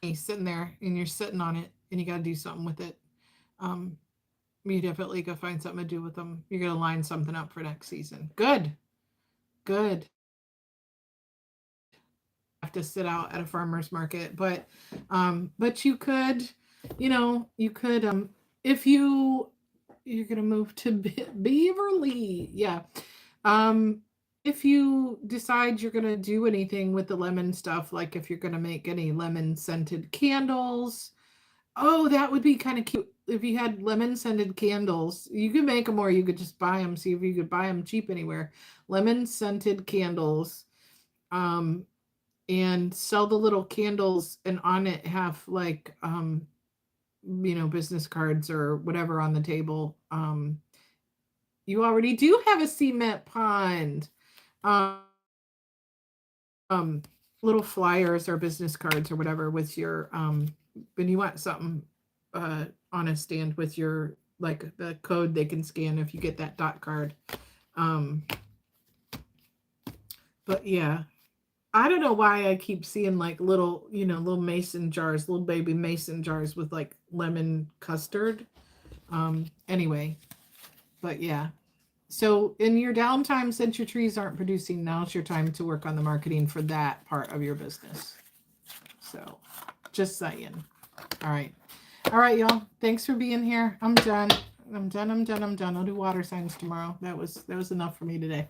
He's sitting there and you're sitting on it and you got to do something with it. Um, you definitely go find something to do with them. You're going to line something up for next season. Good. Good. Have to sit out at a farmer's market, but you could, if you're going to move to Beverly. Yeah. If you decide you're going to do anything with the lemon stuff, like if you're going to make any lemon scented candles, oh, that would be kind of cute. If you had lemon scented candles, you could make them or you could just buy them. See if you could buy them cheap anywhere. Lemon scented candles, and sell the little candles and on it have like, business cards or whatever on the table. You already do have a cement pond. Um, little flyers or business cards or whatever with your when you want something on a stand with your like the code they can scan if you get that dot card. But yeah, I don't know why I keep seeing like little mason jars, little baby mason jars with like lemon custard. Anyway, but yeah. So in your downtime, since your trees aren't producing, now's your time to work on the marketing for that part of your business. So just saying. All right. All right, y'all. Thanks for being here. I'm done. I'll do water signs tomorrow. That was enough for me today.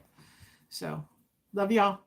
So love y'all.